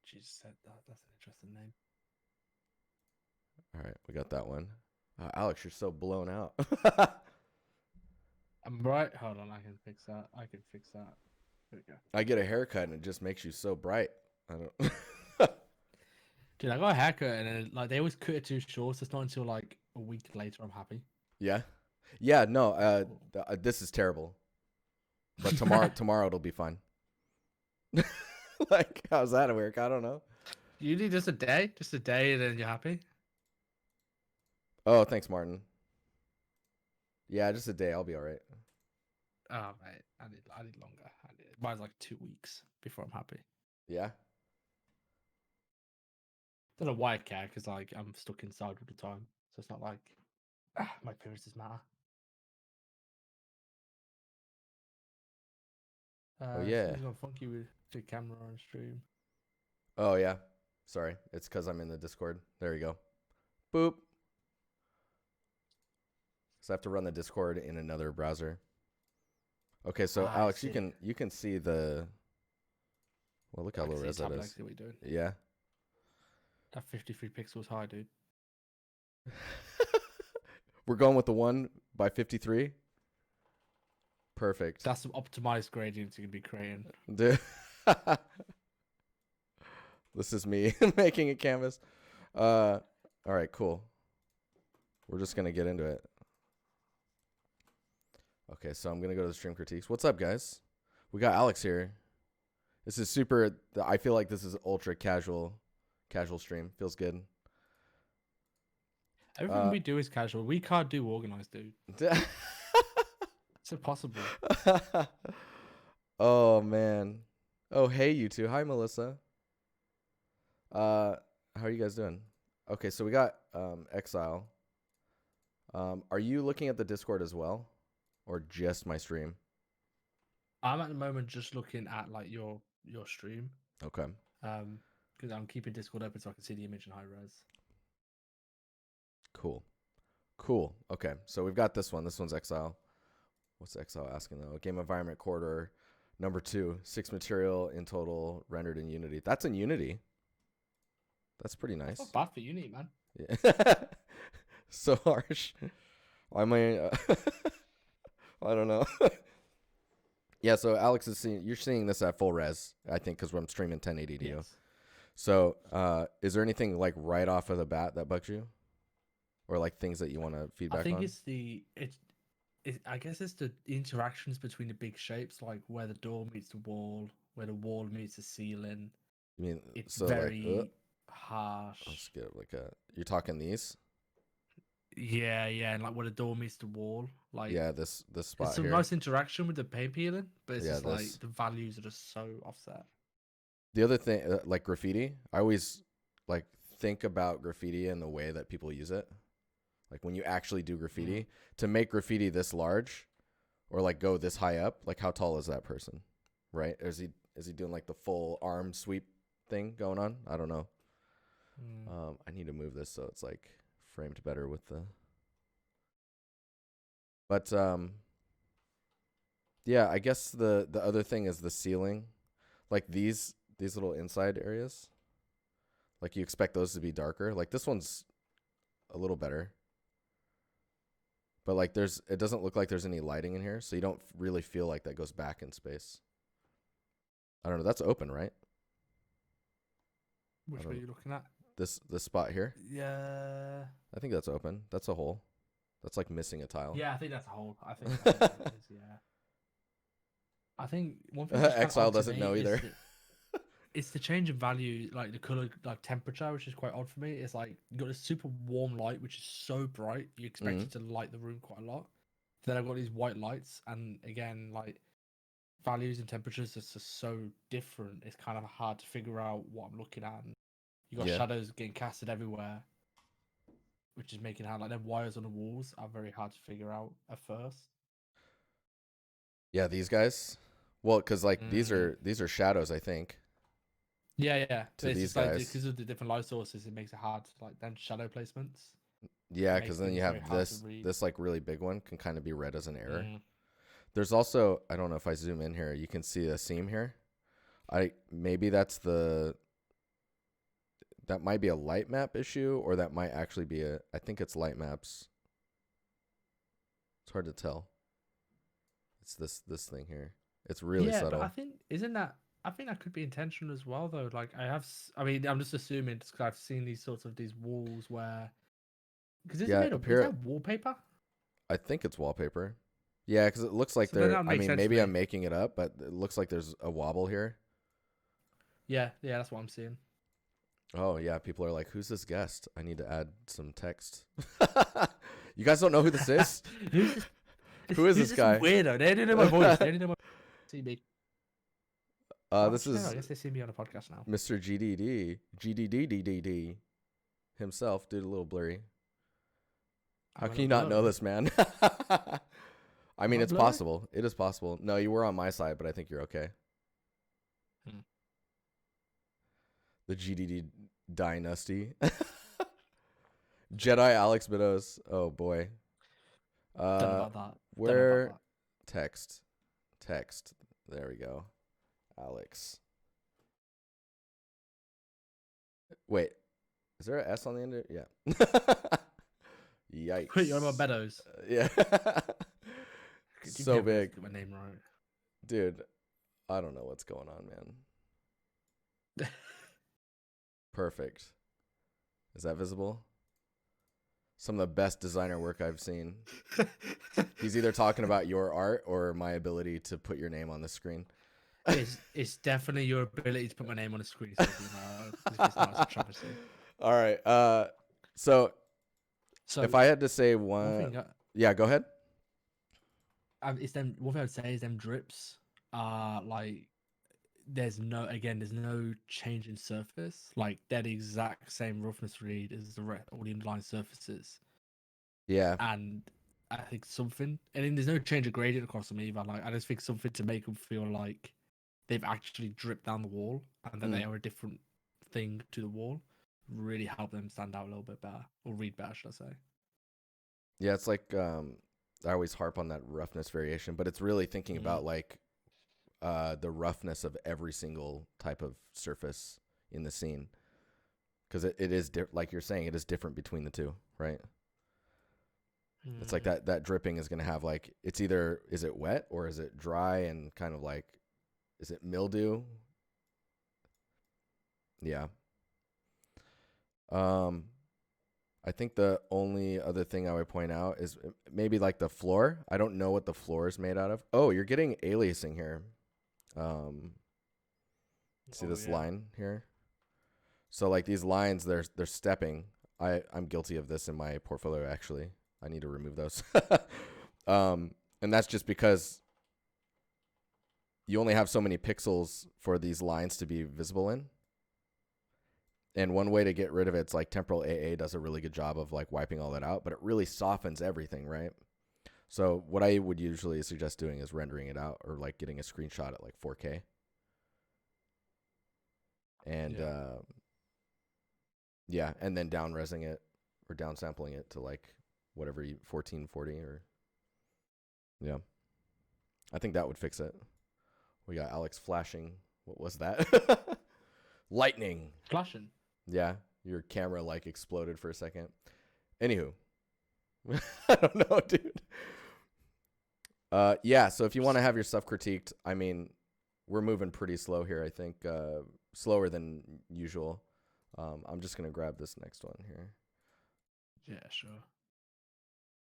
Jesus, that's an interesting name. All right, we got that one. Alex, you're so blown out. I'm right. Hold on, I can fix that. I can fix that. There we go. I get a haircut and it just makes you so bright. I don't. Dude, I got a haircut and then, like they always cut it too short. So it's not until like a week later I'm happy. Yeah, yeah. No, this is terrible. But tomorrow it'll be fine. Like, how's that work? I don't know. You need just a day, and then you're happy. Oh, thanks, Martin. Yeah, just a day. I'll be all right. Oh mate, I need longer. Mine's like 2 weeks before I'm happy. Yeah. Don't know why I care because like I'm stuck inside all the time, so it's not like my appearances matter. Oh yeah. Something's gone funky with the camera on stream. Oh yeah. Sorry, it's because I'm in the Discord. There you go. Boop. So I have to run the Discord in another browser. Okay, so I Alex, see. you can see the. Well, look how I can low see res that tab is. legs. What you doing? Yeah. That 53 pixels high, dude. We're going with the 1 by 53. Perfect. That's some optimized gradients you can be creating. Dude. This is me making a canvas. All right, cool. We're just gonna get into it. Okay, so I'm gonna go to the stream critiques. What's up, guys? We got Alex here. This is super. I feel like this is ultra casual stream. Feels good. Everything we do is casual. We can't do organized, dude. It's impossible. Oh man. Oh hey you two. Hi Melissa. How are you guys doing? Okay, so we got Exile. Are you looking at the Discord as well, or just my stream? I'm at the moment just looking at like your stream. Okay. Because I'm keeping Discord open so I can see the image in high res. Cool. Okay, so we've got this one. This one's Exile. What's Exile asking though? Game environment corridor number 2, 6 material in total rendered in Unity. That's in Unity. That's pretty nice. That's not bad for Unity, man. Yeah. So harsh. I mean, I don't know. Yeah, so Alex is seeing. You're seeing this at full res, I think, because I'm streaming 1080 to you. Yes. So, is there anything like right off of the bat that bugs you, or like things that you want to feedback I think on? I guess it's the interactions between the big shapes, like where the door meets the wall, where the wall meets the ceiling. You mean It's so very like? harsh. Let's get like a. You're talking these? Yeah, and like where the door meets the wall, like Yeah, this spot it's some here. nice interaction with the paint peeling, but it's Yeah, just like this. the values are just so offset. The other thing, like graffiti, I always like think about graffiti and the way that people use it. Like when you actually do graffiti, to make graffiti this large, or like go this high up, like how tall is that person, right? Or is he doing like the full arm sweep thing going on? I don't know. I need to move this so it's like framed better with the. But yeah, I guess the other thing is the ceiling, like these little inside areas. Like you expect those to be darker. Like this one's a little better. But like it doesn't look like there's any lighting in here, so you don't really feel like that goes back in space. I don't know. That's open, right? Which way are you looking at? This spot here. Yeah. I think that's open. That's a hole. That's like missing a tile. Yeah, I think that's a hole. I think that's what it is, yeah. I think one thing that's Exile odd to doesn't me know either. it's the change in value, like the color, like temperature, which is quite odd for me. It's like you got this super warm light, which is so bright, you expect it to light the room quite a lot. Then I've got these white lights, and again, like values and temperatures are just so different. It's kind of hard to figure out what I'm looking at. And you got shadows getting casted everywhere, which is making it hard. Like them wires on the walls are very hard to figure out at first. Yeah, these guys. Well, because like these are shadows, I think. Yeah. To it's these just like guys, because of the different light sources, it makes it hard. Like then shadow placements. yeah, because then you have this like really big one can kind of be read as an error. There's also, I don't know if I zoom in here, you can see a seam here. Maybe that's the that might be a light map issue, or that might actually be I think it's light maps. It's hard to tell. It's this thing here. It's really Yeah, but I subtle. think isn't that I think that could be intentional as well though. Like I mean I'm just assuming because I've seen these sorts of these walls where because is it Yeah, made of is appear. that wallpaper? I think it's wallpaper. Yeah, because it looks like So then there. that I makes mean, sense to maybe me. I'm making it up, but it looks like there's a wobble here. Yeah, yeah, that's what I'm seeing. Oh yeah, people are like, "Who's this guest?" I need to add some text. You guys don't know who this is? Who's this? Who is Who's this this guy? weirdo? They didn't know my voice. They didn't know my see me. Oh, This actually, no, I is guess they see me on a podcast now. Mr. GDD himself. Dude, a little blurry. How I'm a can you little not know blurry. this, man? I Am mean, I it's blurry? possible. It is possible. No, you were on my side, but I think you're okay. Hmm. The GDD dynasty. Jedi Alex Meadows. Oh boy. Don't know Uh, about that. Don't know about where that. text? Text. There we go. Alex. Wait, is there an S on the end of it? Yeah. Wait, you're on about Yikes. Meadows. Yeah. You So never always big. get my name right. Dude, I don't know what's going on, man. Perfect. Is that visible? Some of the best designer work I've seen. He's either talking about your art or my ability to put your name on the screen. It's definitely your ability to put my name on the screen. So if it's not, it's a travesty. All right. So So if I had to say one one, thing, yeah, go ahead. it's them. One thing I'd say is them drips are like there's no change in surface. Like they're the exact same roughness read as all the underlying surfaces, Yeah. and I think something, and then there's no change of gradient across them either. Like I just think something to make them feel like they've actually dripped down the wall and that they Mm. are a different thing to the wall. Really help them stand out a little bit better or read better, should I say? Yeah, it's like I always harp on that roughness variation, but it's really thinking Mm. about like the roughness of every single type of surface in the scene, because it is like you're saying, it is different between the two, right? It's like Mm. that dripping is going to have like, it's either, is it wet or is it dry, and kind of like, is it mildew? Yeah. Um, I think the only other thing I would point out is maybe like the floor. I don't know what the floor is made out of. Oh, you're getting aliasing here. Um, see Oh this yeah. line here? So like these lines, they're stepping. I'm guilty of this in my portfolio actually. I need to remove those. And that's just because you only have so many pixels for these lines to be visible in. And one way to get rid of it's like temporal AA does a really good job of like wiping all that out, but it really softens everything, right? So what I would usually suggest doing is rendering it out, or like getting a screenshot at like 4K and Yeah. yeah, and then down resing it or downsampling it to like whatever 1440 or yeah. I think that would fix it. We got Alex flashing. What was that? Lightning. Flashing. Yeah, your camera like exploded for a second. Anywho, I don't know, dude. Yeah. So if you want to have your stuff critiqued, I mean, we're moving pretty slow here. I think slower than usual. I'm just gonna grab this next one here. Yeah, sure.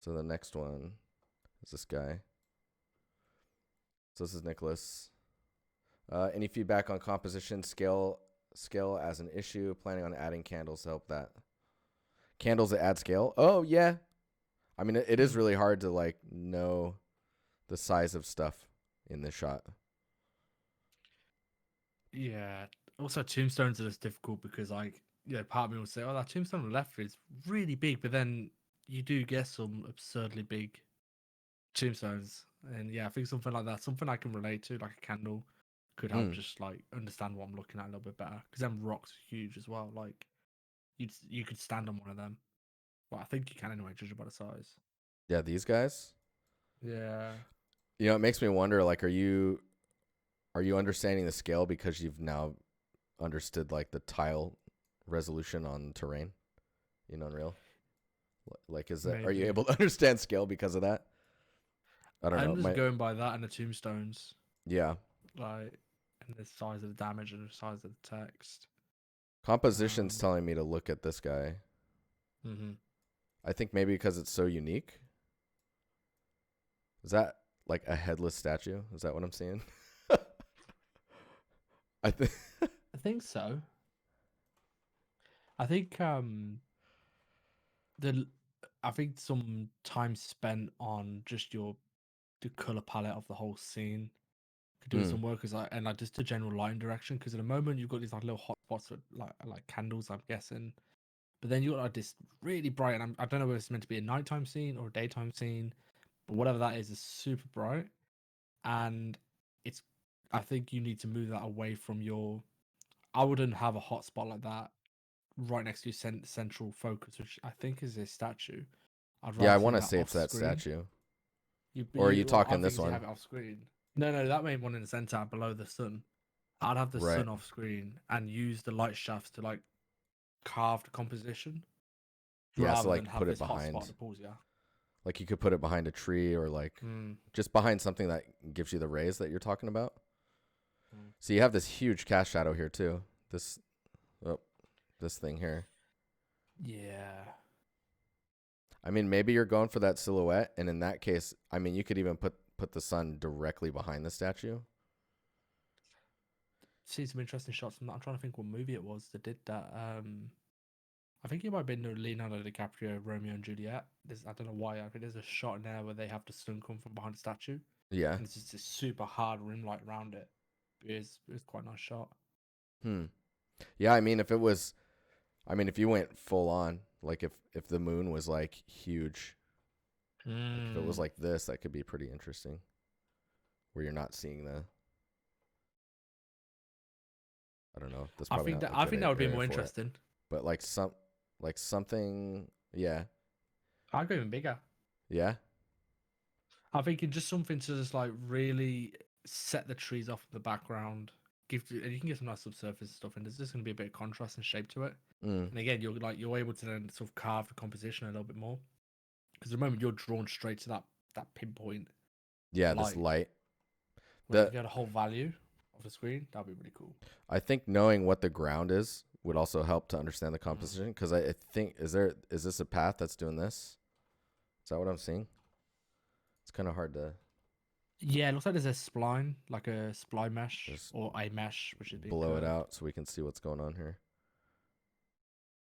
So the next one is this guy. So this is Nicholas. Any feedback on composition scale as an issue? Planning on adding candles to help that. Candles that add scale? Oh yeah. I mean, it is really hard to like know the size of stuff in this shot. Yeah. Also, tombstones are just difficult because, like, part of me will say, "Oh, that tombstone on the left is really big," but then you do get some absurdly big tombstones, and yeah, I think something like that, something I can relate to, like a candle, could help Mm. just like understand what I'm looking at a little bit better. Because them rocks are huge as well. Like, you could stand on one of them. Well, I think you can anyway, judging by the size. Yeah, these guys. Yeah. You know, it makes me wonder. Like, are you understanding the scale because you've now understood like the tile resolution on terrain in Unreal? Like, is that, are you Maybe. able to understand scale because of that? I don't I'm know. just going by that and the tombstones, Yeah, like, and the size of the damage and the size of the text. composition's Um, telling me to look at this guy. hmm I think maybe because it's so unique. Is that like a headless statue? Is that what I'm seeing? I think. I think so. I think the I think some time spent on just the color palette of the whole scene could do Mm, some work as like and like just the general lighting direction because at the moment you've got these like little hot spots with like candles I'm guessing, but then you got like this really bright and I don't know whether it's meant to be a nighttime scene or a daytime scene, but whatever that is super bright and it's I think you need to move that away from your. I wouldn't have a hot spot like that right next to your central focus, which I think is a statue. I'd yeah, rather I see want to that say off it's that screen. statue. Or are you Well, I talking think this you should one? have it off screen. No, that main one in the center below the sun. I'd have the Right. sun off screen and use the light shafts to like carve the composition Yeah, so rather than like have put it this hot spot behind. that pulls you. Like you could put it behind a tree or like Mm. just behind something that gives you the rays that you're talking about. Mm. So you have this huge cast shadow here too. This oh, this thing here. Yeah. I mean, maybe you're going for that silhouette, and in that case, I mean, you could even put the sun directly behind the statue. See some interesting shots from that. I'm trying to think what movie it was that did that. I think it might have been Leonardo DiCaprio, Romeo and Juliet. I don't know why. I think there's a shot in there where they have the sun come from behind the statue, Yeah. and it's just this super hard rim light around it. It's quite a nice shot. Hmm. Yeah, I mean, if it was, I mean, if you went full on, like if the moon was like huge, like if it was Mm. like this, that could be pretty interesting. Where you're not seeing the, I don't know. That's probably not a I good think that would be area more for it. interesting. But like something, yeah, I'd go even bigger. yeah, I think it's just something to just like really set the trees off in the background. And you can get some nice subsurface stuff, and there's just going to be a bit of contrast and shape to it. mm, And again, you're able to then sort of carve the composition a little bit more because the moment you're drawn straight to that pinpoint yeah. This light, light. where if you The get a whole value of the screen, that'd be really cool. I think knowing what the ground is would also help to understand the Mm. composition. Because I think is this a path that's doing this? Is that what I'm seeing? It's kind of hard to Yeah, it looks like there's a spline, like a spline mesh just or a mesh, which is being blow it curved. out so we can see what's going on here.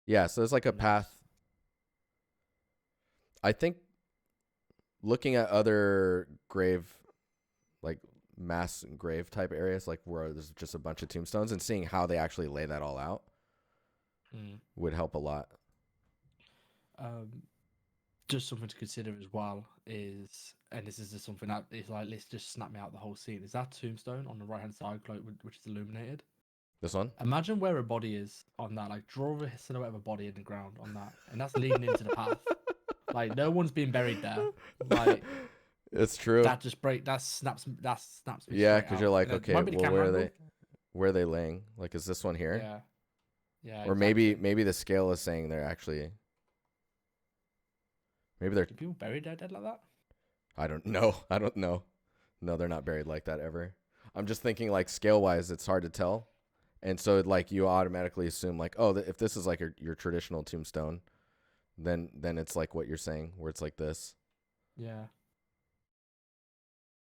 Yeah, so it's like a Nice. path. I think looking at other grave, like mass grave type areas, like where there's just a bunch of tombstones, and seeing how they actually lay that all out Mm. would help a lot. Um, just something to consider as well is, and this is just something that is like, let's just snap me out the whole scene. Is that tombstone on the right hand side, which is illuminated? This one? Imagine where a body is on that. Like, draw a silhouette of a body in the ground on that, and that's leading into the path. Like, no one's being buried there. Like, It's true. that snaps me Yeah, straight because you're out. like, And it okay, might be the well, camera angle. where are they laying? Like, is this one here? Yeah, yeah, Or maybe exactly. the scale is saying they're actually maybe they're Do people bury their dead like that? I don't know. I don't know. No, they're not buried like that ever. I'm just thinking like scale wise, it's hard to tell. And so like you automatically assume like, oh, if this is like your traditional tombstone, then it's like what you're saying, where it's like this. Yeah.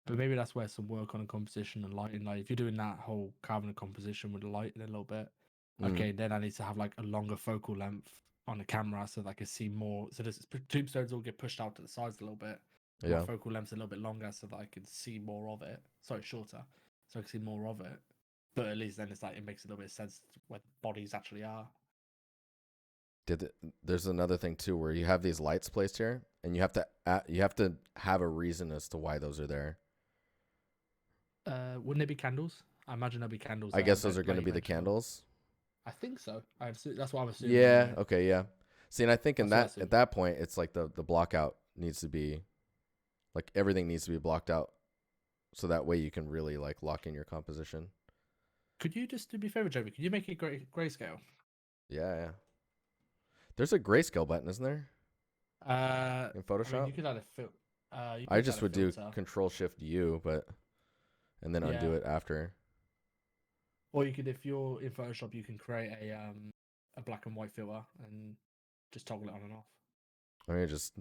But maybe that's where some work on a composition and lighting, like if you're doing that whole carving a composition with the light in a little bit, Mm, okay, then I need to have like a longer focal length on the camera so that I can see more. So the tombstones all get pushed out to the sides a little bit. But my yeah. focal length's a little bit longer so that I can see more of it. Sorry, shorter, so I can see more of it. But at least then it's like it makes a little bit of sense where bodies actually are. There's another thing too where you have these lights placed here, and you have to have a reason as to why those are there. Wouldn't it be candles? I imagine there'll be candles I there, guess those are going like to you be the mentioned them. candles. I think so. That's what I'm assuming Yeah. anyway. Okay. Yeah. See, and I think in That's what I that assume. at that point, it's like the block out needs to be like everything needs to be blocked out, so that way you can really like lock in your composition. Could you just do me a favor, Jamie? Could you make it grayscale? Yeah, yeah. There's a grayscale button, isn't there, in I mean, Photoshop? you could add a you I could just add a would do filter. Control Shift U, but and then undo Yeah. it after. Or you could, if you're in Photoshop, you can create a black and white filter and just toggle it on and off. I mean, just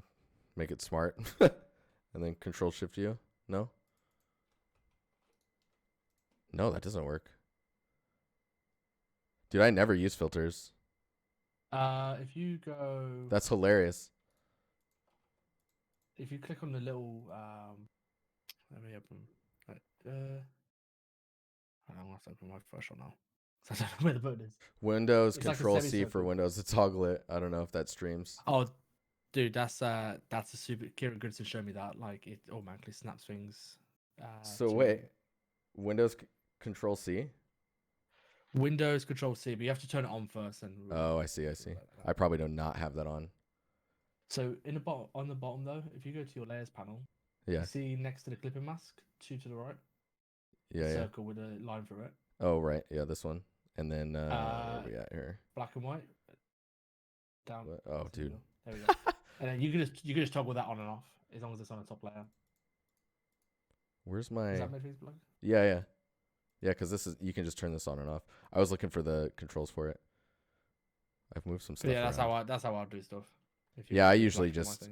make it smart, and then Control Shift U. No, no, that doesn't work, dude. I never use filters. If you go, That's hilarious. if you click on the little let me open. I don't want to open my Photoshop now. I don't know where the button is. Windows It's like a Control C for semicircle. Windows to toggle it. I don't know if that streams. Oh, dude, that's a super. Kieran Goodson showed me that. Like it automatically snaps things. So To wait, Windows Control C. Windows Control C, but you have to turn it on first. And Oh, I see. I see. I probably do not have that on. so in the bottom, on the bottom though, if you go to your layers panel, Yeah. you see next to the clipping mask, two to the right, Yeah. Yeah. circle with a line through it. Oh, right. Yeah, this one. And then where are we at here? Black and white. Down. What? Oh, dude. There we go. And then you can just toggle that on and off as long as it's on the top layer. Where's my? Is that Matrix plug? Yeah, yeah, yeah. Because this is you can just turn this on and off. I was looking for the controls for it. I've moved some stuff. But yeah, around. that's how I do stuff. Yeah, I usually just.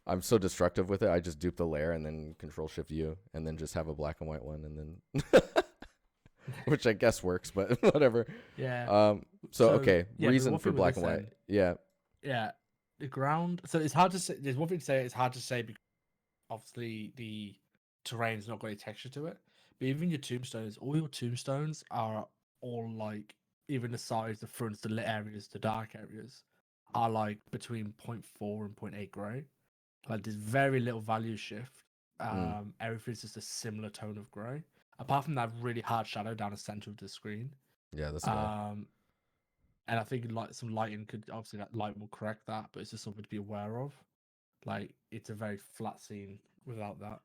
I'm so destructive with it. I just dupe the layer and then Control Shift U and then just have a black and white one and then, which I guess works, but whatever. Yeah. So okay, yeah, reason for black and white. Yeah. Yeah. The ground. So it's hard to say. There's one thing to say. It's hard to say because obviously the terrain's not got any texture to it. But even your tombstones, all your tombstones are all like even the size, the fronts, the lit areas, the dark areas are like between 0.4 and 0.8 gray. Like there's very little value shift. Everything's just a similar tone of grey. Apart from that really hard shadow down the center of the screen. Yeah, this guy. And I think like some lighting could obviously that light will correct that, but it's just something to be aware of. Like it's a very flat scene without that.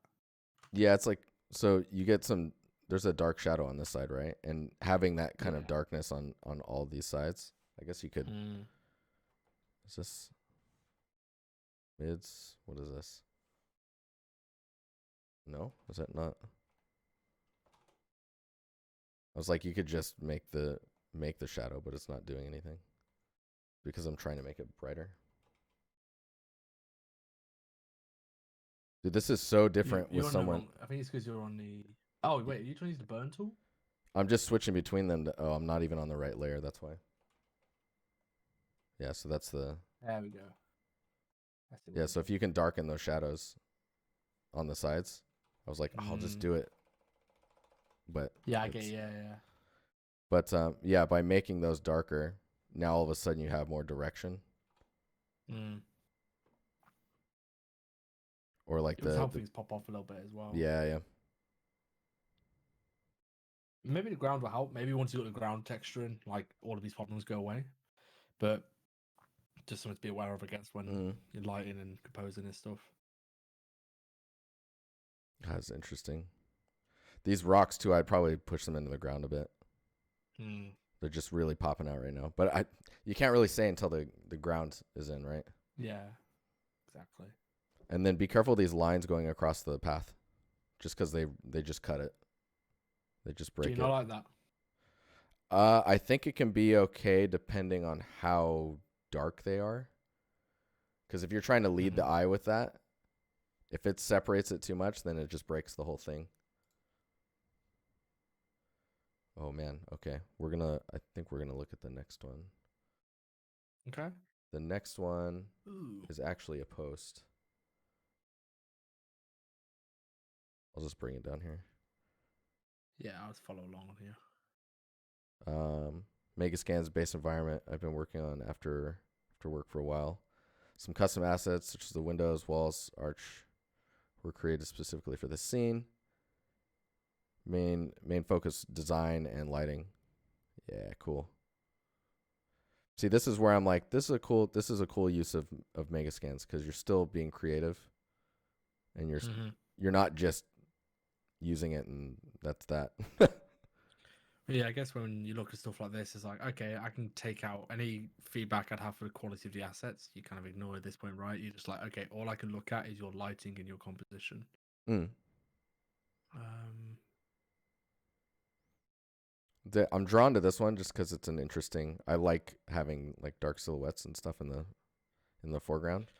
Yeah, it's like so you get some. There's a dark shadow on this side, right? And having that kind of darkness on all these sides, I guess you could. Is this mids? What is this? No, is that not? I was like, you could just make the shadow, but it's not doing anything because I'm trying to make it brighter. Dude, this is so different with someone. I think it's because you're on the. Oh wait, are you trying to use the burn tool? I'm just switching between them. Oh, I'm not even on the right layer. That's why. Yeah, so that's the. There we go. Yeah, so if you can darken those shadows on the sides, I was like, I'll just do it. But yeah, I get yeah. But yeah, by making those darker, now all of a sudden you have more direction. Or like the things pop off a little bit as well. Yeah, yeah. Maybe the ground will help. Maybe once you got the ground texture in, like all of these problems go away. But just something to be aware of against when you're lighting and composing and stuff. That's interesting. These rocks too, I'd probably push them into the ground a bit. They're just really popping out right now. But you can't really say until the ground is in, right? Yeah, exactly. And then be careful of these lines going across the path, just because they just cut it. They just break it. Do you not like that? I think it can be okay depending on how dark they are. Because if you're trying to lead the eye with that, if it separates it too much, then it just breaks the whole thing. Oh man, okay. I think we're gonna look at the next one. Okay. The next one is actually a post. I'll just bring it down here. Yeah, I'll just follow along here. Megascan's base environment I've been working on after work for a while. Some custom assets such as the windows, walls, arch were created specifically for this scene. Main focus design and lighting. Yeah, cool. See, this is where I'm like, this is a cool use of Megascans because you're still being creative, and you're not just using it and that's that. Yeah, I guess when you look at stuff like this, it's like, okay, I can take out any feedback I'd have for the quality of the assets. You kind of ignore at this point, right? You're just like, okay, all I can look at is your lighting and your composition. Mm. Um, I'm drawn to this one just because it's an interesting. I like having like dark silhouettes and stuff in the foreground.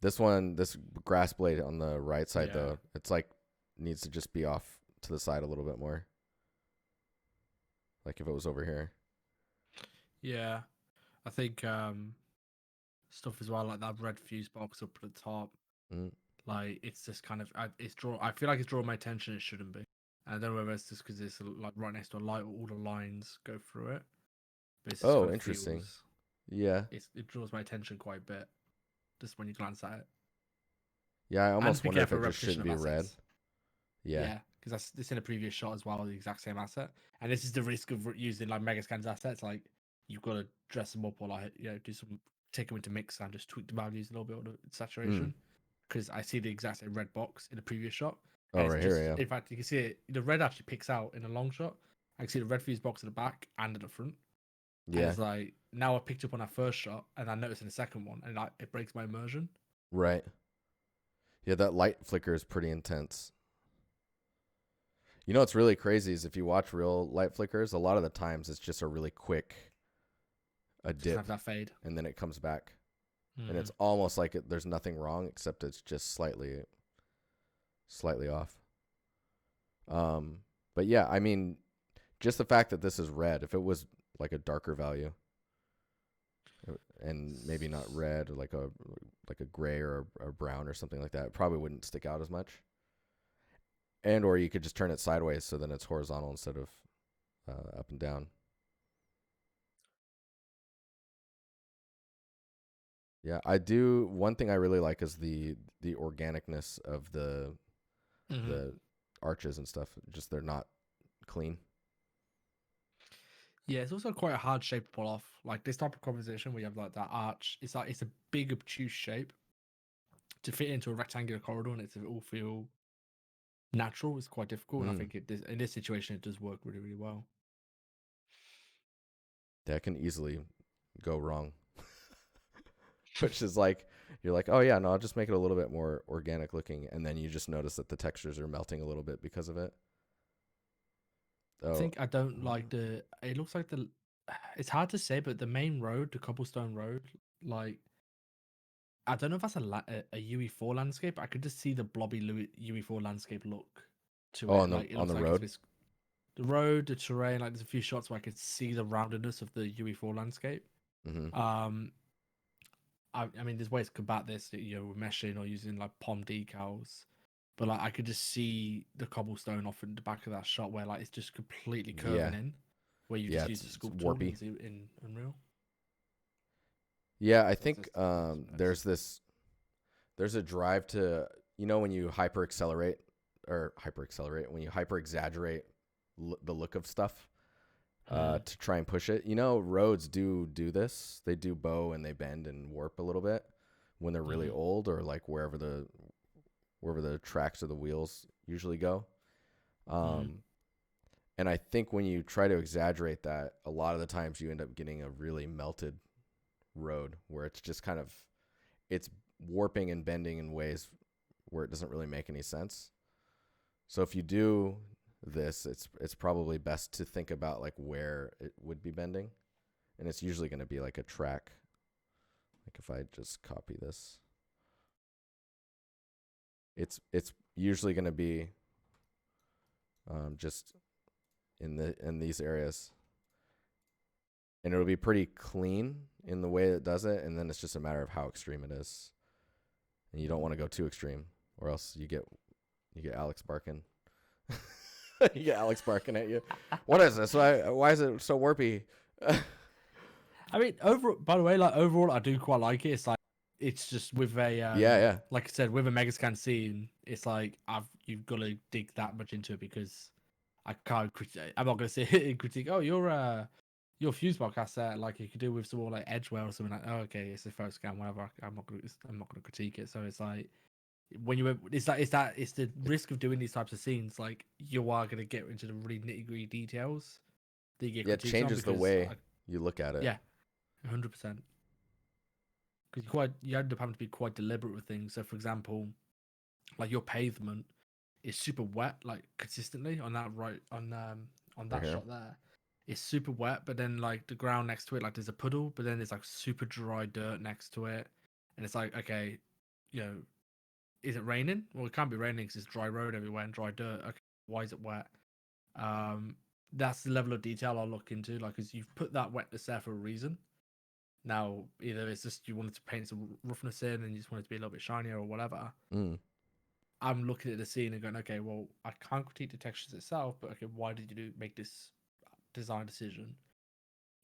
This one, this grass blade on the right side yeah, though, it's like needs to just be off to the side a little bit more. Like if it was over here. yeah. I think stuff as well, like that red fuse box up at the top. Mm. Like it's just kind of it's draw. I feel like it's drawing my attention. It shouldn't be. And I don't know whether it's just because it's like right next to a light, all the lines go through it. But it just Oh, kind of interesting. feels Yeah. it draws my attention quite a bit just when you glance at it. Yeah, I And almost to be wonder if careful, it just repetition shouldn't of be red. assets. Yeah. Yeah, because that's this in a previous shot as well, the exact same asset. And this is the risk of using like Megascan's assets. Like you've got to dress them up or like do some take them into mix and just tweak the values a little bit of the Mm. saturation. Because I see the exact same red box in the previous shot, Oh, and it's right here, just yeah. in fact you can see it. The red actually picks out in a long shot. I can see the red fuse box at the back and at the front, and Yeah. it's like now I picked up on that first shot, and I noticed in the second one, and like it breaks my immersion. Right. Yeah, that light flicker is pretty intense. You know what's really crazy is if you watch real light flickers, a lot of the times it's just a really quick a Just have dip that fade. and then it comes back. And Mm-hmm. it's almost like there's nothing wrong except it's just slightly off. Um but yeah, I mean just the fact that this is red, if it was like a darker value and maybe not red or like a gray or a brown or something like that, it probably wouldn't stick out as much. And or you could just turn it sideways so then it's horizontal instead of up and down. Yeah, I do. One thing I really like is the organicness of Mm-hmm. the arches and stuff. Just they're not clean. Yeah, it's also quite a hard shape to pull off. Like this type of composition where you have like that arch, it's like it's a big obtuse shape to fit into a rectangular corridor and it to all feel natural is quite difficult. And I Mm. think in this situation it does work really, really well. That can easily go wrong. Which is like you're like, oh yeah, no, I'll just make it a little bit more organic looking, and then you just notice that the textures are melting a little bit because of it. I Oh, think I don't like the. It looks like the. It's hard to say, but the main road, the cobblestone road, like I don't know if that's a UE4 landscape. I could just see the blobby UE4 landscape look to oh, it. Like it on looks the like it's road. the road, the terrain. Like there's a few shots where I could see the roundedness of the UE4 landscape. Mm-hmm. Um, I mean, there's ways to combat this, with meshing or using like POM decals. But like, I could just see the cobblestone off in the back of that shot where like it's just completely curving Yeah, in, where you yeah, just use the it's sculpt tool warpy. in Unreal. Yeah, I So think it's nice. there's a drive to when you hyper accelerate when you hyper exaggerate the look of stuff Mm, to try and push it. Roads do this. They do bow and they bend and warp a little bit when they're really mm-hmm, old or like wherever the tracks or the wheels usually go. mm. Um, and I think when you try to exaggerate that, a lot of the times you end up getting a really melted road where it's just kind of it's warping and bending in ways where it doesn't really make any sense. So if you do this, it's probably best to think about like where it would be bending, and it's usually going to be like a track. Like if I just copy this, it's usually going to be just in these areas, and it'll be pretty clean in the way it does it, and then it's just a matter of how extreme it is, and you don't want to go too extreme, or else you get Alex barking. You get Alex barking at you. What is this? Why is it so warpy? I mean, overall, by the way, like overall, I do quite like it. It's like it's just with a Yeah, yeah. like I said, with a Megascan scene, it's like you've got to dig that much into it because I can't. I'm not gonna sit here and critique. Oh, your Fusebox asset, like you could do with some more like Edgeware or something like. Oh, okay, it's a photo scan, whatever. I'm not gonna critique it. So it's like when it's the risk of doing these types of scenes. Like you are gonna get into the really nitty gritty details that you get Yeah, it critiques on changes the because way you look at it. yeah, 100%. Because you end up having to be quite deliberate with things. So, for example, like your pavement is super wet, like consistently on that on Right that here. shot there. It's super wet, but then like the ground next to it, like there's a puddle, but then there's like super dry dirt next to it, and it's like okay, you know, is it raining? Well, it can't be raining because it's dry road everywhere and dry dirt. Okay, why is it wet? Um, that's the level of detail I'll look into. Like, because you've put that wetness there for a reason. Now, either it's just you wanted to paint some roughness in and you just want it to be a little bit shinier or whatever. Mm. I'm looking at the scene and going, okay, well, I can't critique the textures itself, but okay, why did you make this design decision?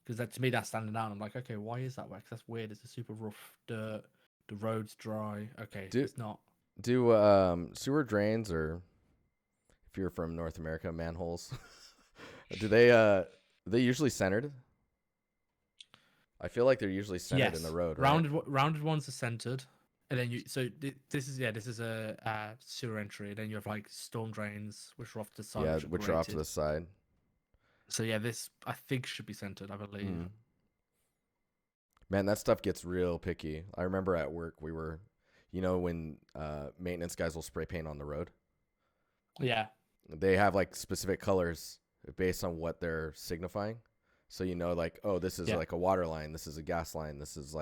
Because that to me that's standing out. I'm like, okay, why is that wet? Because that's weird. It's a super rough dirt. The road's dry. Okay, Do it's not. do sewer drains, or if you're from North America, manholes, do they usually centered? I feel like they're usually centered in the Yes, road, right? rounded ones are centered, and then this is a sewer entry. And then you have like storm drains which are off to the side, Yeah, which are which are off to grated. the side. So yeah, this I think should be centered. I believe. Mm. Man, that stuff gets real picky. I remember at work we were, when maintenance guys will spray paint on the road. Yeah, They have like specific colors based on what they're signifying. So like, oh, this is yeah. like a water line, this is a gas line, this is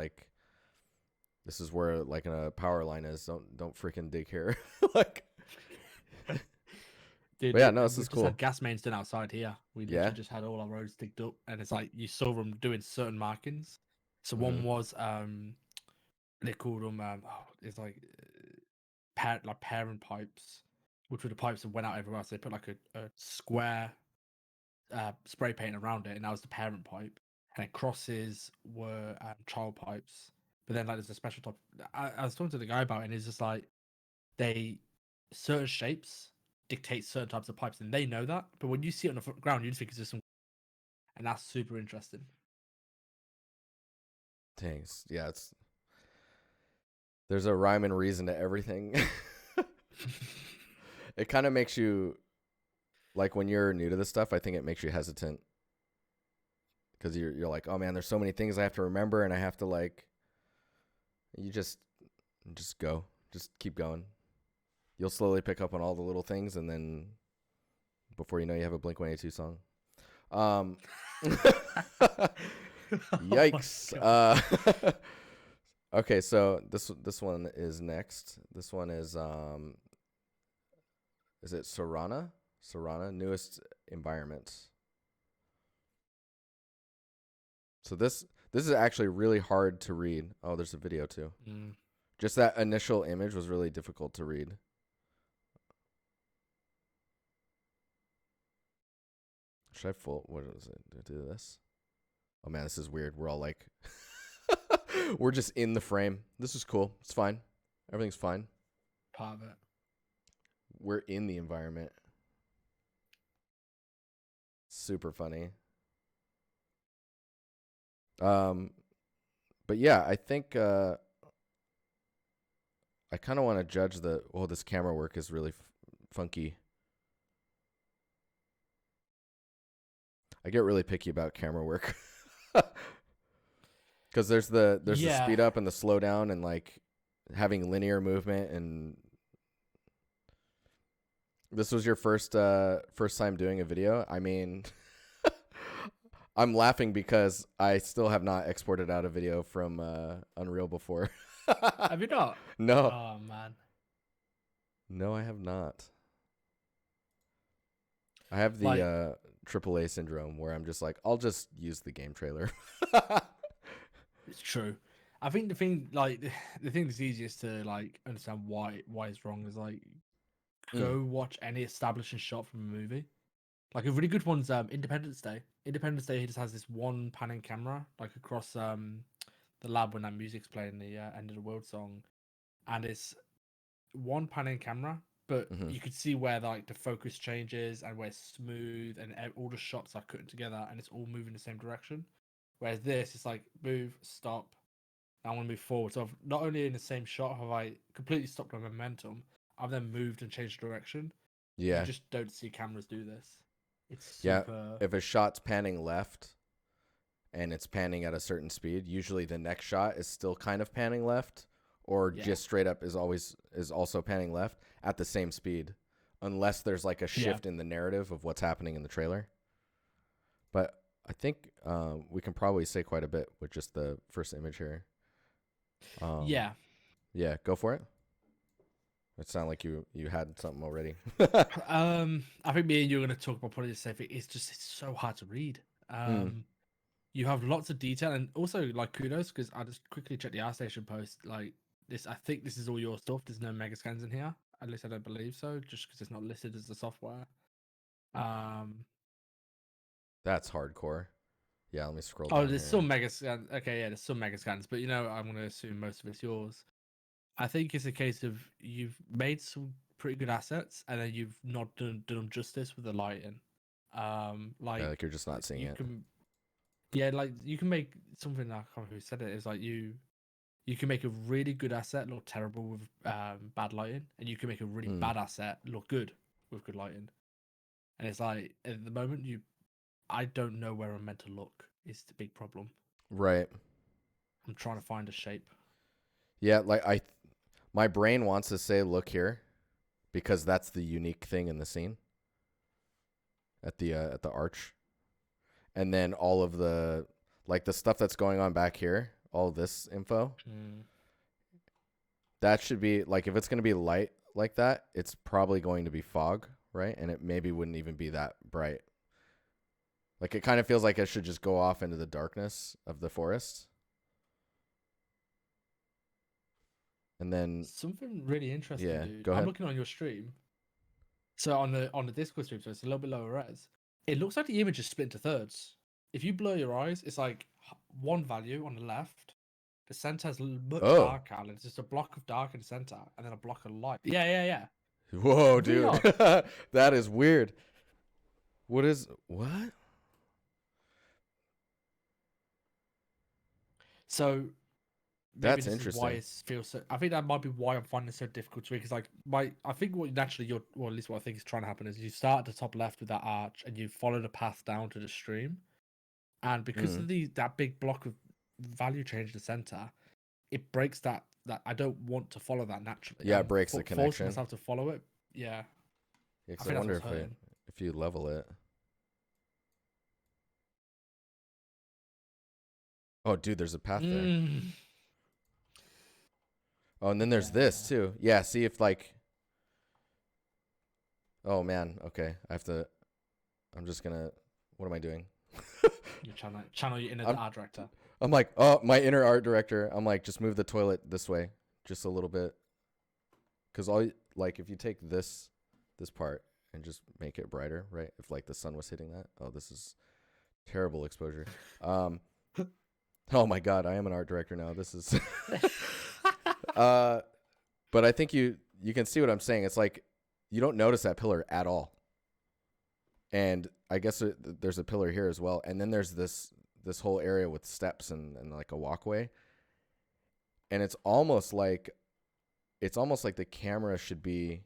where like a power line is. Don't freaking dig here. Like, Dude, but yeah, no, this is we've just cool. had gas mains done outside here. We Yeah. literally just had all our roads digged up, and it's like you saw them doing certain markings. So Mm-hmm. one was they called them it's like parent pipes, which were the pipes that went out everywhere. So they put like a square spray paint around it, and that was the parent pipe. And then crosses were child pipes. But then like there's a special type. I was talking to the guy about it, and he's just like they certain shapes dictate certain types of pipes, and they know that. But when you see it on the ground, you just think it's just some, and that's super interesting. Thanks. Yeah, there's a rhyme and reason to everything. It kind of makes you, like, when you're new to this stuff, I think it makes you hesitant because you're like, oh man, there's so many things I have to remember, and I have to like, you just go, just keep going. You'll slowly pick up on all the little things, and then before you know, you have a Blink-182 song. Yikes. Okay, so this one is next. This one is it Sorana? Sorana, newest environments. So this is actually really hard to read. Oh, there's a video too. Mm. Just that initial image was really difficult to read. Should I what is it? Do this? Oh man, this is weird. We're all like, we're just in the frame. This is cool. It's fine. Everything's fine. Part of it. We're in the environment. Super funny. But yeah, I think I kind of want to judge this camera work is really funky. I get really picky about camera work. Cuz there's the speed up and the slow down and like having linear movement, and this was your first time doing a video. I mean, I'm laughing because I still have not exported out a video from Unreal before. Have you not? No. Oh man. No, I have not. I have the Like AAA syndrome where I'm just like, I'll just use the game trailer. it's true. I think the thing the thing that's easiest to like understand why it's wrong is like go watch any establishing shot from a movie. Like a really good one's Independence Day. Independence Day, he just has this one panning camera like across the lab when that music's playing the end of the world song, and it's one panning camera, but you could see where like the focus changes and where it's smooth and all the shots are cutting together and it's all moving the same direction. Whereas this, it's like move, stop. Now I want to move forward. So I've, not only in the same shot have I completely stopped my momentum, I've then moved and changed direction. You Yeah. just don't see cameras do this. It's Yeah, super. if a shot's panning left and it's panning at a certain speed, usually the next shot is still kind of panning left, or Yeah. just straight up is also panning left at the same speed, unless there's like a Yeah. shift in the narrative of what's happening in the trailer. But I think we can probably say quite a bit with just the first image here. Yeah. Yeah, go for it. It sounded like you had something already. I think me and you are going to talk about probably the same thing. It's so hard to read. Mm. You have lots of detail, and also like kudos because I just quickly checked the ArtStation post. Like this, I think this is all your stuff. There's no mega scans in here. At least I don't believe so, just because it's not listed as the software. Um. That's hardcore. Yeah, let me scroll Oh, down there's some here. mega scans. Okay, yeah, there's some mega scans, but I'm going to assume most of it's yours. I think it's a case of you've made some pretty good assets, and then you've not done them justice with the lighting. Yeah, Like like you're just not seeing you it. can, yeah, like you can make something. I can't remember who said it. It's like you can make a really good asset look terrible with bad lighting, and you can make a really Mm. bad asset look good with good lighting. And it's like at the moment I don't know where I'm meant to look. Is the big problem. Right. I'm trying to find a shape. Yeah, like my brain wants to say look here because that's the unique thing in the scene at the arch. And then all of the like the stuff that's going on back here, all of this info, Mm. that should be like if it's going to be light like that, it's probably going to be fog, right? And it maybe wouldn't even be that bright. Like it kind of feels like it should just go off into the darkness of the forest. And then Something really interesting, yeah, dude. go I'm ahead. looking on your stream. So on the Discord stream, so it's a little bit lower res. It looks like the image is split into thirds. If you blur your eyes, it's like one value on the left. The center is much Oh. darker, and it's just a block of dark in the center, and then a block of light. Yeah. Whoa, Really dude. odd. That is weird. What? So maybe That's this is why interesting. it feels so. I think that might be why I'm finding it so difficult to read. Because I think what naturally well, at least what I think is trying to happen is you start at the top left with that arch, and you follow the path down to the stream. And because Mm. of that big block of value change in the center, it breaks that I don't want to follow that naturally. Yeah, it I'm breaks the forcing connection. myself to follow it. Yeah, Yeah, I 'cause I think that's wonder what's hurting. if you level it. Oh, dude, there's a path there. Mm. Oh, and then there's this Yeah, too. Yeah, see if like oh man, okay. I'm just gonna what am I doing? you're trying to channel your inner I'm art director. I'm like, oh, my inner art director. I'm like, just move the toilet this way, just a little bit. Cause like if you take this part and just make it brighter, right? If like the sun was hitting that. Oh, this is terrible exposure. Um oh my god, I am an art director now. This is uh but I think you can see what I'm saying. It's like you don't notice that pillar at all. And I guess there's a pillar here as well. And then there's this whole area with steps and like a walkway. And it's almost like the camera should be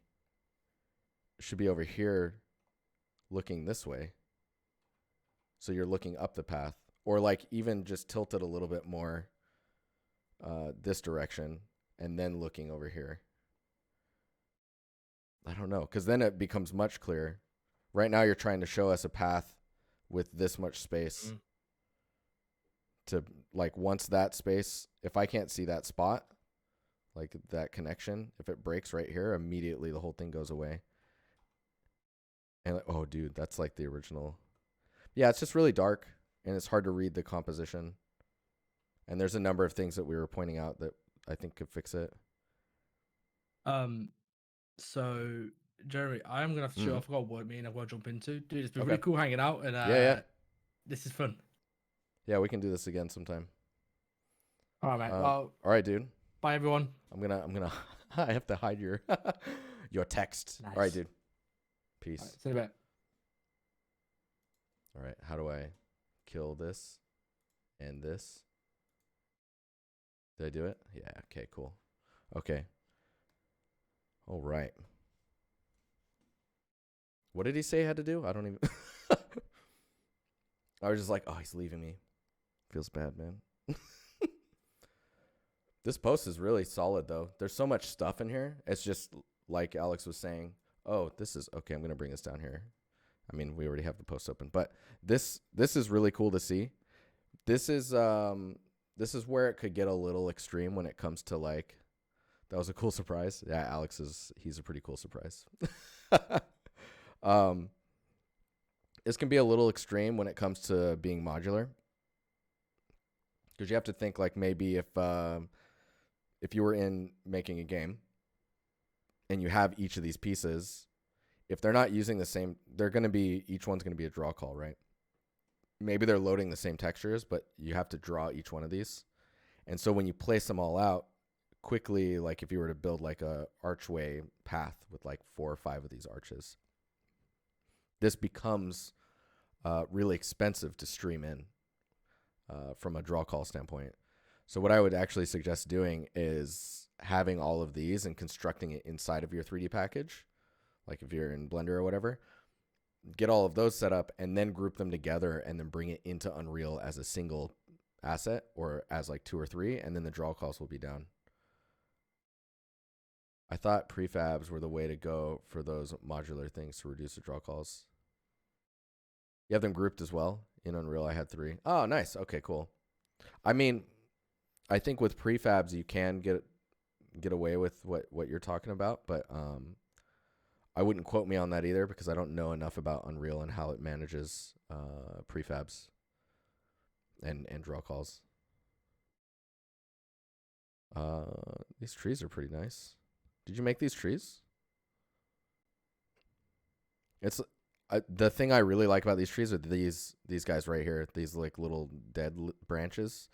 over here looking this way. So you're looking up the path or like even just tilt it a little bit more this direction and then looking over here. I don't know, cuz then it becomes much clearer. Right now you're trying to show us a path with this much space Mm. to like once that space, if I can't see that spot, like that connection, if it breaks right here, immediately the whole thing goes away. And like, oh dude, that's like the original. Yeah, it's just really dark and it's hard to read the composition. And there's a number of things that we were pointing out that I think could fix it. Um. So Jeremy, I am gonna have to shoot Mm. off. I've got a work meeting I've got to jump into. Dude, it's been Okay. really cool hanging out, and Yeah. this is fun. Yeah, we can do this again sometime. All right, mate. Well, All right, dude. bye everyone. I'm gonna I have to hide your your text. Nice. All right, dude. Peace. All right, see you in a bit. All right, how do I kill this and this? Did I do it? Yeah, okay, cool. Okay. All right. What did he say I had to do? I don't even I was just like, oh, he's leaving me. Feels bad, man. This post is really solid, though. There's so much stuff in here. It's just like Alex was saying. Oh, this is okay. I'm going to bring this down here. I mean, we already have the post open, but this is really cool to see. This is where it could get a little extreme when it comes to like, that was a cool surprise. Yeah, he's a pretty cool surprise. This can be a little extreme when it comes to being modular, because you have to think like maybe if you were in making a game and you have each of these pieces, if they're not using the same, each one's going to be a draw call, right? Maybe they're loading the same textures, but you have to draw each one of these. And so when you place them all out quickly, like if you were to build like a archway path with like 4 or 5 of these arches, this becomes really expensive to stream in from a draw call standpoint. So what I would actually suggest doing is having all of these and constructing it inside of your 3D package. Like if you're in Blender or whatever, get all of those set up and then group them together and then bring it into Unreal as a single asset or as like 2 or 3, and then the draw calls will be down. I thought prefabs were the way to go for those modular things to reduce the draw calls. You have them grouped as well. In Unreal, I had 3. Oh, nice. Okay, cool. I mean, I think with prefabs, you can get away with what you're talking about, but I wouldn't quote me on that either because I don't know enough about Unreal and how it manages prefabs and draw calls. These trees are pretty nice. Did you make these trees? It's the thing I really like about these trees are these guys right here, these like little dead branches,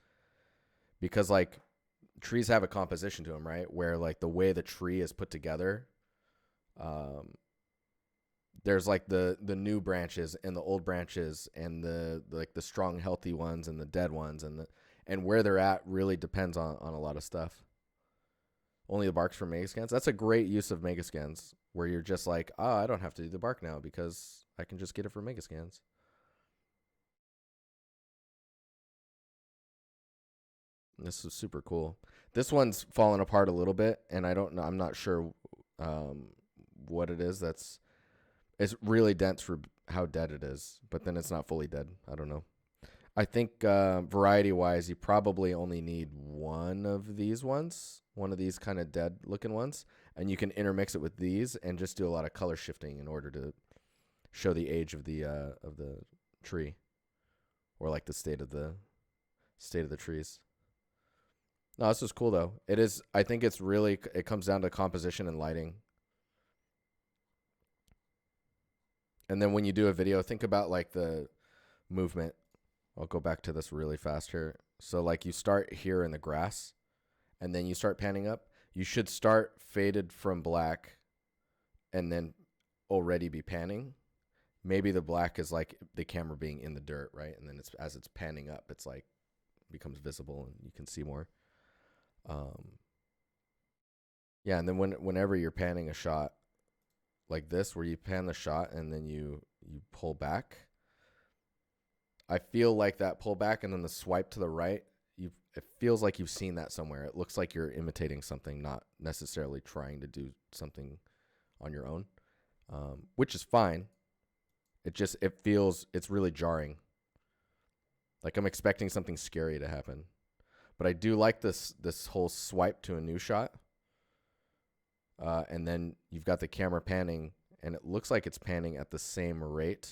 because like trees have a composition to them, right? Where like the way the tree is put together, there's like the new branches and the old branches and the strong healthy ones and the dead ones, and where they're at really depends on a lot of stuff. Only the barks for megascans. That's a great use of megascans where you're just like, I don't have to do the bark now because I can just get it from megascans. This is super cool. This one's fallen apart a little bit, and I don't know. I'm not sure what it is. It's really dense for how dead it is, but then it's not fully dead. I don't know. I think variety-wise, you probably only need one of these kind of dead-looking ones, and you can intermix it with these and just do a lot of color shifting in order to show the age of the tree, or like the state of the trees. No, this is cool though. It is. I think it comes down to composition and lighting. And then when you do a video, think about like the movement. I'll go back to this really fast here. So like you start here in the grass and then you start panning up. You should start faded from black and then already be panning. Maybe the black is like the camera being in the dirt, right? And then as it's panning up, it's like becomes visible and you can see more. Yeah, and then whenever you're panning a shot like this, where you pan the shot and then you pull back, I feel like that pull back and then the swipe to the right, it feels like you've seen that somewhere. It looks like you're imitating something, not necessarily trying to do something on your own, which is fine. It's really jarring. Like I'm expecting something scary to happen. But I do like this whole swipe to a new shot. And then you've got the camera panning, and it looks like it's panning at the same rate.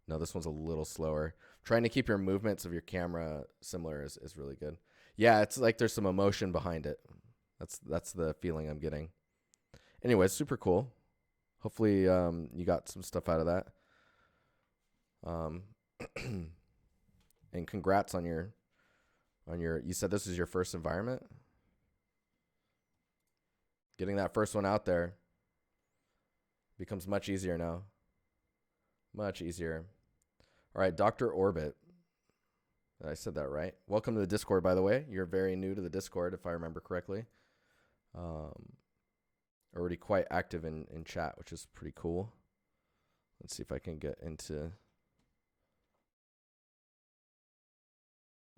No, this one's a little slower. Trying to keep your movements of your camera similar is really good. Yeah, it's like there's some emotion behind it. That's the feeling I'm getting. Anyway, it's super cool. Hopefully you got some stuff out of that. And congrats on your you said this is your first environment? Getting that first one out there becomes much easier now. Much easier. All right, Dr. Orbit. I said that right. Welcome to the Discord, by the way. You're very new to the Discord, if I remember correctly. Already quite active in chat, which is pretty cool. Let's see if I can get into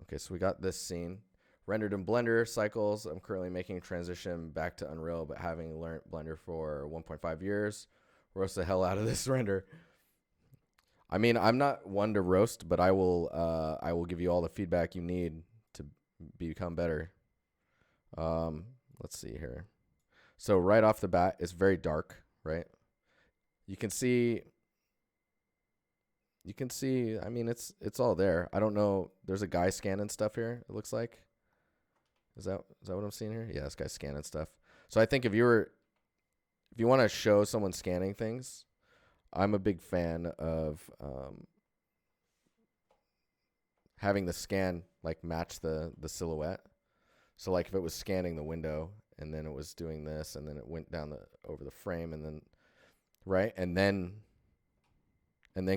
Okay, so we got this scene. Rendered in Blender cycles. I'm currently making a transition back to Unreal, but having learned Blender for 1.5 years, roast the hell out of this render. I mean, I'm not one to roast, but I will give you all the feedback you need to become better. Let's see here. So right off the bat, it's very dark, right? You can see, I mean, it's all there. I don't know. There's a guy scanning stuff here, it looks like. Is that what I'm seeing here? Yeah, this guy's scanning stuff. So I think if you want to show someone scanning things, I'm a big fan of having the scan like match the silhouette. So like if it was scanning the window and then it was doing this and then it went down over the frame and then right and then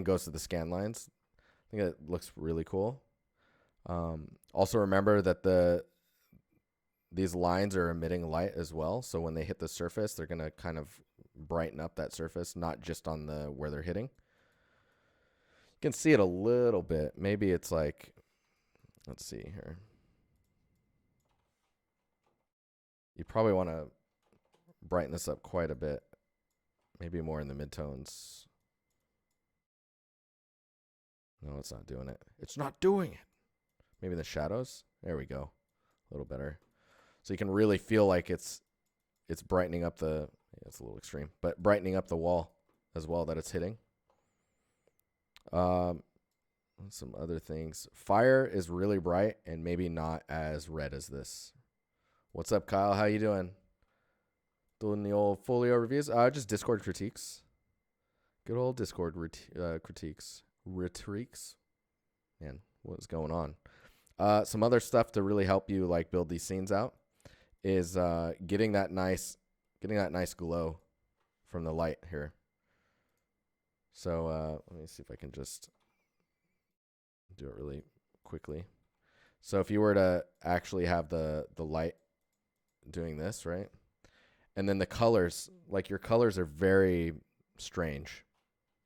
goes to the scan lines. I think it looks really cool. Also remember that these lines are emitting light as well. So when they hit the surface, they're going to kind of brighten up that surface, not just on where they're hitting. You can see it a little bit. Maybe it's like, let's see here. You probably want to brighten this up quite a bit. Maybe more in the midtones. No, it's not doing it. It's not doing it. Maybe the shadows. There we go. A little better. So you can really feel like it's brightening up it's a little extreme, but brightening up the wall as well that it's hitting. Some other things. Fire is really bright and maybe not as red as this. What's up, Kyle? How you doing? Doing the old folio reviews? Just Discord critiques. Good old Discord critiques. Rhetoriques. Man, what's going on? Some other stuff to really help you like build these scenes out is getting that nice glow from the light here. So let me see if I can just do it really quickly. So if you were to actually have the light doing this, right? And then the colors, like your colors are very strange,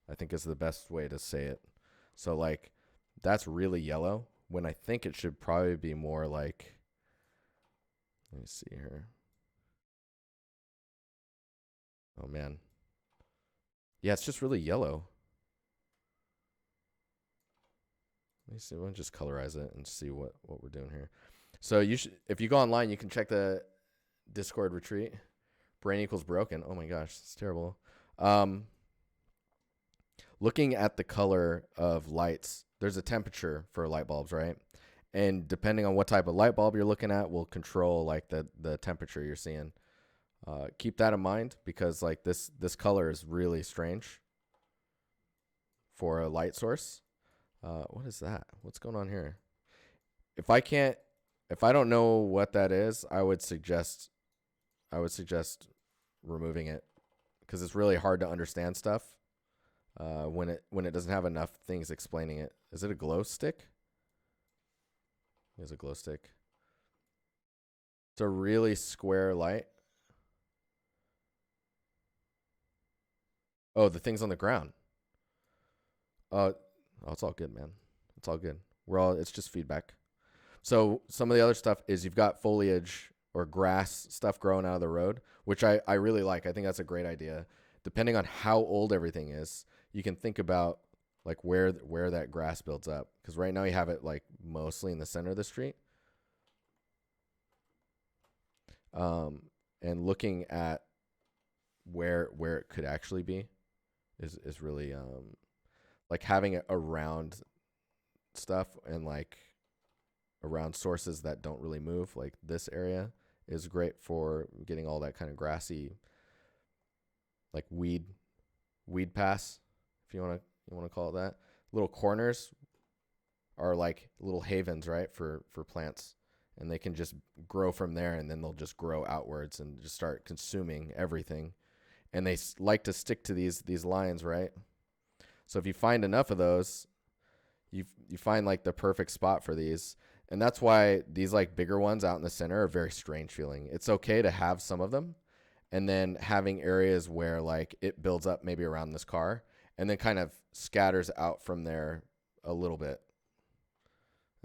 I think is the best way to say it. So like that's really yellow when I think it should probably be more like, let me see here. Oh man. Yeah, it's just really yellow. Let me see. We'll just colorize it and see what we're doing here. So if you go online, you can check the Discord retreat. Brain equals broken. Oh my gosh, it's terrible. Looking at the color of lights, there's a temperature for light bulbs, right? And depending on what type of light bulb you're looking at will control like the temperature you're seeing. Keep that in mind because like this color is really strange for a light source. What is that? What's going on here? If I don't know what that is, I would suggest removing it because it's really hard to understand stuff when it doesn't have enough things explaining it. Is it a glow stick? It's a glow stick. It's a really square light. Oh, the thing's on the ground. Oh, it's all good, man. It's all good. It's just feedback. So some of the other stuff is you've got foliage or grass stuff growing out of the road, which I really like. I think that's a great idea. Depending on how old everything is, you can think about like where that grass builds up. Because right now you have it like mostly in the center of the street. And looking at where it could actually be is really like having it around stuff and like around sources that don't really move. Like this area is great for getting all that kind of grassy, like weed pass, if you want to call it that. Little corners are like little havens, right, for plants, and they can just grow from there, and then they'll just grow outwards and just start consuming everything. And they like to stick to these lines, right? So if you find enough of those, you find like the perfect spot for these. And that's why these like bigger ones out in the center are very strange feeling. It's okay to have some of them and then having areas where like it builds up maybe around this car and then kind of scatters out from there a little bit.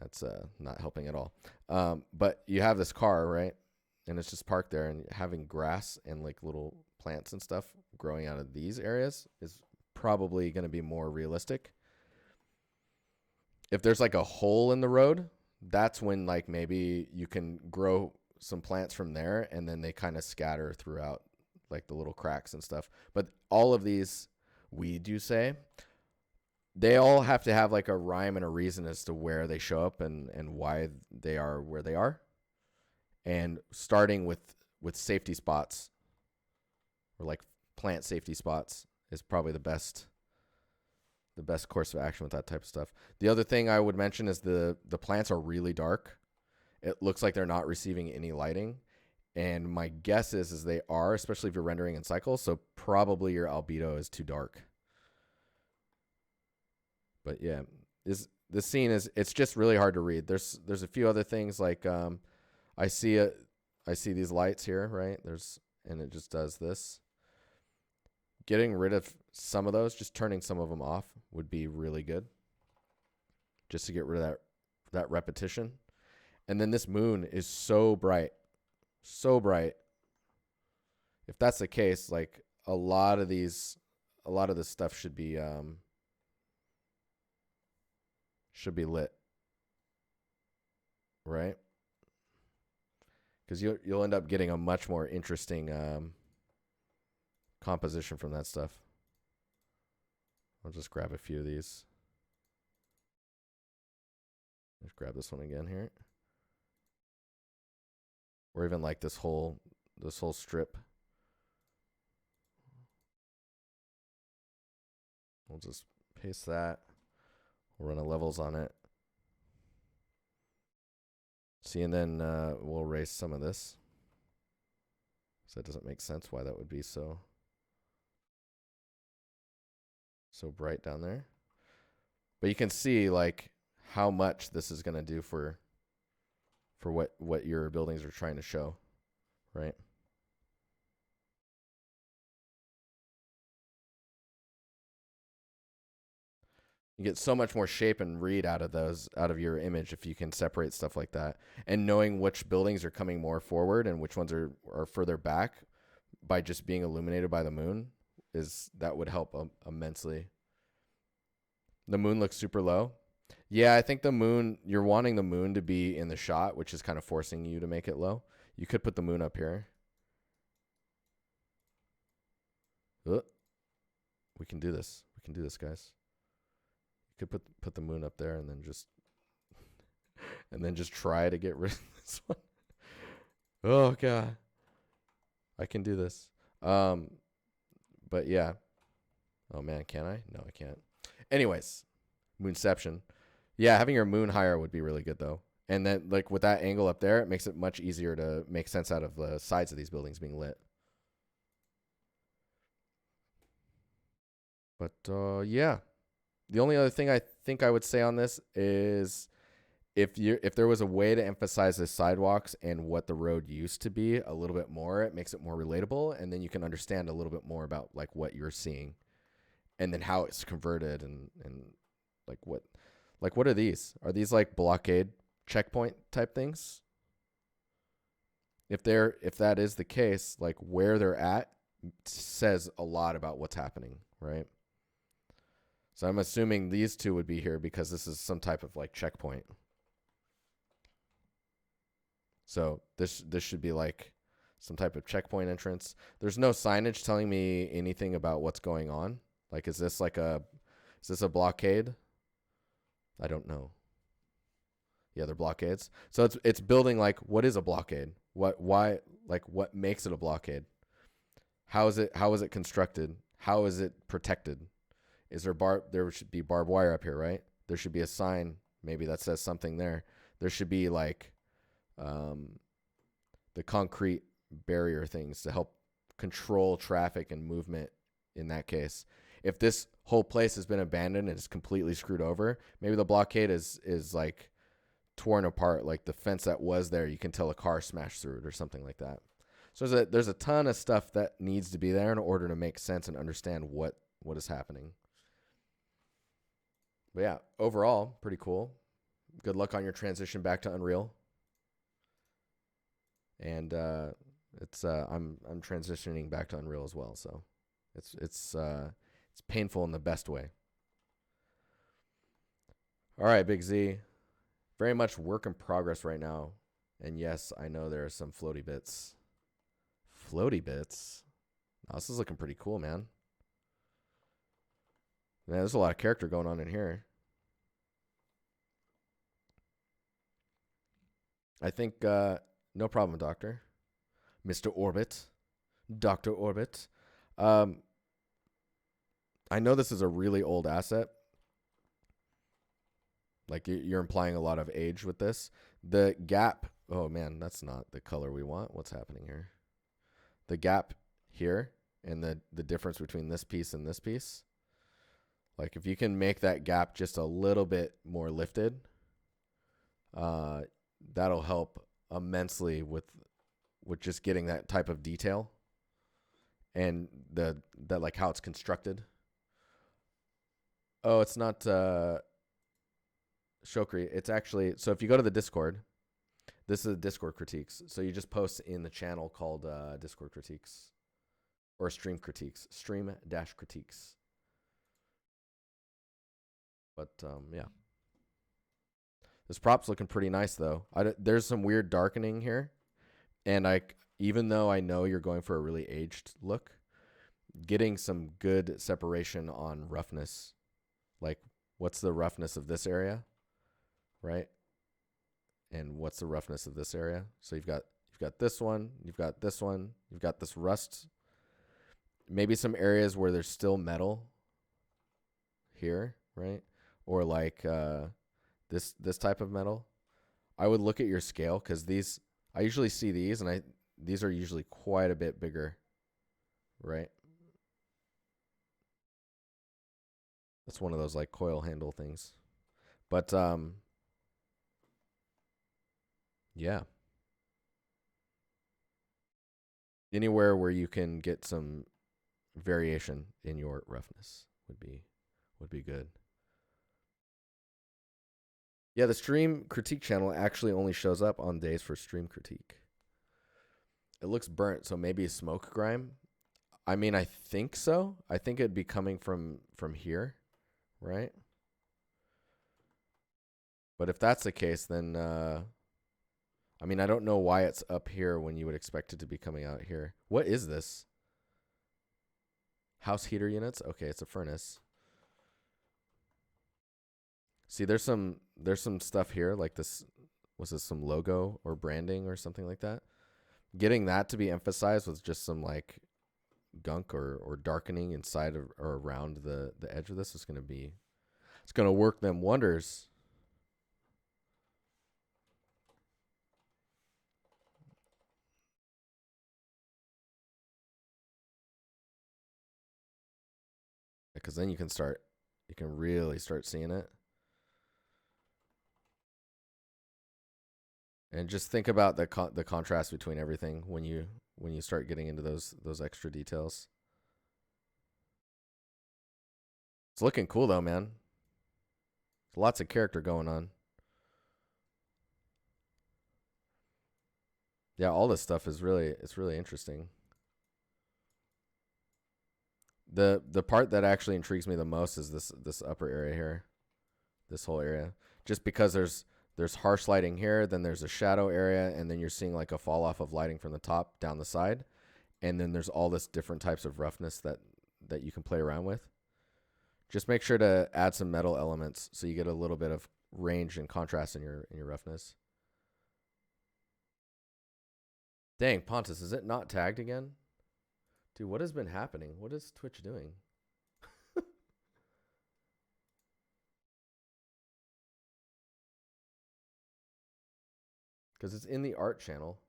That's not helping at all. But you have this car, right? And it's just parked there, and having grass and like little plants and stuff growing out of these areas is probably going to be more realistic. If there's like a hole in the road, that's when like maybe you can grow some plants from there, and then they kind of scatter throughout like the little cracks and stuff. But all of these weeds, you say, they all have to have like a rhyme and a reason as to where they show up and why they are where they are. And starting with safety spots, or like plant safety spots, is probably the best course of action with that type of stuff. The other thing I would mention is the plants are really dark. It looks like they're not receiving any lighting. And my guess is they are, especially if you're rendering in cycles. So probably your albedo is too dark. But yeah, this scene it's just really hard to read. There's a few other things like I see these lights here, right? And it just does this. Getting rid of some of those, just turning some of them off would be really good. Just to get rid of that repetition. And then this moon is so bright. So bright. If that's the case, like a lot of this stuff should be lit. Right? Because you'll end up getting a much more interesting composition from that stuff. I'll just grab a few of these. Let's grab this one again here. Or even like this whole strip. We'll just paste that. We'll run a levels on it. See, and then we'll erase some of this. So it doesn't make sense why that would be so bright down there. But you can see like how much this is going to do for what your buildings are trying to show, right? You get so much more shape and read out of your image if you can separate stuff like that. And knowing which buildings are coming more forward and which ones are further back by just being illuminated by the moon that would help immensely. The moon looks super low. Yeah, I think you're wanting the moon to be in the shot, which is kind of forcing you to make it low. You could put the moon up here. We can do this. We can do this, guys. You could put the moon up there and then just try to get rid of this one. Oh god. I can do this. But yeah. Oh man, can I? No, I can't. Anyways, moonception. Yeah, having your moon higher would be really good though. And then like with that angle up there, it makes it much easier to make sense out of the sides of these buildings being lit. But yeah. The only other thing I think I would say on this is if there was a way to emphasize the sidewalks and what the road used to be a little bit more, it makes it more relatable, and then you can understand a little bit more about like what you're seeing and then how it's converted and what are these? Are these like blockade checkpoint type things? If that is the case, like where they're at says a lot about what's happening, right? So I'm assuming these two would be here because this is some type of like checkpoint. So this should be like some type of checkpoint entrance. There's no signage telling me anything about what's going on. Like, is this a blockade? I don't know. Yeah, they're blockades. So it's building like, what is a blockade? What makes it a blockade? How is it constructed? How is it protected? Is there should be barbed wire up here, right? There should be a sign maybe that says something there. There should be like the concrete barrier things to help control traffic and movement in that case. If this whole place has been abandoned and is completely screwed over, maybe the blockade is like torn apart, like the fence that was there, you can tell a car smashed through it or something like that. So there's a ton of stuff that needs to be there in order to make sense and understand what is happening. But yeah, overall, pretty cool. Good luck on your transition back to Unreal. And I'm transitioning back to Unreal as well, so it's painful in the best way. All right, Big Z. Very much work in progress right now. And yes, I know there are some floaty bits. Floaty bits? Oh, this is looking pretty cool, man. Man, there's a lot of character going on in here. I think, no problem, Doctor. Mr. Orbit. Dr. Orbit. I know this is a really old asset. Like, you're implying a lot of age with this. The gap. Oh, man, that's not the color we want. What's happening here? The gap here and the difference between this piece and this piece. Like, if you can make that gap just a little bit more lifted, that'll help immensely with just getting that type of detail and that like how it's constructed. Oh, it's not Shokri. It's actually, so if you go to the Discord, this is the Discord critiques. So you just post in the channel called Discord critiques or stream critiques, stream-critiques. But yeah. This prop's looking pretty nice though. There's some weird darkening here. And even though I know you're going for a really aged look, getting some good separation on roughness. Like, what's the roughness of this area, right? And what's the roughness of this area? So you've got this one, you've got this one, you've got this rust. Maybe some areas where there's still metal here, right? Or like this type of metal. I would look at your scale because I usually see these, and these are usually quite a bit bigger, right? That's one of those like coil handle things. But yeah. Anywhere where you can get some variation in your roughness would be good. Yeah, the stream critique channel actually only shows up on days for stream critique. It looks burnt, so maybe smoke grime. I mean, I think so. I think it'd be coming from here, right? But if that's the case, then I mean, I don't know why it's up here when you would expect it to be coming out here. What is this? House heater units? Okay, it's a furnace. See, there's some stuff here like this. Was this some logo or branding or something like that? Getting that to be emphasized with just some like gunk or darkening inside or around the edge of this is going to be, it's going to work them wonders. Because then you can really start seeing it. And just think about the contrast between everything when you start getting into those extra details. It's looking cool though, man. Lots of character going on. Yeah, all this stuff is really interesting. The part that actually intrigues me the most is this upper area here. This whole area. Just because there's harsh lighting here, then there's a shadow area, and then you're seeing like a fall off of lighting from the top down the side. And then there's all this different types of roughness that you can play around with. Just make sure to add some metal elements so you get a little bit of range and contrast in your roughness. Dang, Pontus, is it not tagged again? Dude, what has been happening? What is Twitch doing? Because it's in the art channel.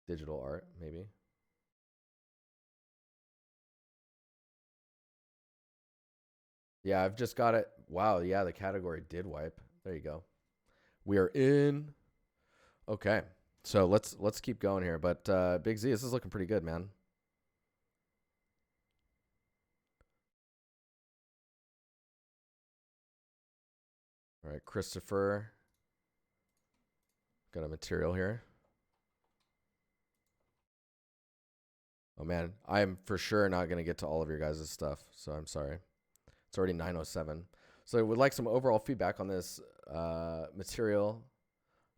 Digital art, maybe. Yeah, I've just got it. Wow, yeah, the category did wipe. There you go. We are in. Okay. So let's keep going here. But Big Z, this is looking pretty good, man. All right, Christopher. Got a material here. Oh man, I'm for sure not going to get to all of your guys' stuff, so I'm sorry. It's already 9:07. So I would like some overall feedback on this material.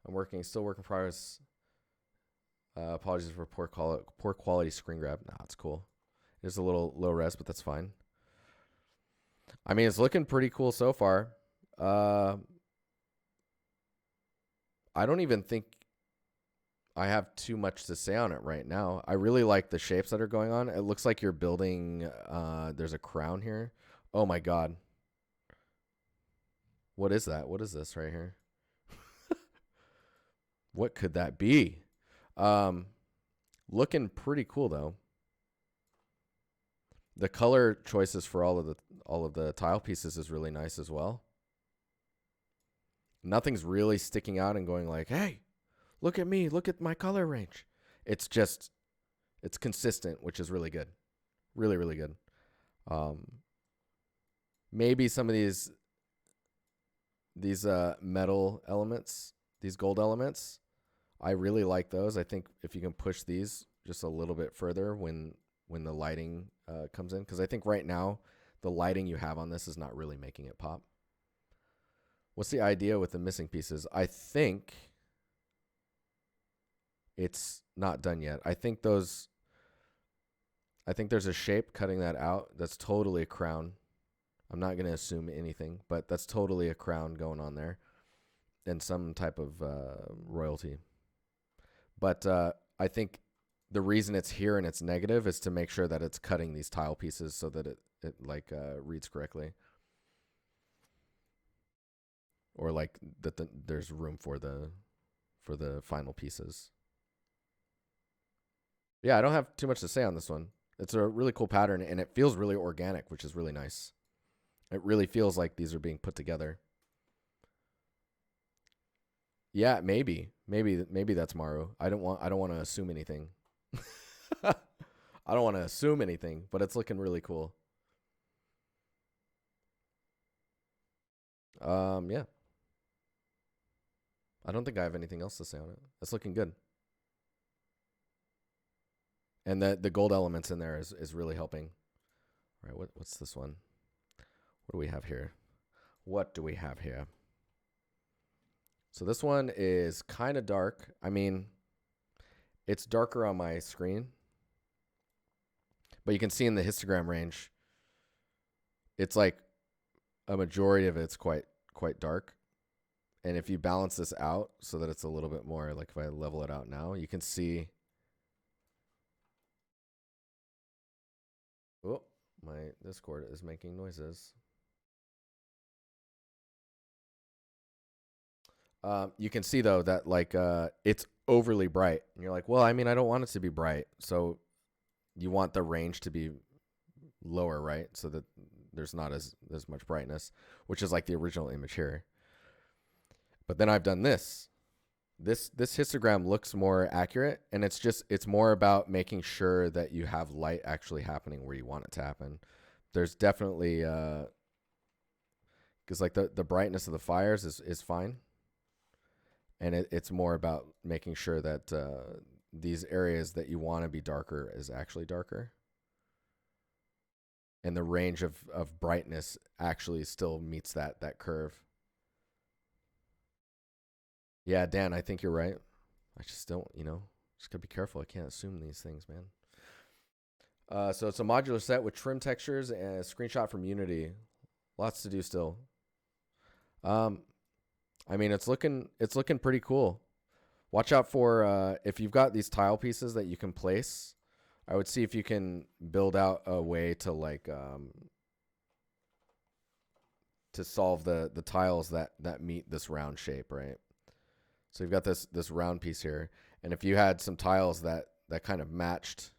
I'm still work in progress. Apologies for poor quality screen grab. Nah, it's cool. It's a little low res, but that's fine. I mean, it's looking pretty cool so far. I don't even think I have too much to say on it right now. I really like the shapes that are going on. It looks like you're building, there's a crown here. Oh my God. What is that? What is this right here? What could that be? Looking pretty cool though. The color choices for all of the tile pieces is really nice as well. Nothing's really sticking out and going like, hey, look at me, look at my color range. It's consistent, which is really good. Really, really good. Maybe some of these metal elements, these gold elements, I really like those. I think if you can push these just a little bit further when the lighting comes in, because I think right now the lighting you have on this is not really making it pop. What's the idea with the missing pieces? I think it's not done yet. I think there's a shape cutting that out. That's totally a crown. I'm not going to assume anything, but that's totally a crown going on there and some type of royalty. But I think the reason it's here and it's negative is to make sure that it's cutting these tile pieces so that it reads correctly. Or like that there's room for the final pieces. Yeah, I don't have too much to say on this one. It's a really cool pattern and it feels really organic, which is really nice. It really feels like these are being put together. Yeah, maybe that's Maru. I don't want to assume anything. I don't want to assume anything, but it's looking really cool. Yeah. I don't think I have anything else to say on it. It's looking good. And the gold elements in there is really helping. All right, what's this one? What do we have here? So this one is kind of dark. I mean, it's darker on my screen. But you can see in the histogram range, it's like a majority of it's quite dark. And if you balance this out so that it's a little bit more, like if I level it out now, you can see. Oh, my Discord is making noises. You can see though that like it's overly bright. And you're like, well, I mean, I don't want it to be bright. So you want the range to be lower, right? So that there's not as much brightness, which is like the original image here. But then I've done this. This histogram looks more accurate, and it's more about making sure that you have light actually happening where you want it to happen. There's definitely because like the brightness of the fires is fine, and it's more about making sure that these areas that you want to be darker is actually darker, and the range of brightness actually still meets that curve. Yeah, Dan, I think you're right. I just don't, just gotta be careful. I can't assume these things, man. So it's a modular set with trim textures and a screenshot from Unity. Lots to do still. I mean, it's looking pretty cool. Watch out for if you've got these tile pieces that you can place. I would see if you can build out a way to like to solve the tiles that meet this round shape, right? So you've got this round piece here, and if you had some tiles that kind of matched,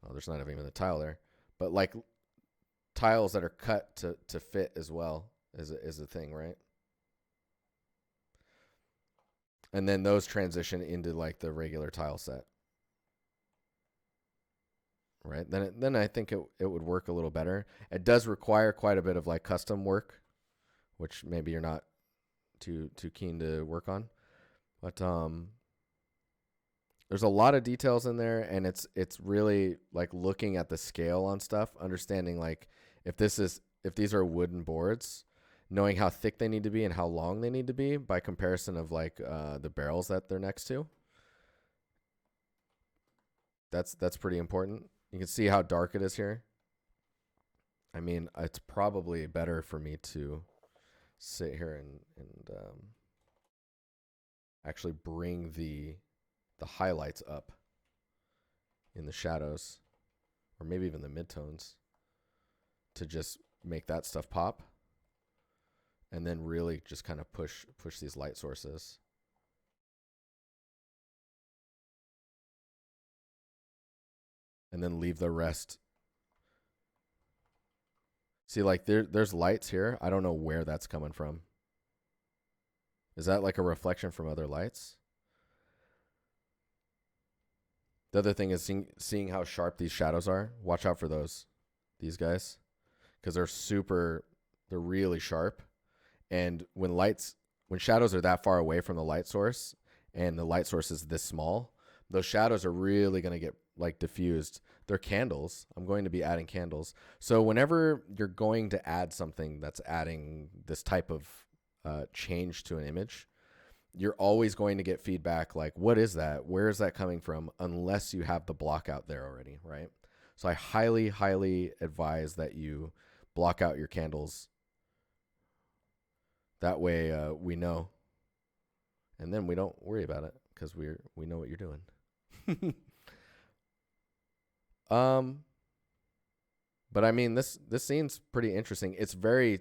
well, there's not even a tile there, but like tiles that are cut to fit as well is a thing, right? And then those transition into like the regular tile set, right? Then I think it would work a little better. It does require quite a bit of like custom work, which maybe you're not too keen to work on. But there's a lot of details in there, and it's really like looking at the scale on stuff, understanding like if these are wooden boards, knowing how thick they need to be and how long they need to be by comparison of like the barrels that they're next to. That's pretty important. You can see how dark it is here. I mean, it's probably better for me to sit here and actually bring the highlights up in the shadows, or maybe even the midtones, to just make that stuff pop, and then really just kind of push these light sources. And then leave the rest. See, like there's lights here. I don't know where that's coming from. Is that like a reflection from other lights? The other thing is seeing how sharp these shadows are. Watch out for these guys, because they're really sharp. And when shadows are that far away from the light source, and the light source is this small, those shadows are really going to get like diffused. They're candles. I'm going to be adding candles. So whenever you're going to add something that's adding this type of change to an image, you're always going to get feedback like, what is that? Where is that coming from? Unless you have the block out there already, right? So I highly, highly advise that you block out your candles. That way we know. And then we don't worry about it because we know what you're doing. But I mean, this scene's pretty interesting. It's very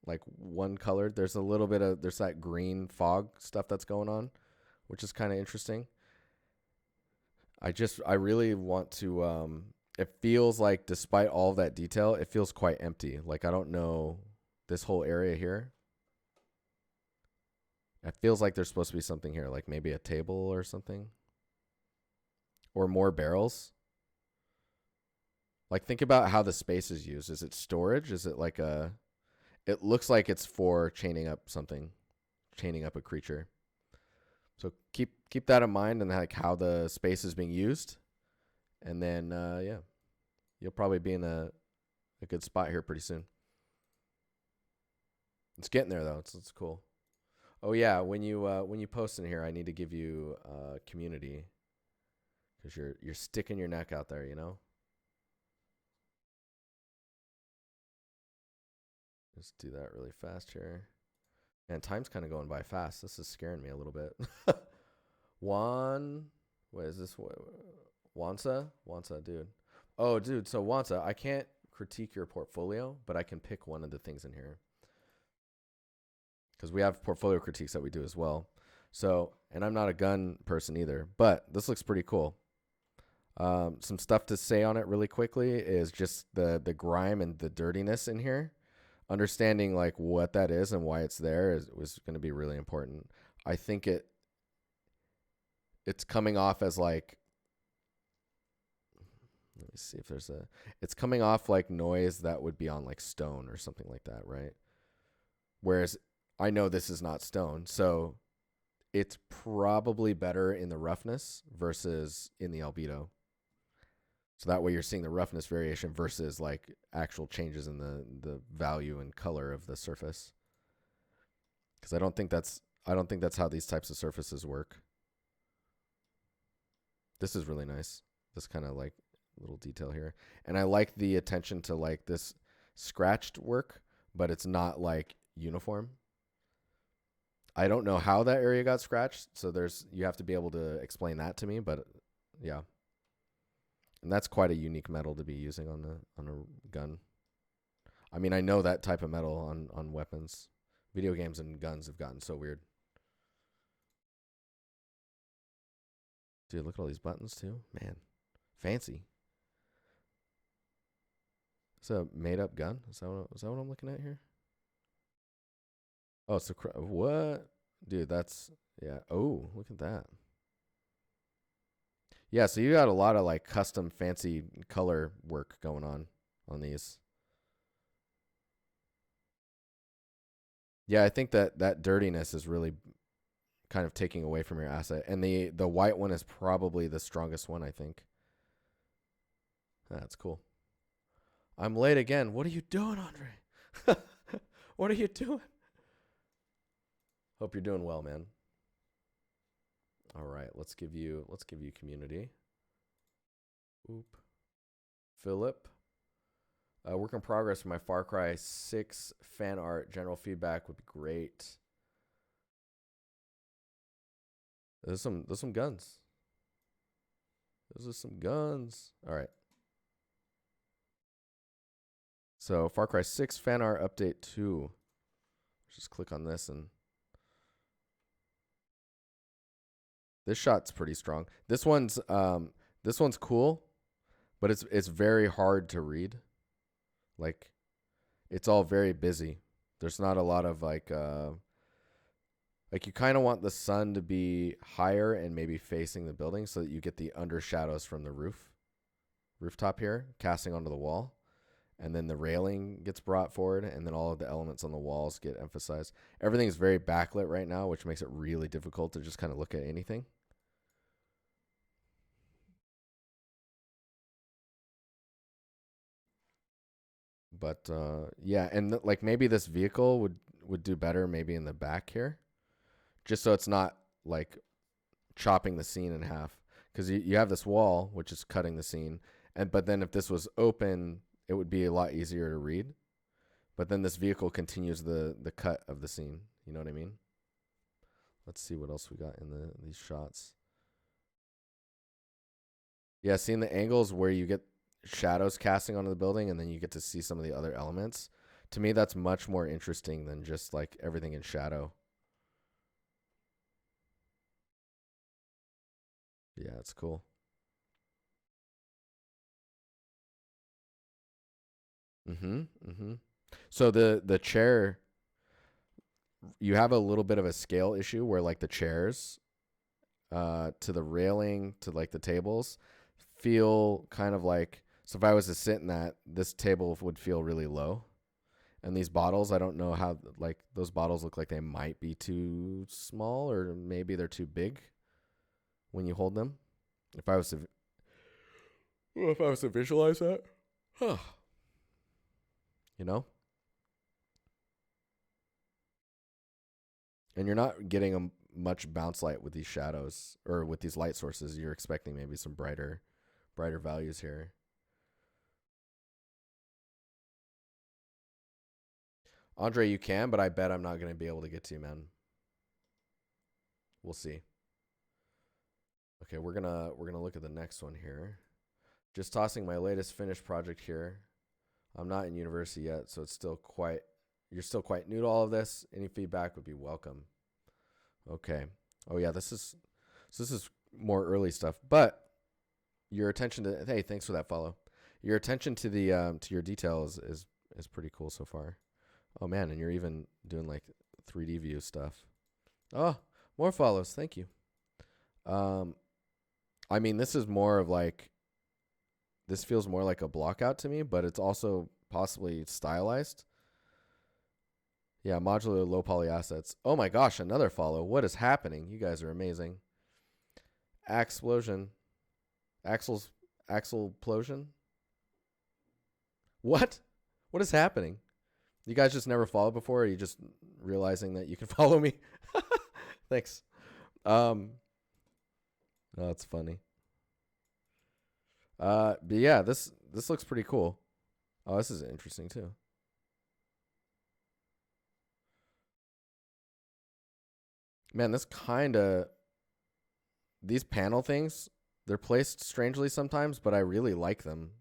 like one colored. There's that green fog stuff that's going on, which is kind of interesting. I really want to, it feels like despite all of that detail, it feels quite empty. Like, I don't know this whole area here. It feels like there's supposed to be something here, like maybe a table or something, or more barrels. Like, think about how the space is used. Is it storage? Is it like it looks like it's for chaining up something, chaining up a creature. So keep that in mind, and like how the space is being used. And then, yeah, you'll probably be in a good spot here pretty soon. It's getting there though. It's cool. Oh yeah, when you post in here, I need to give you community, because you're sticking your neck out there, you know. Just do that really fast here. And time's kind of going by fast. This is scaring me a little bit. What is this? Wansa, dude. Oh, dude. So Wansa, I can't critique your portfolio, but I can pick one of the things in here, because we have portfolio critiques that we do as well. So, and I'm not a gun person either, but this looks pretty cool. Some stuff to say on it really quickly is just the grime and the dirtiness in here. Understanding like what that is and why it's there was going to be really important. I think it's coming off as like, let me see if it's coming off like noise that would be on like stone or something like that, right? Whereas I know this is not stone, so it's probably better in the roughness versus in the albedo. So that way you're seeing the roughness variation versus like actual changes in the value and color of the surface. Because I don't think that's how these types of surfaces work. This is really nice. This kind of like little detail here. And I like the attention to like this scratched work, but it's not like uniform. I don't know how that area got scratched, so you have to be able to explain that to me, but yeah. And that's quite a unique metal to be using on a gun. I mean, I know that type of metal on weapons. Video games and guns have gotten so weird. Dude, look at all these buttons too. Man, fancy. It's a made-up gun. Is that what I'm looking at here? Oh, it's what? Dude, that's, yeah. Oh, look at that. Yeah, so you got a lot of like custom fancy color work going on these. Yeah, I think that dirtiness is really kind of taking away from your asset. And the white one is probably the strongest one, I think. That's cool. I'm late again. What are you doing, Andre? What are you doing? Hope you're doing well, man. All right, let's give you community. Oop. Philip. Work in progress for my Far Cry 6 fan art. General feedback would be great. There's some guns. Those are some guns. All right. So Far Cry 6 fan art update 2. Just click on this, and this shot's pretty strong. This one's cool, but it's very hard to read. Like, it's all very busy. There's not a lot of like you kind of want the sun to be higher and maybe facing the building so that you get the under shadows from the rooftop here casting onto the wall. And then the railing gets brought forward, and then all of the elements on the walls get emphasized. Everything's very backlit right now, which makes it really difficult to just kind of look at anything. But yeah, and like maybe this vehicle would do better maybe in the back here, just so it's not like chopping the scene in half. Because you have this wall, which is cutting the scene, but then if this was open, it would be a lot easier to read. But then this vehicle continues the cut of the scene. You know what I mean? Let's see what else we got in these shots. Yeah, seeing the angles where you get shadows casting onto the building and then you get to see some of the other elements. To me, that's much more interesting than just like everything in shadow. Yeah, it's cool. So the chair, you have a little bit of a scale issue where like the chairs to the railing to like the tables feel kind of like, so if I was to sit in that, this table would feel really low. And these bottles, I don't know how, like those bottles look like they might be too small or maybe they're too big when you hold them. If I was to visualize that, huh. You know? And you're not getting a much bounce light with these shadows or with these light sources. You're expecting maybe some brighter values here. Andre, you can, but I bet I'm not going to be able to get to you, man. We'll see. Okay, we're gonna look at the next one here. Just tossing my latest finished project here. I'm not in university yet, so you're still quite new to all of this. Any feedback would be welcome. Okay. Oh yeah, this is more early stuff, but your attention to, hey, thanks for that follow. Your attention to the to your details is pretty cool so far. Oh man, and you're even doing like 3D view stuff. Oh, more follows. Thank you. I mean, this is more of like, this feels more like a block out to me, but it's also possibly stylized. Yeah, modular low poly assets. Oh my gosh, another follow. What is happening? You guys are amazing. Axplosion. Axelplosion? What? What is happening? You guys just never followed before, or are you just realizing that you can follow me? Thanks. Oh, that's funny. But yeah, this looks pretty cool. Oh, this is interesting too. Man, these panel things, they're placed strangely sometimes, but I really like them.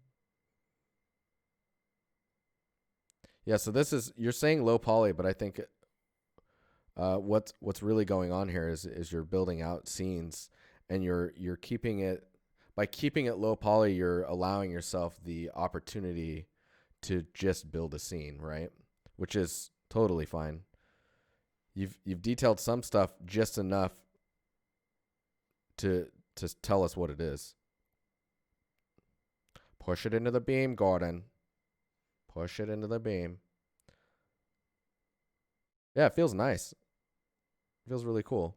Yeah, so you're saying low poly, but I think what's really going on here is you're building out scenes, and you're keeping it, by keeping it low poly, you're allowing yourself the opportunity to just build a scene, right? Which is totally fine. You've detailed some stuff just enough to tell us what it is. Push it into the beam, Gordon. Push it into the beam. Yeah, it feels nice. It feels really cool.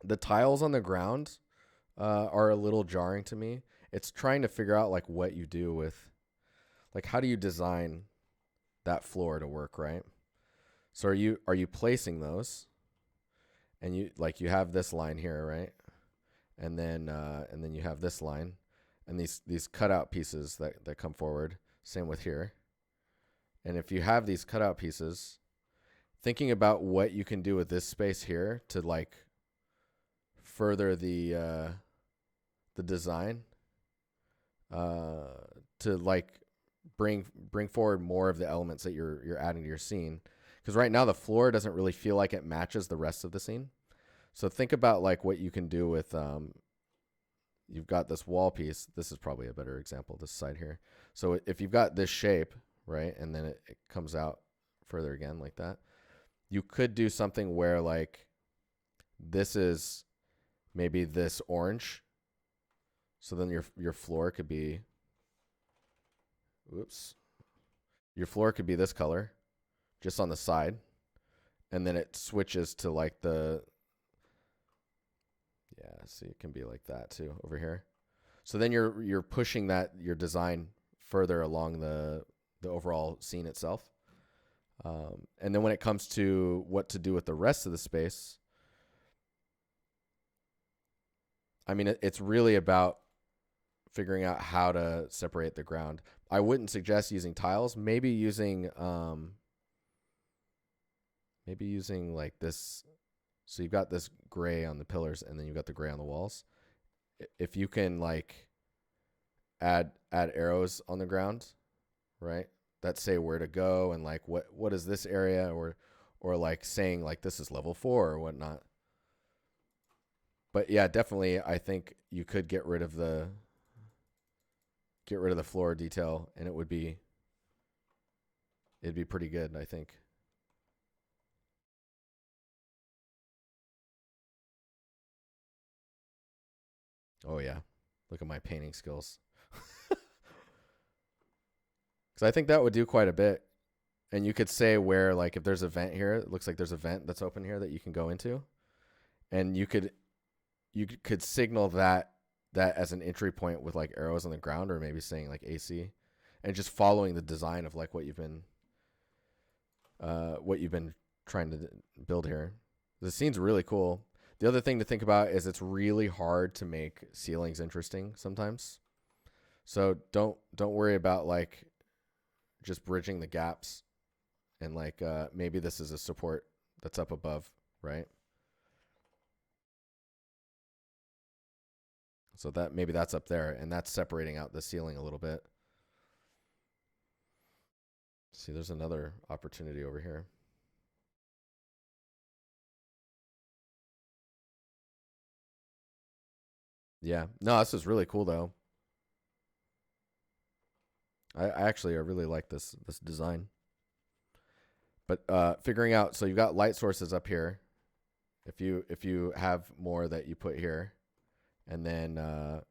The tiles on the ground are a little jarring to me. It's trying to figure out like what you do with, like, how do you design that floor to work, right? So are you placing those, and you have this line here, right? And then you have this line, and these cutout pieces that come forward. Same with here. And if you have these cutout pieces, thinking about what you can do with this space here to like further the design, to like bring forward more of the elements that you're adding to your scene. Because right now the floor doesn't really feel like it matches the rest of the scene. So think about like what you can do with you've got this wall piece. This is probably a better example, this side here. So if you've got this shape, right, and then it comes out further again like that, you could do something where like this is maybe this orange. So then your floor could be, whoops, your floor could be this color just on the side. And then it switches to like yeah, see, it can be like that too over here. So then you're pushing your design further along the overall scene itself. And then when it comes to what to do with the rest of the space, I mean, it's really about figuring out how to separate the ground. I wouldn't suggest using tiles. Maybe using like this. So you've got this gray on the pillars, and then you've got the gray on the walls. If you can like add arrows on the ground, right, that say where to go and like what is this area, or like saying like this is level 4 or whatnot. But yeah, definitely, I think you could get rid of the floor detail, and it'd be pretty good, I think. Oh yeah, look at my painting skills. Because I think that would do quite a bit. And you could say where, like, if there's a vent here, it looks like there's a vent that's open here that you can go into, and you could signal that as an entry point with like arrows on the ground, or maybe saying like AC, and just following the design of like what you've been trying to build here. The scene's really cool. The other thing to think about is it's really hard to make ceilings interesting sometimes. So don't worry about like just bridging the gaps, and like maybe this is a support that's up above, right? So that maybe that's up there, and that's separating out the ceiling a little bit. See, there's another opportunity over here. Yeah, no, this is really cool though. I really like this design. But figuring out, so you've got light sources up here. If you have more that you put here, and then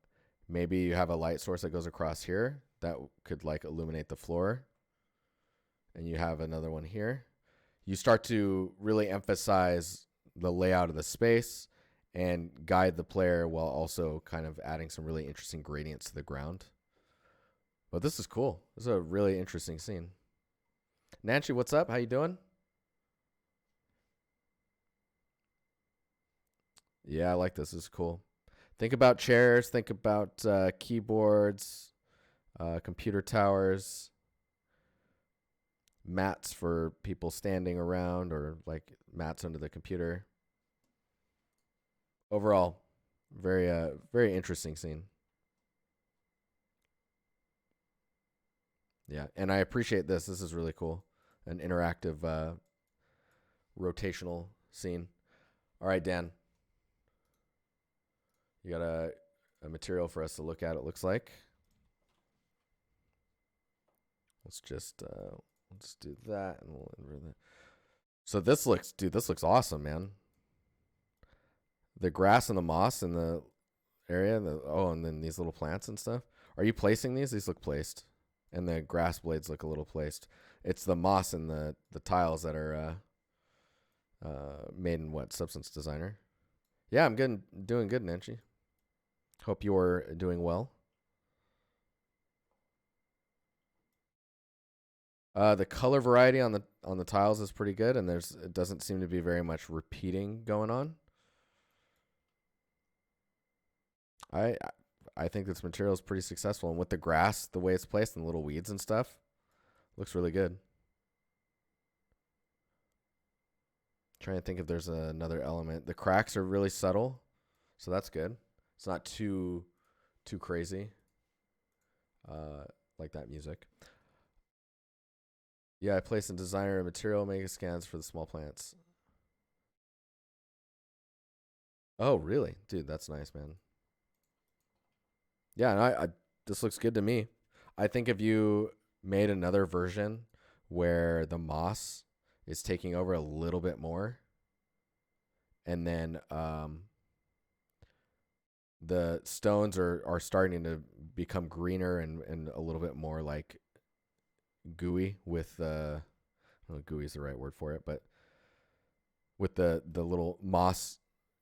maybe you have a light source that goes across here that could like illuminate the floor, and you have another one here. You start to really emphasize the layout of the space and guide the player while also kind of adding some really interesting gradients to the ground. But this is cool. This is a really interesting scene. Nancy, what's up? How you doing? Yeah, I like this. This is cool. Think about chairs. Think about keyboards, computer towers, mats for people standing around, or like mats under the computer. Overall, very interesting scene. Yeah, and I appreciate this. This is really cool. An interactive rotational scene. All right, Dan. You got a material for us to look at, it looks like. Let's just let's do that, and we'll. So this looks awesome, man. The grass and the moss in the area, and then these little plants and stuff. Are you placing these? These look placed, and the grass blades look a little placed. It's the moss and the tiles that are made in what Substance Designer. Yeah, I'm doing good, Nancy. Hope you're doing well. The color variety on the tiles is pretty good, and it doesn't seem to be very much repeating going on. I think this material is pretty successful, and with the grass, the way it's placed, and the little weeds and stuff, looks really good. Trying to think if there's another element. The cracks are really subtle, so that's good. It's not too crazy, like that music. Yeah, I placed in designer and material mega scans for the small plants. Oh, really? Dude, that's nice, man. Yeah, and I this looks good to me. I think if you made another version where the moss is taking over a little bit more, and then the stones are starting to become greener and a little bit more like gooey with I don't know if gooey is the right word for it, but with the little moss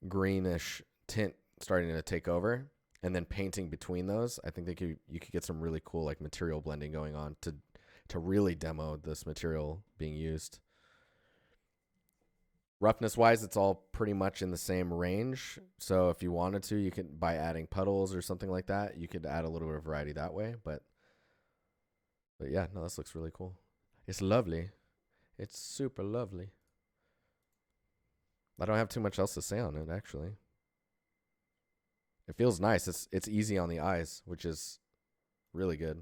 greenish tint starting to take over, and then painting between those, I think you could get some really cool like material blending going on to really demo this material being used. Roughness wise, it's all pretty much in the same range. So if you wanted to, you could, by adding puddles or something like that, you could add a little bit of variety that way. But yeah, no, this looks really cool. It's lovely. It's super lovely. I don't have too much else to say on it, actually. It feels nice. It's easy on the eyes, which is really good.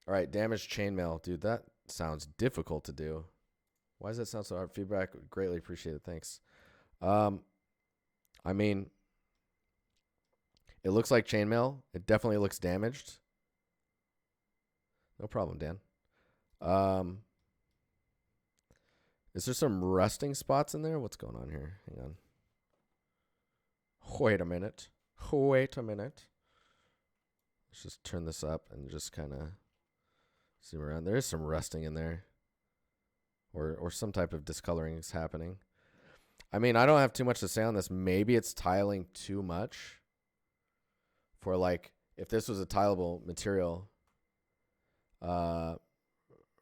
All right, damaged chainmail. Dude, that sounds difficult to do. Why does that sound so hard? Feedback, greatly appreciated. Thanks. I mean, it looks like chainmail. It definitely looks damaged. No problem, Dan. Is there some rusting spots in there? What's going on here? Hang on. Wait a minute. Wait a minute. Let's just turn this up and just kind of zoom around. There is some rusting in there. Or some type of discoloring is happening. I mean, I don't have too much to say on this. Maybe it's tiling too much. For like, if this was a tileable material,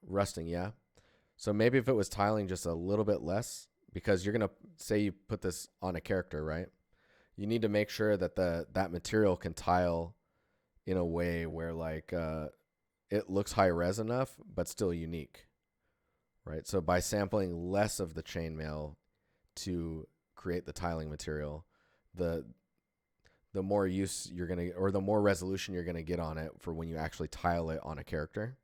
rusting, yeah. So maybe if it was tiling just a little bit less, because you're gonna say you put this on a character, right? You need to make sure that that material can tile in a way where like it looks high res enough, but still unique. Right, so by sampling less of the chainmail to create the tiling material, the more use you're gonna, or the more resolution you're gonna get on it for when you actually tile it on a character.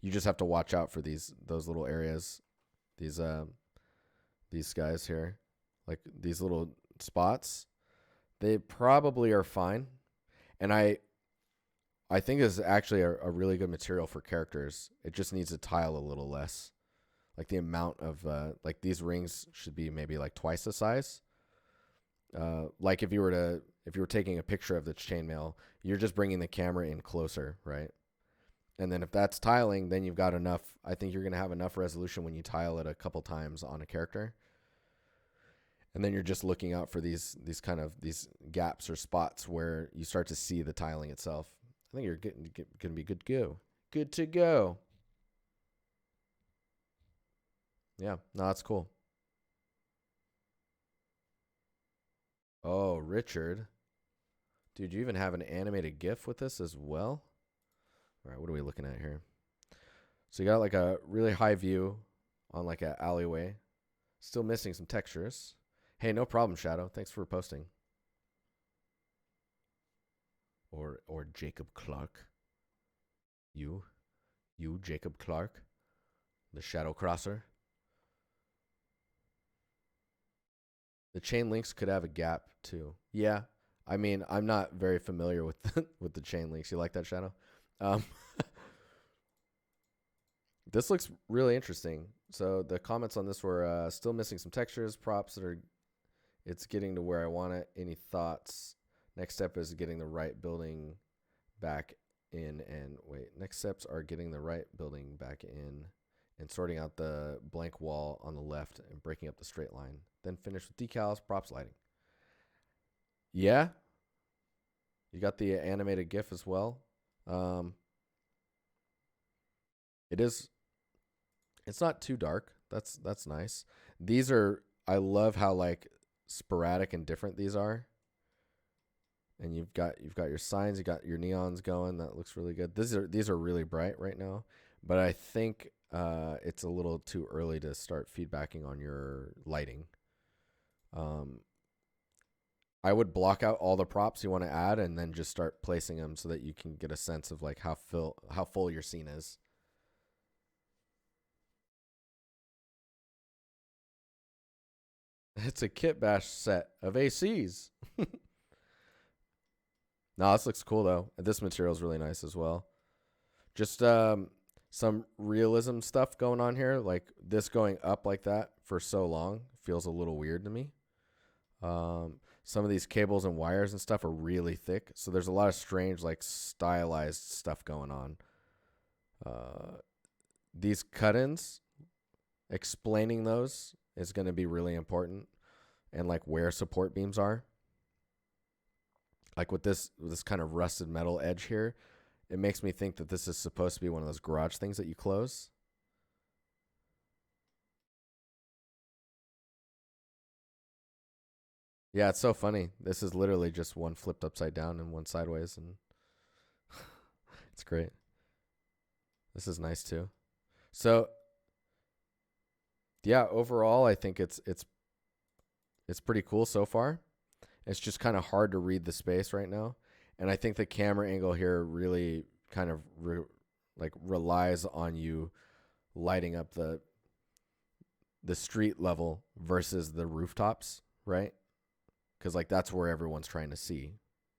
You just have to watch out for those little areas, these guys here, like these little spots. They probably are fine, and I think this is actually a really good material for characters. It just needs to tile a little less. Like the amount of like these rings should be maybe like twice the size. Like if you were taking a picture of the chainmail, you're just bringing the camera in closer, right? And then if that's tiling, then you've got enough. I think you're gonna have enough resolution when you tile it a couple times on a character. And then you're just looking out for these these gaps or spots where you start to see the tiling itself. I think you're gonna be good to go. Good to go. Yeah, no, that's cool. Oh, Richard. Dude, you even have an animated GIF with this as well? All right, what are we looking at here? So you got like a really high view on like an alleyway. Still missing some textures. Hey, no problem, Shadow. Thanks for posting. Or Jacob Clark. You, Jacob Clark, the Shadow Crosser. The chain links could have a gap too. Yeah, I mean, I'm not very familiar with with the chain links. You like that, Shadow? This looks really interesting. So the comments on this were still missing some textures, props that are. It's getting to where I want it. Any thoughts? Next step is getting the right building back in and wait. Next steps are getting the right building back in and sorting out the blank wall on the left and breaking up the straight line. Then finish with decals, props, lighting. Yeah. You got the animated GIF as well. It's not too dark. That's nice. These are, I love how like sporadic and different these are. And you've got your signs, you got your neons going. That looks really good. These are really bright right now, but I think it's a little too early to start feedbacking on your lighting. I would block out all the props you want to add and then just start placing them so that you can get a sense of like how full your scene is. It's a kit bash set of ACs. No, this looks cool though. This material is really nice as well. Just some realism stuff going on here. Like this going up like that for so long feels a little weird to me. Some of these cables and wires and stuff are really thick. So there's a lot of strange like stylized stuff going on. These cut-ins, explaining those is going to be really important, and like where support beams are. Like with this kind of rusted metal edge here, it makes me think that this is supposed to be one of those garage things that you close. Yeah, it's so funny. This is literally just one flipped upside down and one sideways, and it's great. This is nice too. So yeah, overall I think it's pretty cool so far. It's just kind of hard to read the space right now. And I think the camera angle here really kind of relies on you lighting up the street level versus the rooftops, right? Because like that's where everyone's trying to see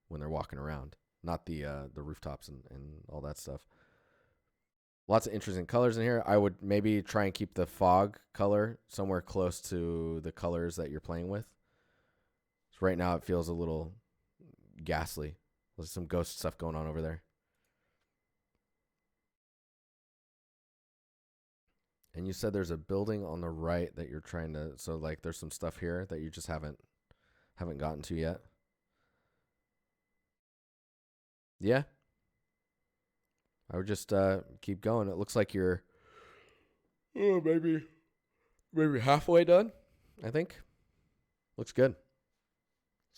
when they're walking around, not the rooftops and all that stuff. Lots of interesting colors in here. I would maybe try and keep the fog color somewhere close to the colors that you're playing with. Right now it feels a little ghastly. There's some ghost stuff going on over there. And you said there's a building on the right that you're trying to, so like there's some stuff here that you just haven't gotten to yet. Yeah. I would just keep going. It looks like you're maybe halfway done, I think. Looks good.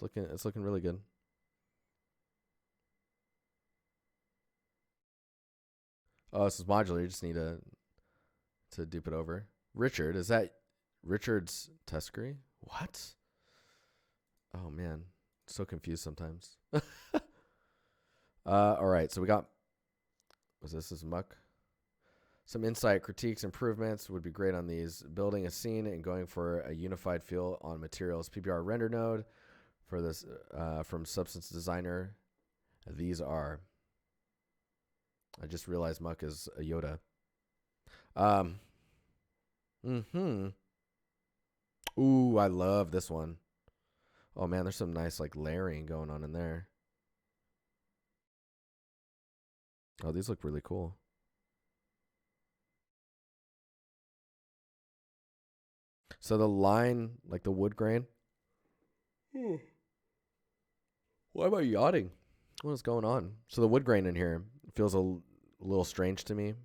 It's looking really good. Oh, this is modular. You just need to dupe it over. Richard, is that Richard's Tuscany? What? Oh man, so confused sometimes. All right, so we got. This is muck. Some insight, critiques, improvements would be great on these. Building a scene and going for a unified feel on materials. PBR render node. For this from Substance Designer, these are. I just realized Muck is a Yoda. Ooh, I love this one. Oh man, there's some nice like layering going on in there. Oh, these look really cool. So the line, like the wood grain. Why am I yachting? What is going on? So the wood grain in here feels a little strange to me.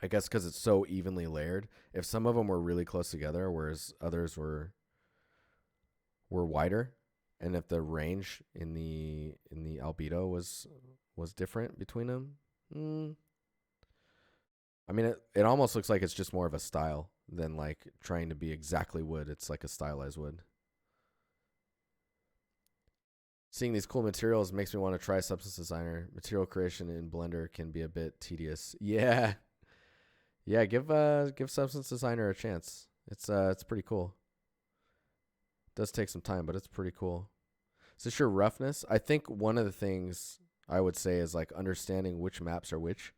I guess because it's so evenly layered. If some of them were really close together, whereas others were wider, and if the range in the albedo was different between them, I mean, it almost looks like it's just more of a style than like trying to be exactly wood. It's like a stylized wood. Seeing these cool materials makes me want to try Substance Designer. Material creation in Blender can be a bit tedious. Yeah. Yeah, give Substance Designer a chance. It's pretty cool. It does take some time, but it's pretty cool. Is this your roughness? I think one of the things I would say is like understanding which maps are which.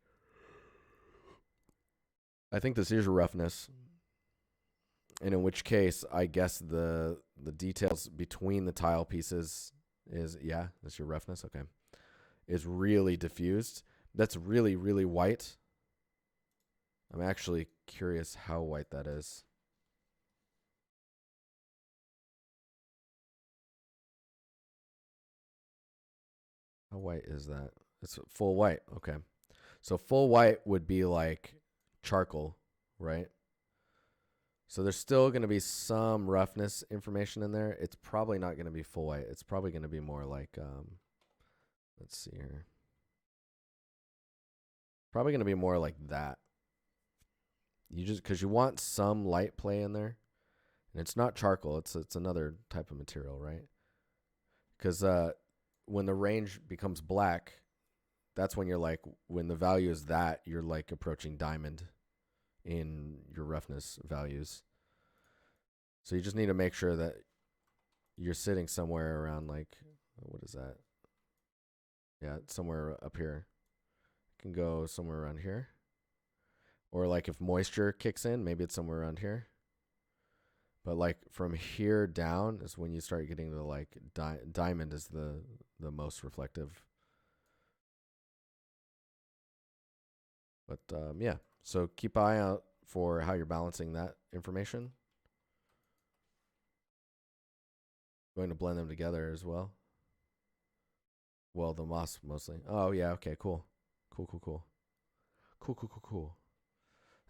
I think this is your roughness. And in which case, I guess the details between the tile pieces is, yeah, that's your roughness. Okay. is really diffused. That's really, really white. I'm actually curious how white that is. How white is that? It's full white. Okay. So full white would be like charcoal, right? So there's still going to be some roughness information in there. It's probably not going to be full white. It's probably going to be more like, let's see here. Probably going to be more like that. You just, because you want some light play in there. And it's not charcoal. It's another type of material, right? Because when the range becomes black, that's when you're like, when the value is that, you're like approaching diamond in your roughness values. So you just need to make sure that you're sitting somewhere around like, what is that? Yeah, somewhere up here. You can go somewhere around here. Or like if moisture kicks in, maybe it's somewhere around here. But like from here down is when you start getting to like diamond is the most reflective. But yeah, so keep an eye out for how you're balancing that information. Going to blend them together as well. Well, the moss mostly. Oh yeah, okay, cool. Cool.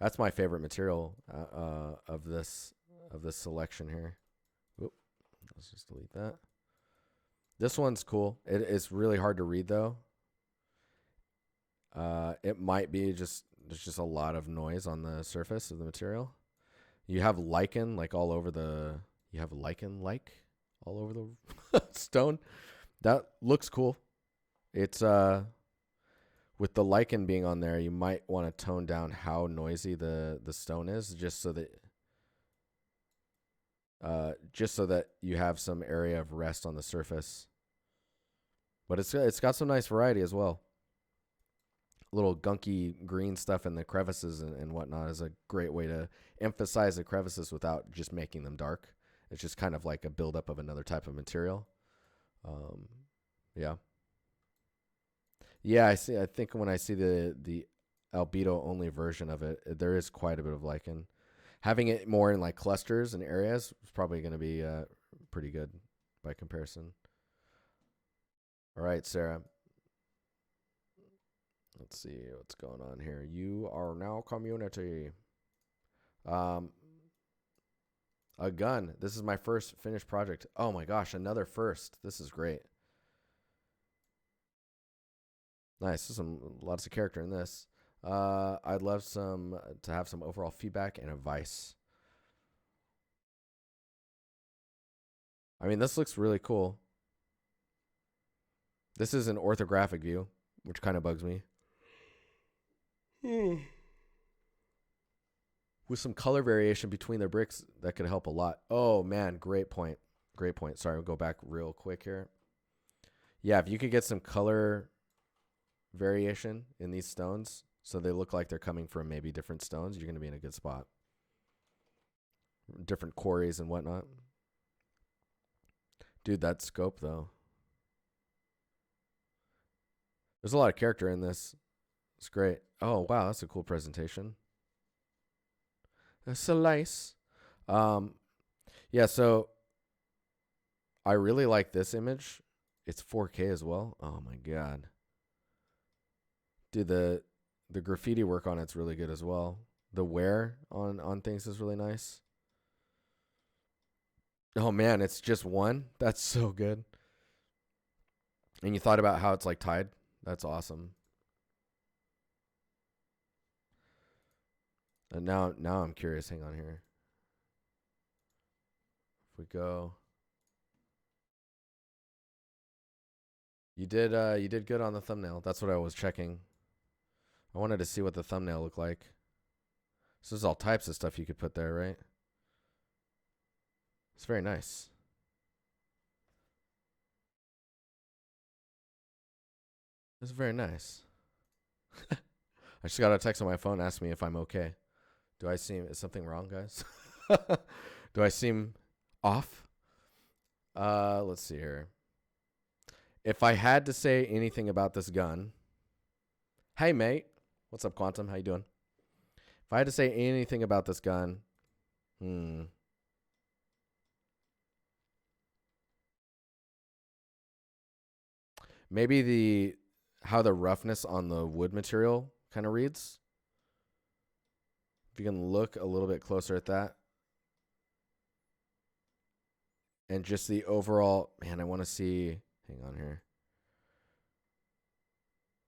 That's my favorite material of this selection here. Oop, let's just delete that. This one's cool. It's really hard to read though. It might be just there's just a lot of noise on the surface of the material. You have lichen like all over the. You have lichen like all over the stone. That looks cool. It's with the lichen being on there, you might want to tone down how noisy the stone is, just so that you have some area of rest on the surface. But it's got some nice variety as well. Little gunky green stuff in the crevices and whatnot is a great way to emphasize the crevices without just making them dark. It's just kind of like a buildup of another type of material. Yeah. Yeah, I see. I think when I see the albedo only version of it, there is quite a bit of lichen. Having it more in like clusters and areas is probably going to be pretty good by comparison. All right, Sarah. Let's see what's going on here. You are now community. A gun. This is my first finished project. Oh my gosh, another first. This is great. Nice. There's lots of character in this. I'd love to have some overall feedback and advice. I mean, this looks really cool. This is an orthographic view, which kind of bugs me. With some color variation between the bricks, that could help a lot. Oh man, great point. Great point. Sorry, we'll go back real quick here. Yeah, if you could get some color variation in these stones so they look like they're coming from maybe different stones, you're going to be in a good spot. Different quarries and whatnot. Dude, that scope though. There's a lot of character in this. It's great. Oh wow, that's a cool presentation. That's so nice. Yeah, so I really like this image. It's 4K as well. Oh my god. Dude, the graffiti work on it's really good as well. The wear on things is really nice. Oh man, it's just one. That's so good. And you thought about how it's like tied. That's awesome. And now I'm curious. Hang on here. If we go, you did good on the thumbnail. That's what I was checking. I wanted to see what the thumbnail looked like. So there's all types of stuff you could put there, right? It's very nice. It's very nice. I just got a text on my phone asking me if I'm okay. Is something wrong, guys? Do I seem off? Let's see here. If I had to say anything about this gun, hey mate, what's up, Quantum? How you doing? If I had to say anything about this gun, maybe how the roughness on the wood material kind of reads. If you can look a little bit closer at that. And just the overall, man, I want to see, hang on here.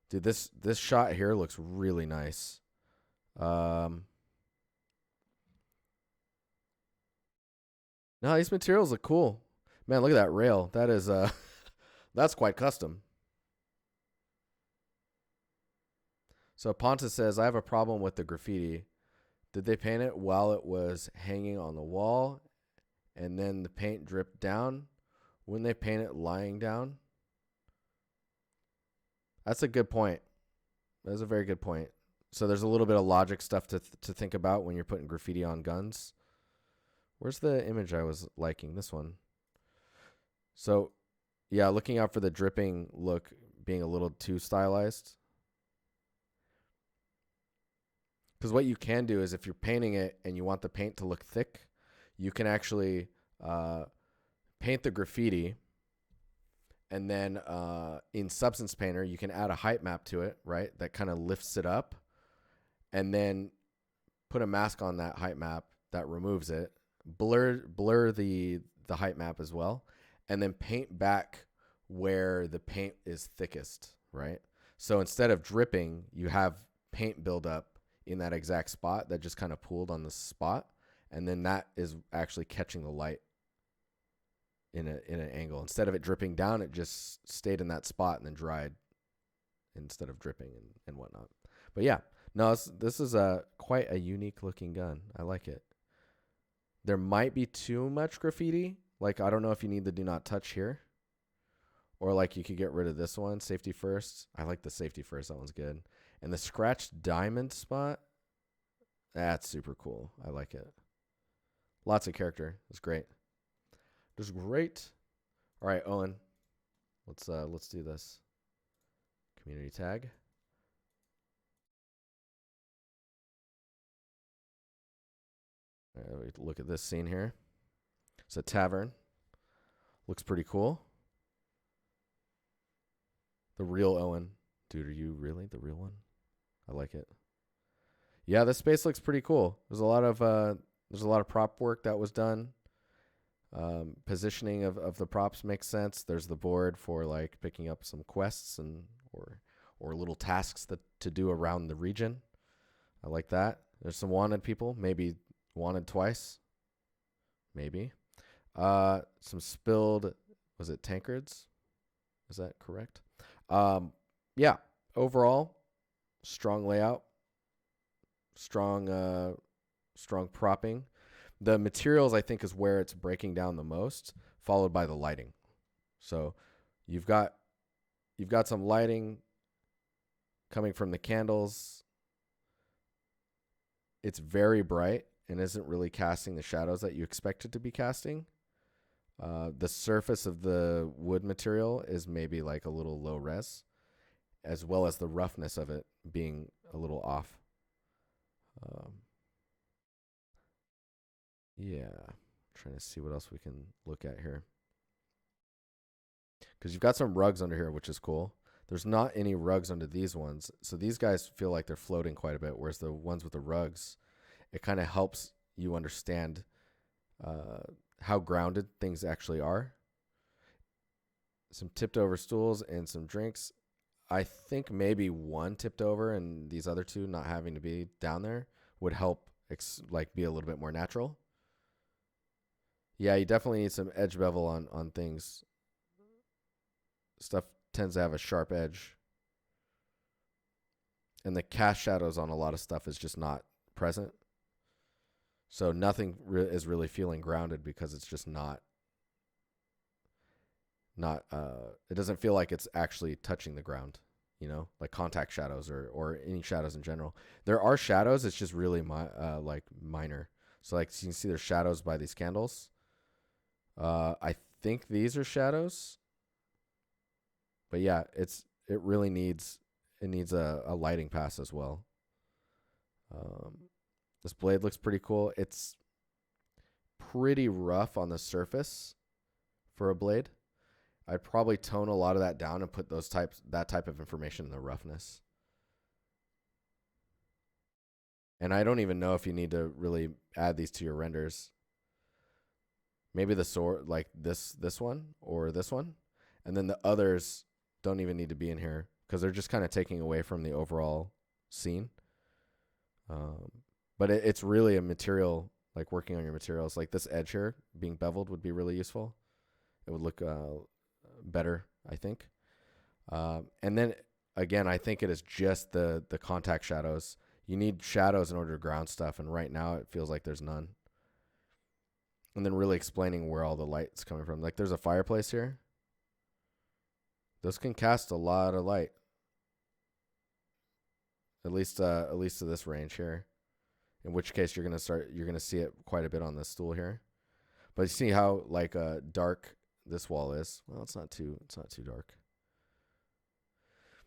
Dude, this shot here looks really nice. No, these materials look cool. Man, look at that rail. That is that's quite custom. So Pontus says, I have a problem with the graffiti. Did they paint it while it was hanging on the wall and then the paint dripped down? Wouldn't they paint it lying down? That's a good point. That's a very good point. So there's a little bit of logic stuff to think about when you're putting graffiti on guns. Where's the image I was liking? This one. So, yeah, looking out for the dripping look being a little too stylized. Because what you can do is if you're painting it and you want the paint to look thick, you can actually paint the graffiti. And then in Substance Painter, you can add a height map to it, right? That kind of lifts it up. And then put a mask on that height map that removes it. Blur the height map as well. And then paint back where the paint is thickest, right? So instead of dripping, you have paint build up in that exact spot that just kind of pooled on the spot. And then that is actually catching the light in an angle. Instead of it dripping down, it just stayed in that spot and then dried instead of dripping and whatnot. But yeah, no, this is quite a unique looking gun. I like it. There might be too much graffiti. Like, I don't know if you need the do not touch here. Or like you could get rid of this one, safety first. I like the safety first. That one's good. And the scratched diamond spot, that's super cool. I like it. Lots of character. It's great. Just great. All right, Owen. Let's do this. Community tag. All right, look at this scene here. It's a tavern. Looks pretty cool. The real Owen. Dude, are you really the real one? I like it. Yeah, this space looks pretty cool. There's a lot of prop work that was done. Positioning of the props makes sense. There's the board for like picking up some quests and or little tasks to do around the region. I like that. There's some wanted people, maybe wanted twice. Maybe. Some spilled, was it tankards? Is that correct? Yeah, overall, strong layout, strong propping. The materials, I think, is where it's breaking down the most, followed by the lighting. So you've got some lighting coming from the candles. It's very bright and isn't really casting the shadows that you expect it to be casting. The surface of the wood material is maybe like a little low res, as well as the roughness of it being a little off. Yeah, trying to see what else we can look at here. Because you've got some rugs under here, which is cool. There's not any rugs under these ones. So these guys feel like they're floating quite a bit, whereas the ones with the rugs, it kind of helps you understand how grounded things actually are. Some tipped over stools and some drinks. I think maybe one tipped over and these other two not having to be down there would help like be a little bit more natural. Yeah, you definitely need some edge bevel on things. Stuff tends to have a sharp edge. And the cast shadows on a lot of stuff is just not present. So nothing is really feeling grounded because it's just not it doesn't feel like it's actually touching the ground, you know, like contact shadows or any shadows in general. There are shadows, it's just really like minor. So like you can see there's shadows by these candles. I think these are shadows. But yeah, it really needs a lighting pass as well. This blade looks pretty cool. It's pretty rough on the surface for a blade. I'd probably tone a lot of that down and put that type of information in the roughness. And I don't even know if you need to really add these to your renders. Maybe the sword, like this one or this one, and then the others don't even need to be in here because they're just kind of taking away from the overall scene. But it's really a material, like working on your materials. Like this edge here being beveled would be really useful. It would look better, I think. And then again, I think it is just the contact shadows. You need shadows in order to ground stuff, and right now it feels like there's none. And then really explaining where all the light's coming from. Like there's a fireplace here. Those can cast a lot of light. At least to this range here. In which case you're gonna see it quite a bit on this stool here. But you see how like dark this wall is. Well, it's not too dark.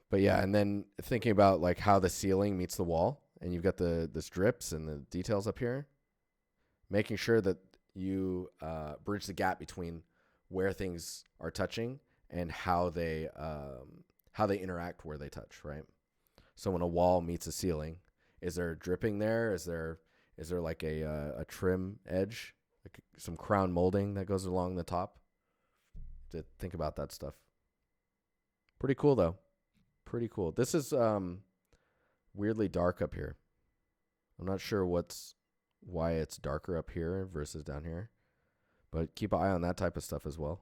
But yeah, and then thinking about like how the ceiling meets the wall, and you've got the strips and the details up here, making sure that you bridge the gap between where things are touching and how they interact where they touch, right? So when a wall meets a ceiling, is there dripping there? Is there like a trim edge, like some crown molding that goes along the top? To think about that stuff. Pretty cool though. Pretty cool. This is weirdly dark up here. I'm not sure why it's darker up here versus down here, but keep an eye on that type of stuff as well.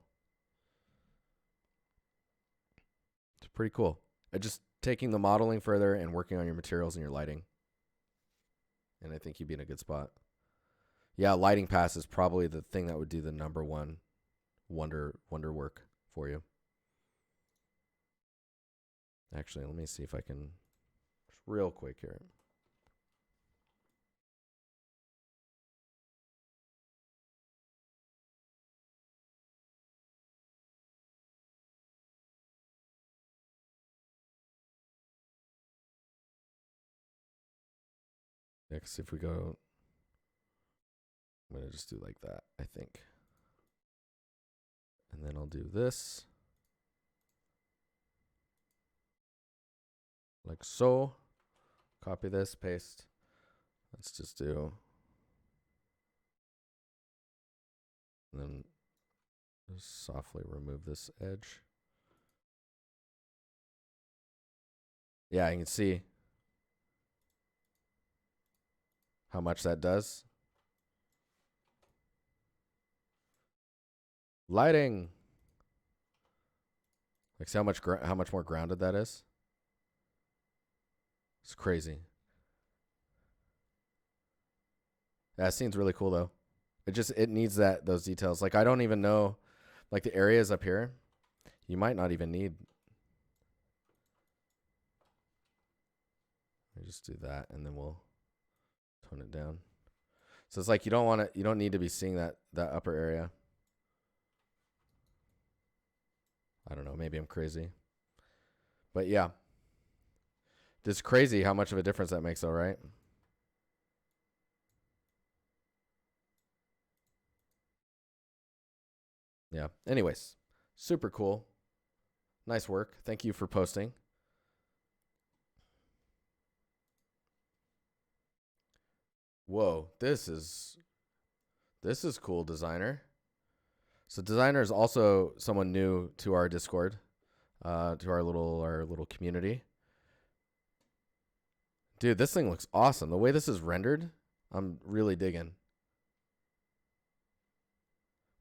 It's pretty cool. Just taking the modeling further and working on your materials and your lighting. And I think you'd be in a good spot. Yeah, lighting pass is probably the thing that would do the number one wonder work for you. Actually, let me see if I can just real quick here. Next, if we go, I'm going to just do like that, I think. And then I'll do this. Like so. Copy this, paste. Let's just do. And then just softly remove this edge. Yeah, you can see how much that does. Lighting. Like see how much more grounded that is? It's crazy. That scene's really cool though. It needs those details. Like I don't even know, like the areas up here, you might not even need. I just do that and then we'll tone it down. So it's like you don't need to be seeing that upper area. I don't know, maybe I'm crazy. But yeah. It's crazy how much of a difference that makes though, right? Yeah. Anyways, super cool. Nice work. Thank you for posting. Whoa, this is cool, designer. So designer is also someone new to our Discord, to our little community. Dude, this thing looks awesome. The way this is rendered, I'm really digging.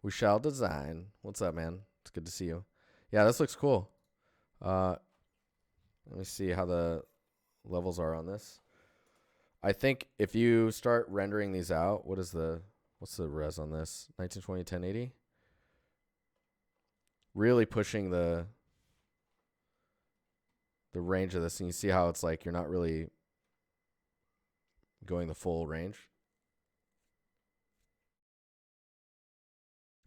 We shall design. What's up, man? It's good to see you. Yeah, this looks cool. Let me see how the levels are on this. I think if you start rendering these out, what's the res on this? 1920 1080. Really pushing the range of this, and you see how it's like you're not really going the full range.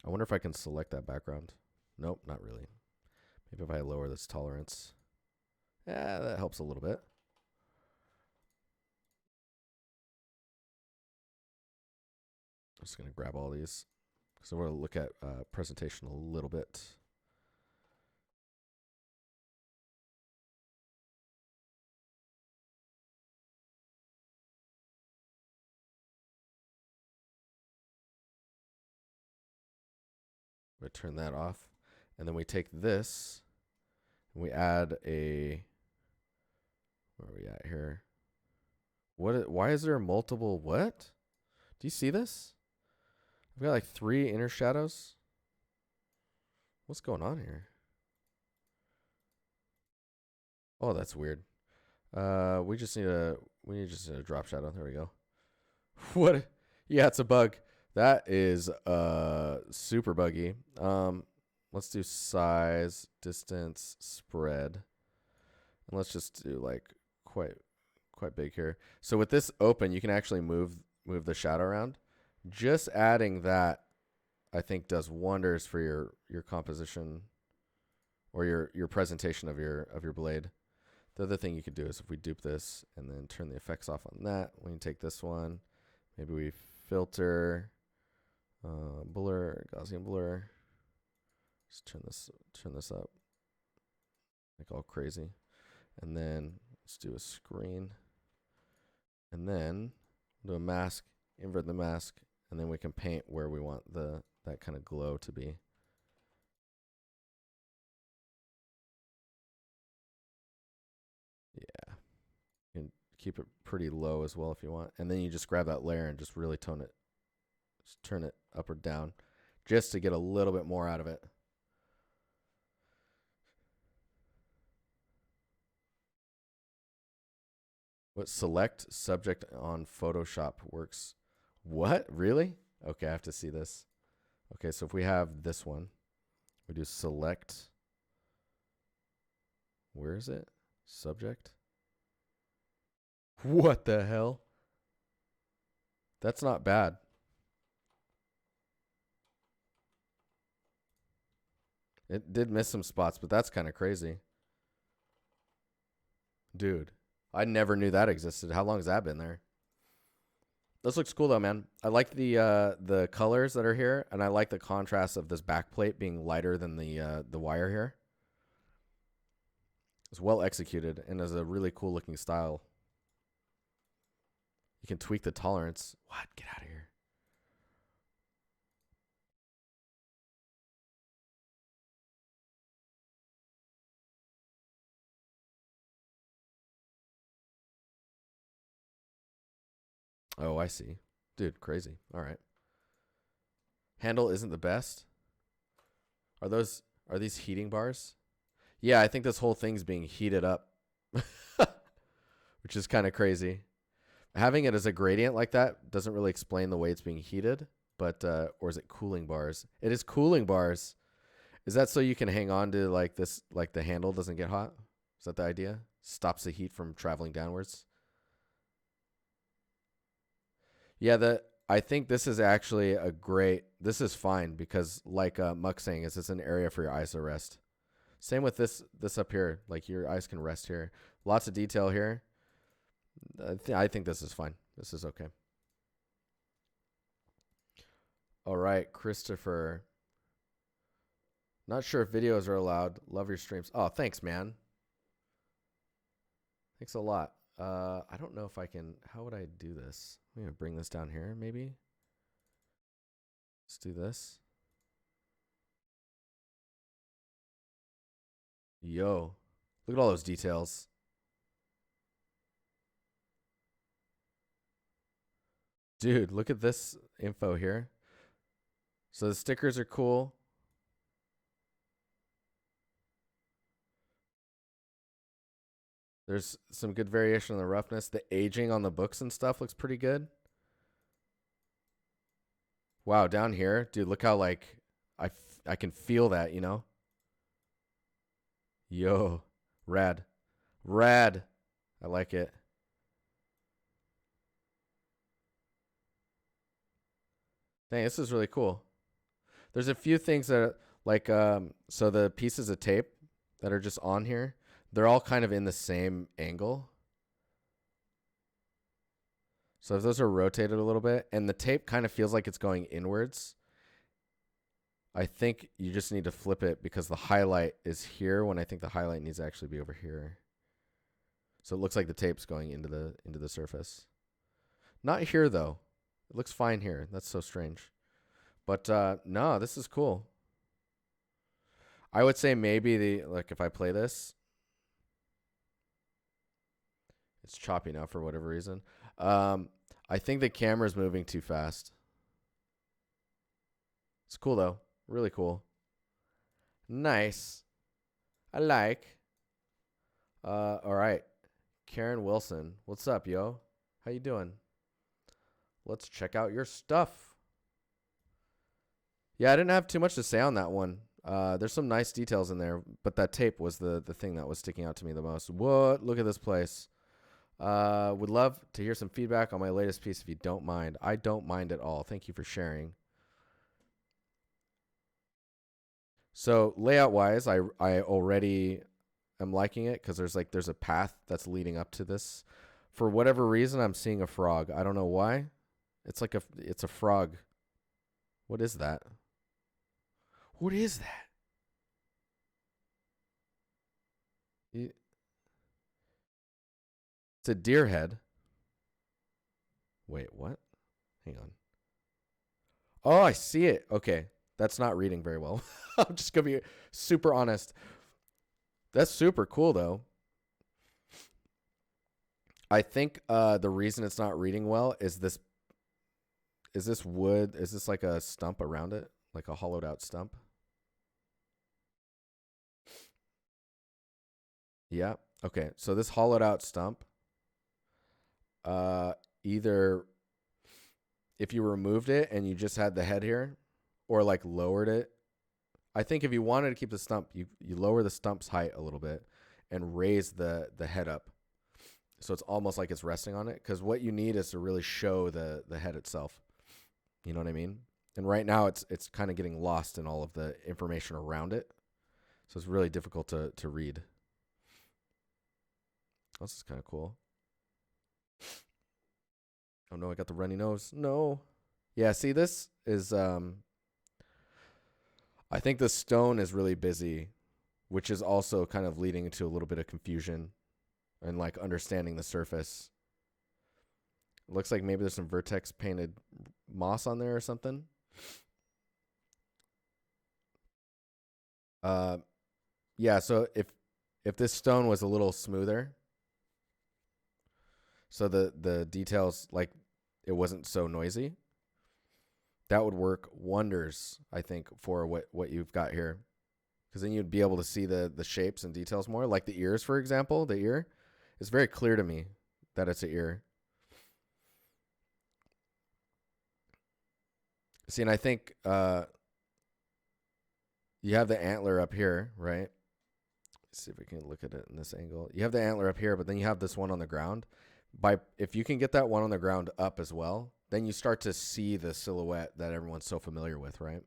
I wonder if I can select that background. Nope, not really. Maybe if I lower this tolerance. Yeah, that helps a little bit. I'm just going to grab all these. So we're going to look at presentation a little bit. We turn that off. And then we take this and we add a, where are we at here? Why is there multiple, what? Do you see this? I've got like 3 inner shadows. What's going on here? Oh, that's weird. We just need a drop shadow. There we go. What? Yeah, it's a bug. That is super buggy. Let's do size, distance, spread. And let's just do like quite big here. So with this open, you can actually move the shadow around. Just adding that, I think, does wonders for your composition or your presentation of your blade. The other thing you could do is if we dupe this and then turn the effects off on that, we can take this one, maybe we filter, blur, Gaussian blur. Just turn this up, like all crazy, and then let's do a screen, and then do a mask, invert the mask, and then we can paint where we want that kind of glow to be. Yeah, you can keep it pretty low as well if you want, and then you just grab that layer and just really tone it, just turn it up or down, just to get a little bit more out of it. What select subject on Photoshop works? What? Really? Okay, I have to see this. Okay, so if we have this one, we do select. Where is it? Subject. What the hell? That's not bad. It did miss some spots, but that's kind of crazy. Dude, I never knew that existed. How long has that been there? This looks cool though, man. I like the colors that are here, and I like the contrast of this backplate being lighter than the wire here. It's well executed and is a really cool looking style. You can tweak the tolerance. What? Get out of here. Oh, I see. Dude, crazy. All right. Handle isn't the best. Are these heating bars? Yeah, I think this whole thing's being heated up. Which is kind of crazy. Having it as a gradient like that doesn't really explain the way it's being heated, but or is it cooling bars? It is cooling bars. Is that so you can hang on to like this, like the handle doesn't get hot? Is that the idea? Stops the heat from traveling downwards? Yeah, I think this is actually this is fine because like Muck saying is it's an area for your eyes to rest. Same with this up here, like your eyes can rest here. Lots of detail here. I think this is fine. This is okay. All right, Christopher. Not sure if videos are allowed. Love your streams. Oh, thanks, man. Thanks a lot. I don't know if I can. How would I do this? I'm going to bring this down here, maybe. Let's do this. Yo, look at all those details. Dude, look at this info here. So the stickers are cool. There's some good variation on the roughness. The aging on the books and stuff looks pretty good. Wow, down here, dude, look how like I can feel that, you know? Yo, rad. Rad. I like it. Dang, this is really cool. There's a few things that like so the pieces of tape that are just on here, they're all kind of in the same angle. So if those are rotated a little bit and the tape kind of feels like it's going inwards, I think you just need to flip it because the highlight is here when I think the highlight needs to actually be over here. So it looks like the tape's going into the surface. Not here though. It looks fine here. That's so strange. But no, this is cool. I would say maybe like if I play this, it's choppy now for whatever reason. I think the camera's moving too fast. It's cool though. Really cool. Nice. I like. All right. Karen Wilson. What's up, yo? How you doing? Let's check out your stuff. Yeah, I didn't have too much to say on that one. There's some nice details in there, but that tape was the thing that was sticking out to me the most. What? Look at this place. Would love to hear some feedback on my latest piece if you don't mind. I don't mind at all. Thank you for sharing. So layout wise, I already am liking it because there's a path that's leading up to this. For whatever reason, I'm seeing a frog. I don't know why. It's a frog. What is that? What is that? It's a deer head. Wait, what? Hang on. Oh, I see it. Okay. That's not reading very well. I'm just going to be super honest. That's super cool, though. I think the reason it's not reading well is this wood. Is this like a stump around it? Like a hollowed out stump? Yeah. Okay. So this hollowed out stump, either if you removed it and you just had the head here or like lowered it, I think if you wanted to keep the stump, you lower the stump's height a little bit and raise the head up. So it's almost like it's resting on it, because what you need is to really show the head itself. You know what I mean? And right now it's kind of getting lost in all of the information around it. So it's really difficult to read. This is kind of cool. Oh no, I got the runny nose. No. Yeah, see, this is I think the stone is really busy, which is also kind of leading to a little bit of confusion and like understanding the surface. It looks like maybe there's some vertex painted moss on there or something. Yeah, so if this stone was a little smoother, so the details, like it wasn't so noisy, that would work wonders, I think, for what you've got here. Because then you'd be able to see the shapes and details more. Like the ears, for example, the ear. It's very clear to me that it's an ear. See, and I think you have the antler up here, right? Let's see if we can look at it in this angle. You have the antler up here, but then you have this one on the ground. If you can get that one on the ground up as well, then you start to see the silhouette that everyone's so familiar with, right?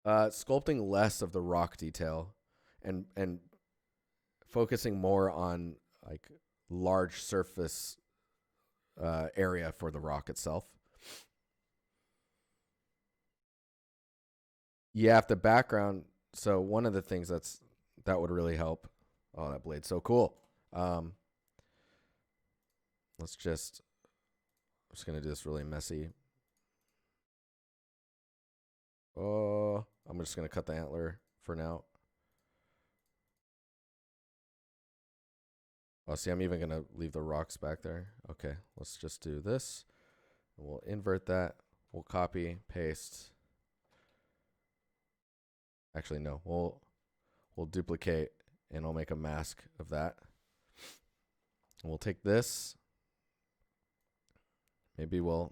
Sculpting less of the rock detail and focusing more on like large surface area for the rock itself. Yeah, if the background. So one of the things that would really help. Oh, that blade's so cool. I'm just gonna do this really messy. Oh, I'm just gonna cut the antler for now. Oh, see, I'm even gonna leave the rocks back there. Okay, let's just do this. We'll invert that. We'll copy, paste. Actually, no. We'll duplicate, and I'll make a mask of that. And we'll take this. Maybe we'll.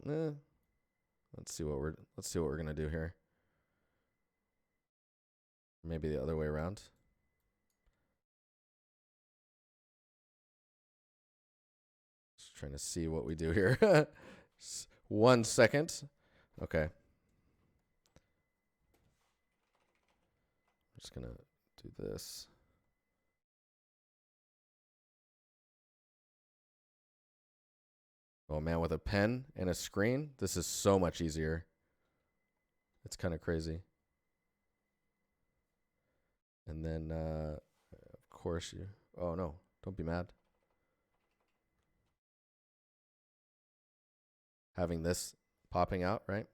Let's see what we're gonna do here. Maybe the other way around. Just trying to see what we do here. 1 second. Okay. I'm just gonna do this. Oh man, with a pen and a screen, this is so much easier. It's kind of crazy. And then, of course, you. Oh no, don't be mad. Having this popping out, right?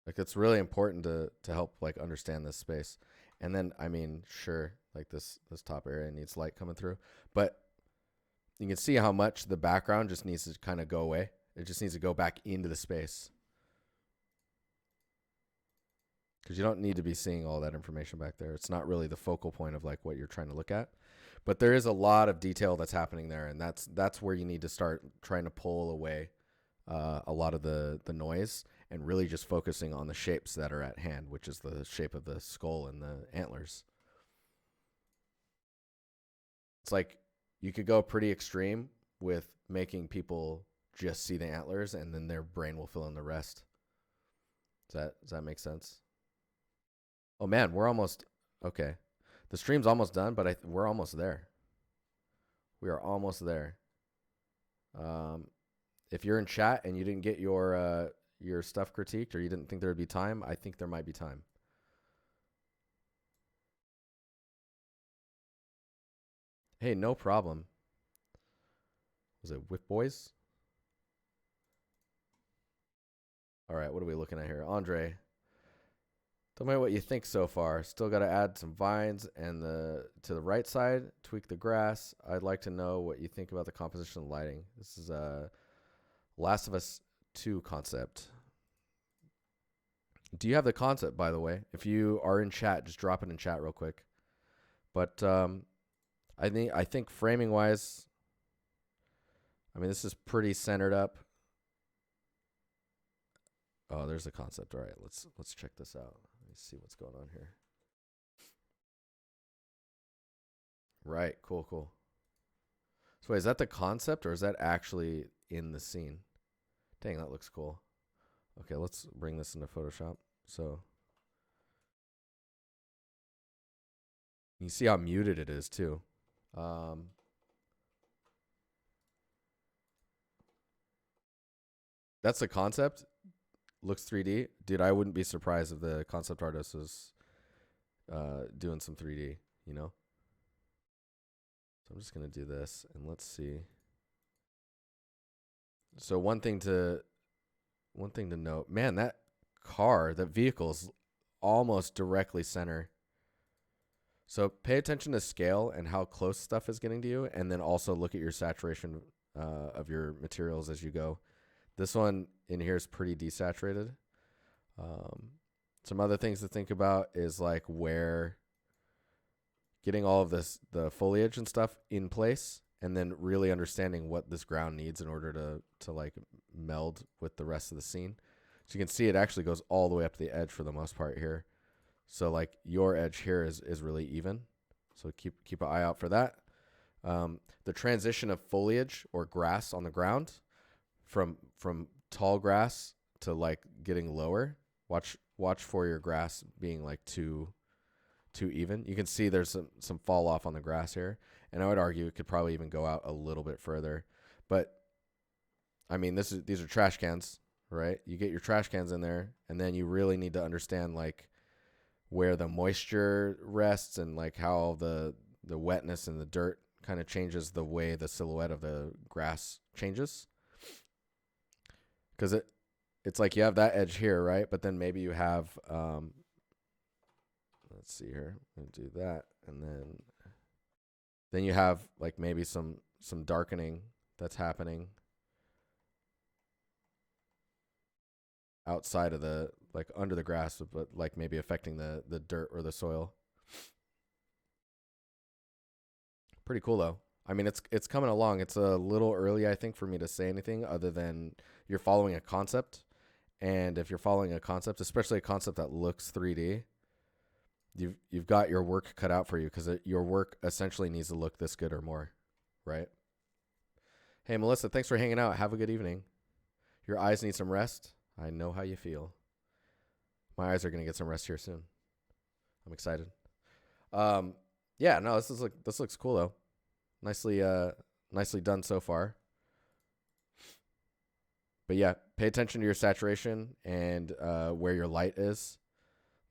Like it's really important to help like understand this space. And then I mean, sure, like this top area needs light coming through, but you can see how much the background just needs to kind of go away. It just needs to go back into the space. Because you don't need to be seeing all that information back there. It's not really the focal point of like what you're trying to look at. But there is a lot of detail that's happening there, and that's where you need to start trying to pull away a lot of the noise and really just focusing on the shapes that are at hand, which is the shape of the skull and the antlers. It's like you could go pretty extreme with making people just see the antlers, and then their brain will fill in the rest. Does that make sense? Oh man, we're almost okay. The stream's almost done, but we're almost there. We are almost there. If you're in chat and you didn't get your stuff critiqued, or you didn't think there would be time, I think there might be time. Hey, no problem. Was it Whip Boys? All right, what are we looking at here? Andre, tell me what you think so far. Still got to add some vines and to the right side, tweak the grass. I'd like to know what you think about the composition and lighting. This is a Last of Us 2 concept. Do you have the concept, by the way? If you are in chat, just drop it in chat real quick. But I think framing wise, I mean, this is pretty centered up. Oh, there's a concept. All right, let's check this out. Let me see what's going on here. Right, cool. So wait, is that the concept or is that actually in the scene? Dang, that looks cool. Okay, let's bring this into Photoshop. So you see how muted it is too. That's the concept. Looks 3D. Dude, I wouldn't be surprised if the concept artist was doing some 3D, you know? So I'm just going to do this and let's see. So one thing to note, man, that vehicle's almost directly center. So pay attention to scale and how close stuff is getting to you, and then also look at your saturation of your materials as you go. This one in here is pretty desaturated. Some other things to think about is like where getting all of the foliage and stuff in place, and then really understanding what this ground needs in order to like meld with the rest of the scene. So you can see it actually goes all the way up to the edge for the most part here. So like your edge here is really even. So keep an eye out for that. The transition of foliage or grass on the ground from tall grass to like getting lower. Watch for your grass being like too even. You can see there's some fall off on the grass here, and I would argue it could probably even go out a little bit further. But I mean, these are trash cans, right? You get your trash cans in there, and then you really need to understand like where the moisture rests and like how the wetness and the dirt kind of changes the way the silhouette of the grass changes. Because it's like you have that edge here, right? But then maybe you have let's see here. I'm gonna do that, and then you have like maybe some darkening that's happening outside of the like under the grass, but like maybe affecting the dirt or the soil. Pretty cool though. I mean, it's coming along. It's a little early, I think, for me to say anything other than you're following a concept. And if you're following a concept, especially a concept that looks 3D, you've got your work cut out for you, because your work essentially needs to look this good or more, right? Hey, Melissa, thanks for hanging out. Have a good evening. Your eyes need some rest. I know how you feel. My eyes are gonna get some rest here soon. I'm excited. Yeah, no, this looks cool though. Nicely done so far. But yeah, pay attention to your saturation and where your light is.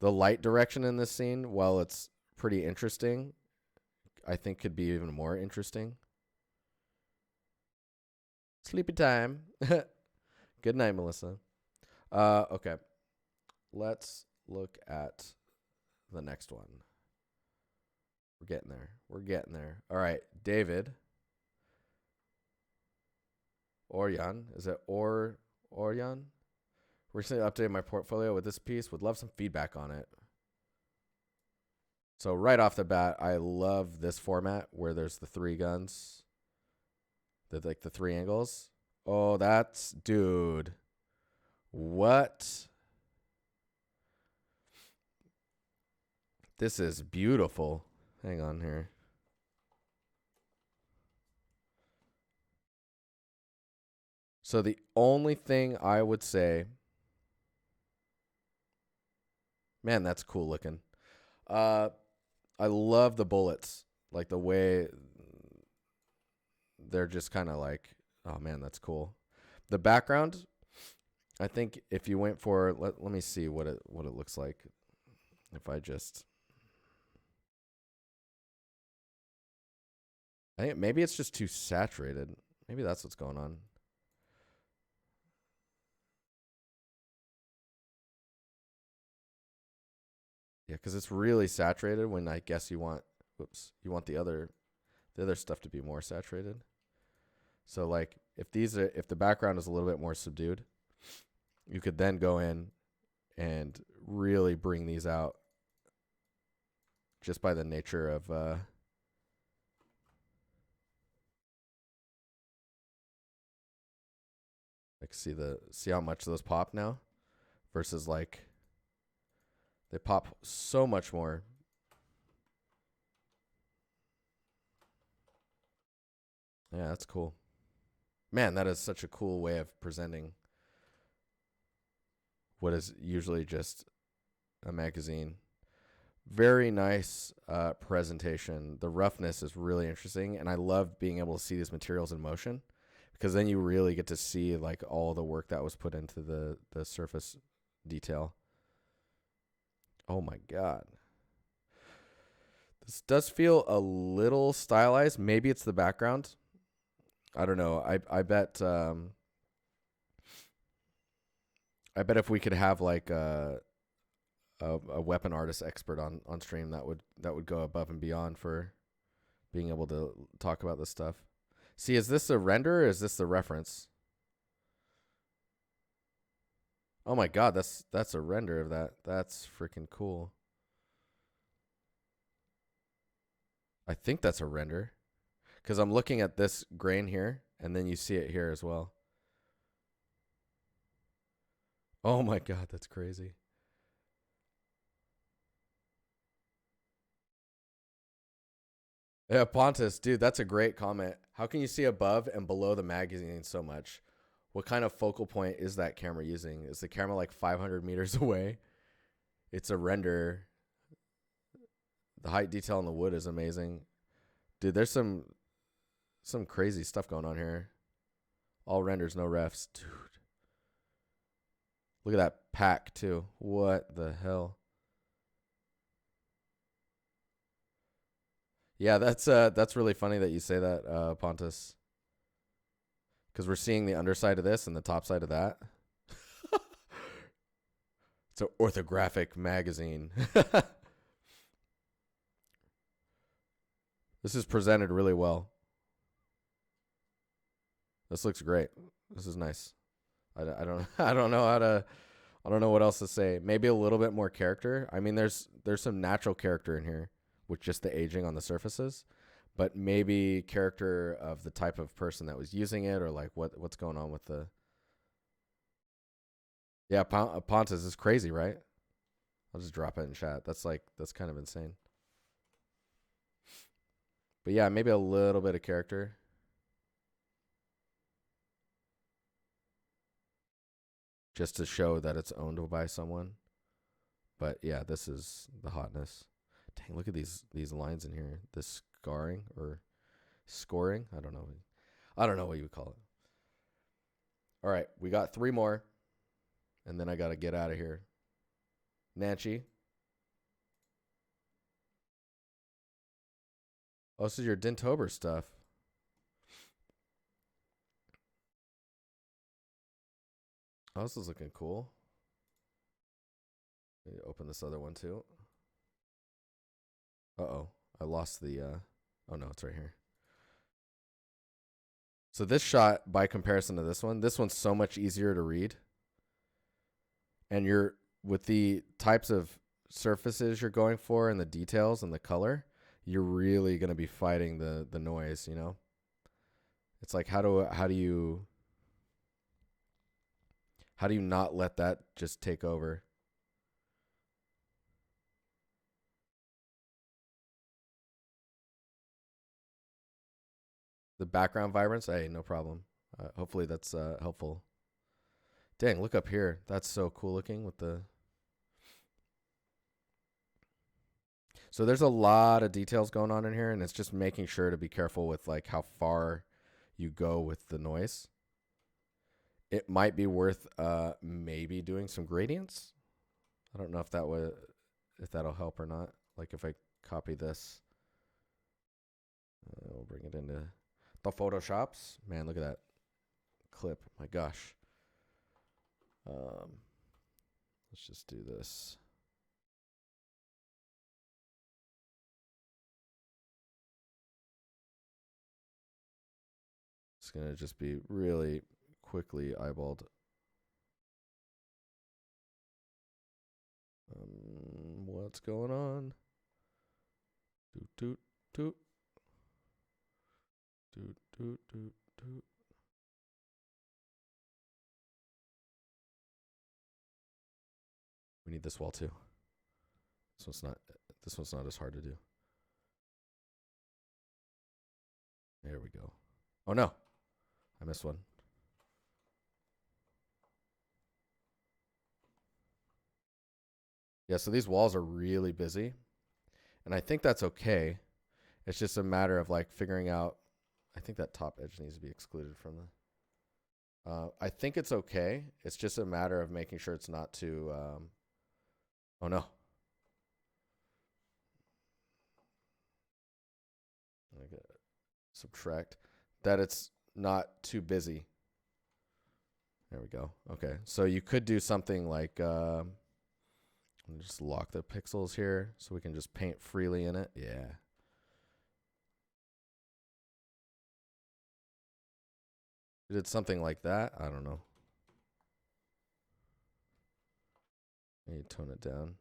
The light direction in this scene, while it's pretty interesting, I think could be even more interesting. Sleepy time. Good night, Melissa. Okay. Let's look at the next one. We're getting there. We're getting there. All right, David. Orjan. Is it Orjan? Recently updated my portfolio with this piece. Would love some feedback on it. So right off the bat, I love this format where there's the 3 guns. The 3 angles. Oh, that's... Dude. What? This is beautiful. Hang on here. So the only thing I would say... Man, that's cool looking. I love the bullets. Like the way they're just kind of like... Oh, man, that's cool. The background, I think if you went for... Let me see what it looks like. If I just... I think maybe it's just too saturated. Maybe that's what's going on. Yeah, because it's really saturated when I guess you want... Whoops. You want the other stuff to be more saturated. So like if the background is a little bit more subdued, you could then go in and really bring these out just by the nature of like see how much those pop now versus like they pop so much more. Yeah, that's cool. Man, that is such a cool way of presenting what is usually just a magazine. Very nice presentation. The roughness is really interesting, and I love being able to see these materials in motion because then you really get to see like all the work that was put into the surface detail. Oh my God. This does feel a little stylized. Maybe it's the background. I don't know. I bet if we could have like a weapon artist expert on stream, that would go above and beyond for being able to talk about this stuff. See, is this a render or is this the reference? Oh my God, that's a render of that. That's freaking cool. I think that's a render because I'm looking at this grain here and then you see it here as well. Oh my God, that's crazy. Yeah, Pontus, dude, that's a great comment. How can you see above and below the magazine so much? What kind of focal point is that camera using? Is the camera like 500 meters away? It's a render. The height detail on the wood is amazing. Dude, there's some crazy stuff going on here. All renders, no refs. Dude. Look at that pack, too. What the hell? Yeah, that's really funny that you say that, Pontus. Because we're seeing the underside of this and the top side of that. It's an orthographic magazine. This is presented really well. This looks great. This is nice. I don't know what else to say. Maybe a little bit more character. I mean, there's some natural character in here with just the aging on the surfaces, but maybe character of the type of person that was using it or like what's going on with the... Yeah, Pontus is crazy, right? I'll just drop it in chat. That's kind of insane. But yeah, maybe a little bit of character. Just to show that it's owned by someone. But yeah, this is the hotness. Dang, look at these lines in here. This scarring or scoring. I don't know. I don't know what you would call it. All right, we got 3 more, and then I got to get out of here. Nancy. Oh, this is your Dintober stuff. Oh, this is looking cool. Maybe open this other one too. Uh-oh. I lost the... Oh, no, it's right here. So this shot, by comparison to this one's so much easier to read. And you're... With the types of surfaces you're going for and the details and the color, you're really going to be fighting the noise, you know? It's like, how do you not let that just take over? The background vibrance, hey, no problem. Hopefully that's helpful. Dang, look up here. That's so cool looking with the... So there's a lot of details going on in here, and it's just making sure to be careful with like how far you go with the noise. It might be worth maybe doing some gradients. I don't know if that'll help or not. Like if I copy this, we'll bring it into the Photoshops. Man, look at that clip. My gosh. Let's just do this. It's going to just be really quickly eyeballed. What's going on? Doot, doot, doot. Doot, doot, doot, doot. We need this wall too. This one's not as hard to do. There we go. Oh no. I missed one. Yeah, so these walls are really busy. And I think that's okay. It's just a matter of like figuring out. I think that top edge needs to be excluded from the... I think it's okay. It's just a matter of making sure it's not too... oh no. I gotta subtract. That it's not too busy. There we go. Okay, so you could do something like... just lock the pixels here so we can just paint freely in it. Yeah. You did something like that. I don't know. Maybe tone it down.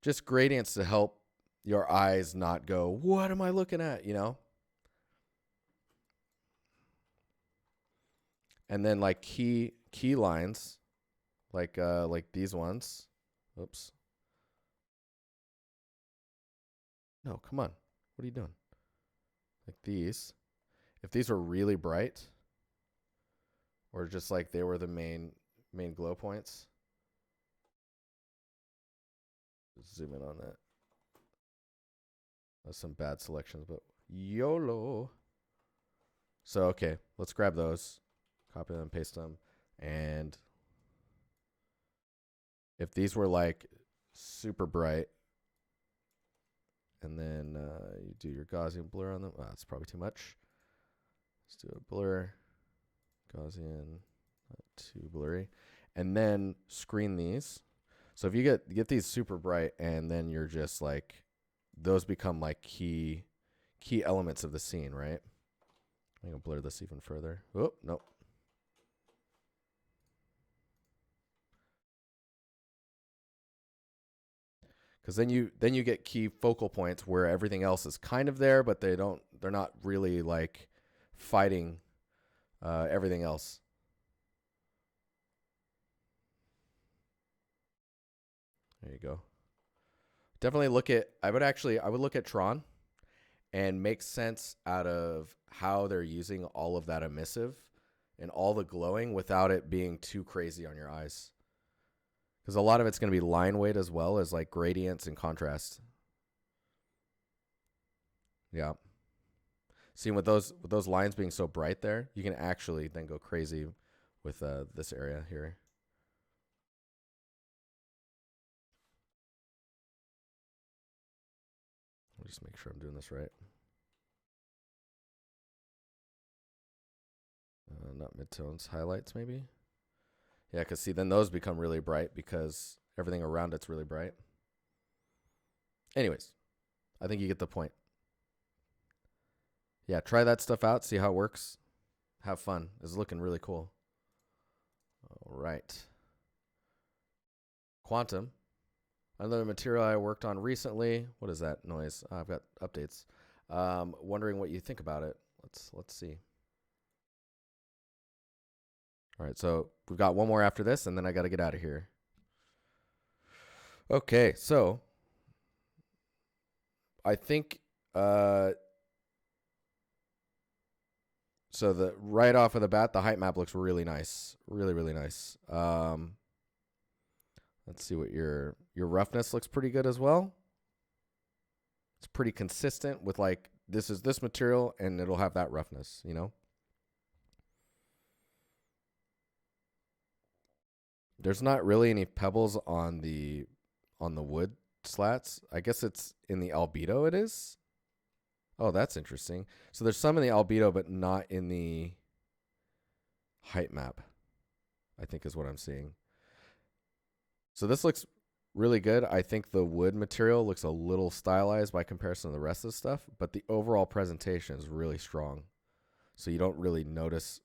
Just gradients to help your eyes not go, what am I looking at? You know? And then like key lines, like these ones. Oops. No, come on. What are you doing? Like these. If these were really bright, or just like they were the main glow points. Zoom in on that. That's some bad selections, but YOLO. So, okay, let's grab those, copy them, paste them, and if these were like super bright, and then you do your Gaussian blur on them. Oh, that's probably too much. Let's do a blur, Gaussian, not too blurry, and then screen these. So if you get these super bright, and then you're just like, those become like key elements of the scene, right? I'm gonna blur this even further. Oh, nope. Because then you get key focal points where everything else is kind of there, but they're not really like fighting everything else. There you go. Definitely I would look at Tron and make sense out of how they're using all of that emissive and all the glowing without it being too crazy on your eyes. because a lot of it's going to be line weight as well as like gradients and contrast. Yeah. See, with those lines being so bright there, you can actually then go crazy with this area here. Let me just make sure I'm doing this right. Not midtones, highlights maybe. Yeah, because see, then those become really bright because everything around it's really bright. Anyways, I think you get the point. Yeah, try that stuff out, see how it works. Have fun. It's looking really cool. All right. Quantum. Another material I worked on recently. What is that noise? I've got updates. Wondering what you think about it. Let's see. All right, so we've got one more after this, and then I got to get out of here. Okay, so I think so the right off of the bat, the height map looks really nice, really nice. Let's see what your roughness looks pretty good as well. It's pretty consistent with like this is this material, and it'll have that roughness, you know. There's not really any pebbles on the wood slats. I guess it's in the albedo it is. Oh, that's interesting. So there's some in the albedo, but not in the height map, I think is what I'm seeing. So this looks really good. I think the wood material looks a little stylized by comparison to the rest of the stuff, but the overall presentation is really strong. So you don't really notice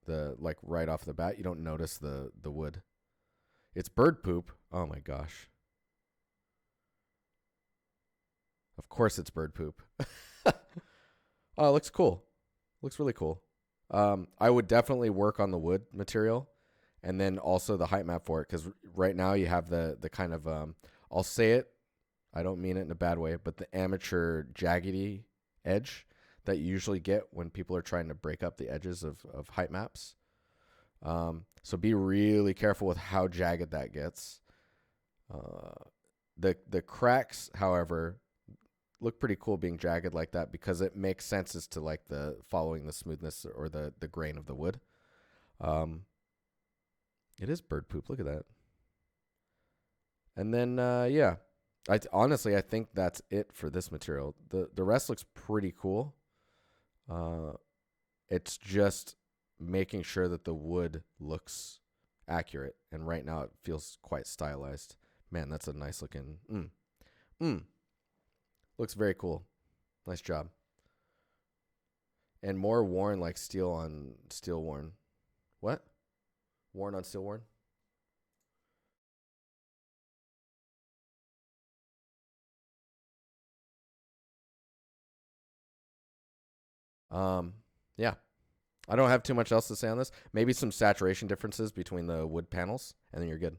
the, like right off the bat, you don't notice the wood. It's bird poop. Oh my gosh. Of course it's bird poop. Oh, it looks cool. Looks really cool. I would definitely work on the wood material and then also the height map for it, because right now you have the kind of, I'll say it, I don't mean it in a bad way, but the amateur jaggedy edge that you usually get when people are trying to break up the edges of height maps. So be really careful with how jagged that gets. The cracks, however, look pretty cool being jagged like that because it makes sense as to like the following the smoothness or the grain of the wood. It is bird poop. Look at that. And then yeah, honestly I think that's it for this material. The rest looks pretty cool. It's just making sure that the wood looks accurate, and right now it feels quite stylized. Man, that's a nice looking. Looks very cool. Nice job. And more worn, like steel on steel worn. What? Worn on steel worn? Yeah. I don't have too much else to say on this. Maybe some saturation differences between the wood panels, and then you're good.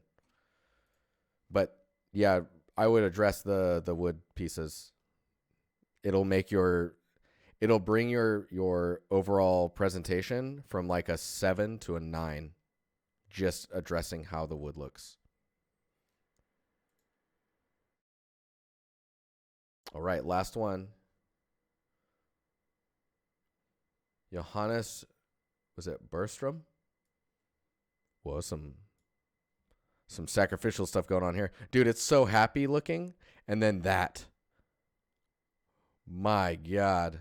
But yeah, I would address the wood pieces. It'll bring your overall presentation from like a 7 to a 9, just addressing how the wood looks. All right, last one. Johannes, was it Bergstrom? Whoa, some sacrificial stuff going on here. Dude, it's so happy looking. And then that. My God.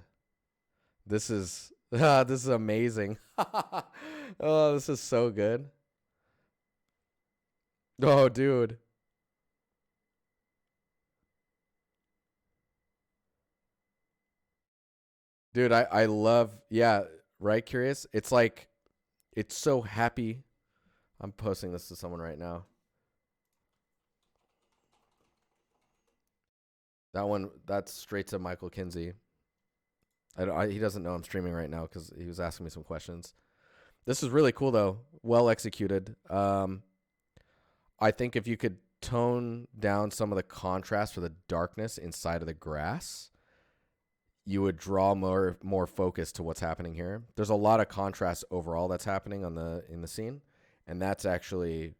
This is amazing. Oh, this is so good. Oh, dude. Dude, I love, yeah, right, Curious? It's like, it's so happy. I'm posting this to someone right now. That one, that's straight to Michael Kinsey. He doesn't know I'm streaming right now because he was asking me some questions. This is really cool, though. Well executed. I think if you could tone down some of the contrast for the darkness inside of the grass, you would draw more focus to what's happening here. There's a lot of contrast overall that's happening in the scene, And that's actually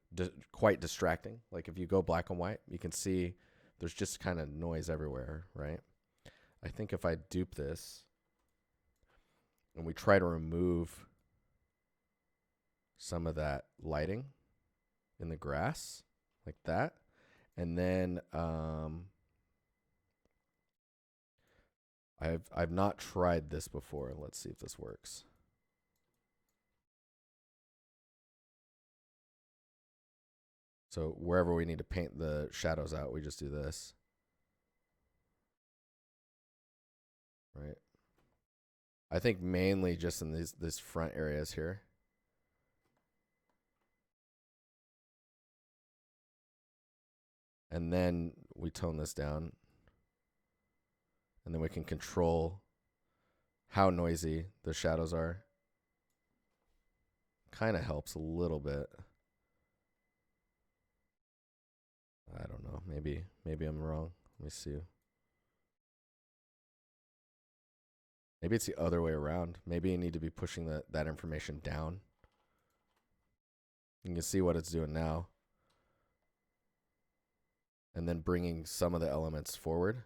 quite distracting. Like if you go black and white, you can see there's just kind of noise everywhere, right? I think if I dupe this and we try to remove some of that lighting in the grass like that, and then I've not tried this before. Let's see if this works. So wherever we need to paint the shadows out, we just do this. Right. I think mainly just in these front areas here. And then we tone this down. And then we can control how noisy the shadows are. Kind of helps a little bit. I don't know. Maybe I'm wrong. Let me see. Maybe it's the other way around. Maybe you need to be pushing that information down. You can see what it's doing now. And then bringing some of the elements forward.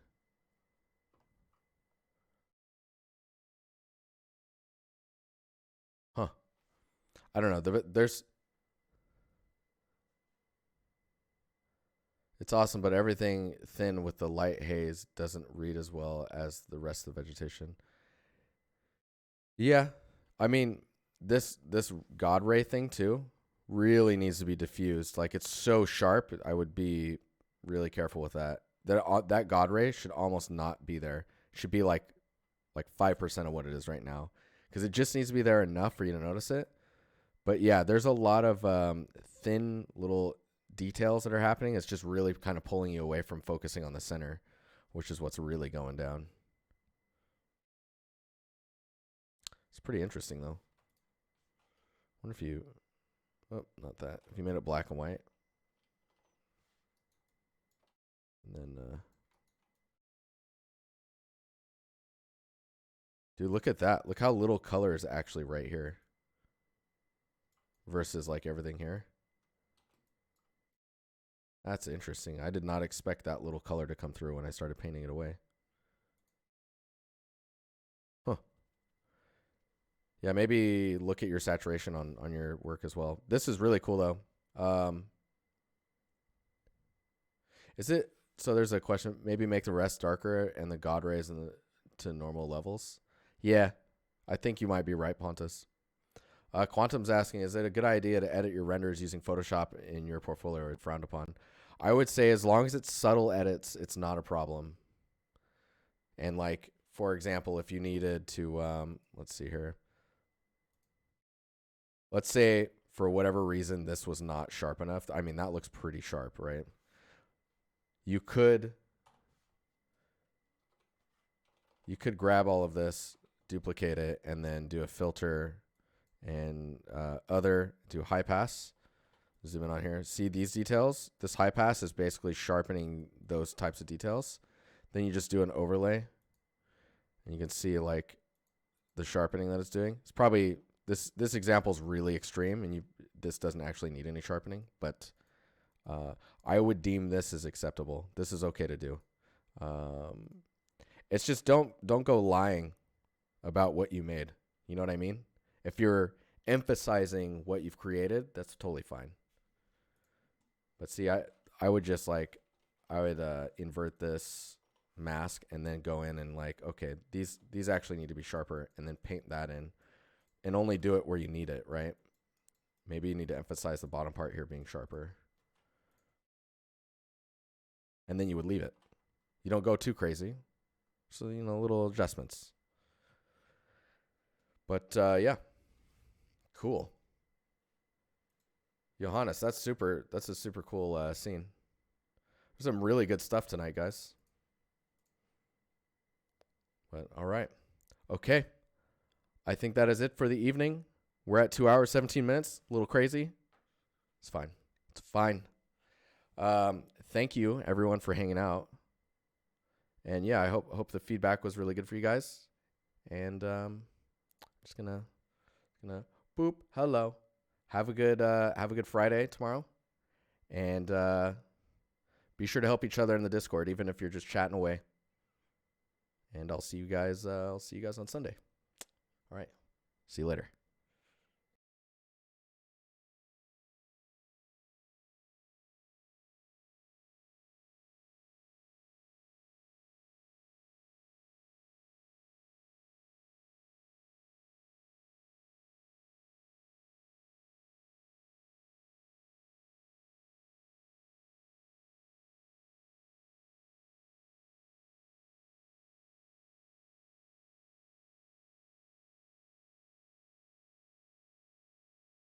Huh. I don't know. There's... It's awesome, but everything thin with the light haze doesn't read as well as the rest of the vegetation. Yeah. I mean, this God ray thing too really needs to be diffused. Like it's so sharp, I would be really careful with that. That God ray should almost not be there. It should be like 5% of what it is right now, because it just needs to be there enough for you to notice it. But yeah, there's a lot of thin little details that are happening. It's just really kind of pulling you away from focusing on the center, which is what's really going down. It's pretty interesting though. I wonder if you, oh, not that. If you made it black and white, and then, dude, look at that. Look how little color is actually right here versus like everything here. That's interesting. I did not expect that little color to come through when I started painting it away. Huh. Yeah, maybe look at your saturation on your work as well. This is really cool though. Is it, so there's a question, maybe make the rest darker and the God rays to normal levels? Yeah, I think you might be right, Pontus. Quantum's asking, is it a good idea to edit your renders using Photoshop in your portfolio, or frowned upon? I would say as long as it's subtle edits, it's not a problem. And like, for example, if you needed to, let's see here. Let's say for whatever reason, this was not sharp enough. I mean, that looks pretty sharp, right? You could grab all of this, duplicate it, and then do a filter and do high pass. Zoom in on here. See these details? This high pass is basically sharpening those types of details. Then you just do an overlay, and you can see like the sharpening that it's doing. It's probably, this example is really extreme, and this doesn't actually need any sharpening, but I would deem this as acceptable. This is okay to do. It's just don't go lying about what you made. You know what I mean? If you're emphasizing what you've created, that's totally fine. But see, I would just like, I would invert this mask and then go in and like, okay, these actually need to be sharper, and then paint that in, and only do it where you need it, right? Maybe you need to emphasize the bottom part here being sharper. And then you would leave it. You don't go too crazy. So, you know, little adjustments. But yeah, cool. Johannes, that's a super cool scene. There's some really good stuff tonight, guys. But all right. Okay. I think that is it for the evening. We're at 2 hours, 17 minutes. A little crazy. It's fine. It's fine. Thank you everyone for hanging out. And yeah, I hope the feedback was really good for you guys. And just gonna boop. Hello. have a good Friday tomorrow, and be sure to help each other in the Discord, even if you're just chatting away. And I'll see you guys. I'll see you guys on Sunday. All right. See you later.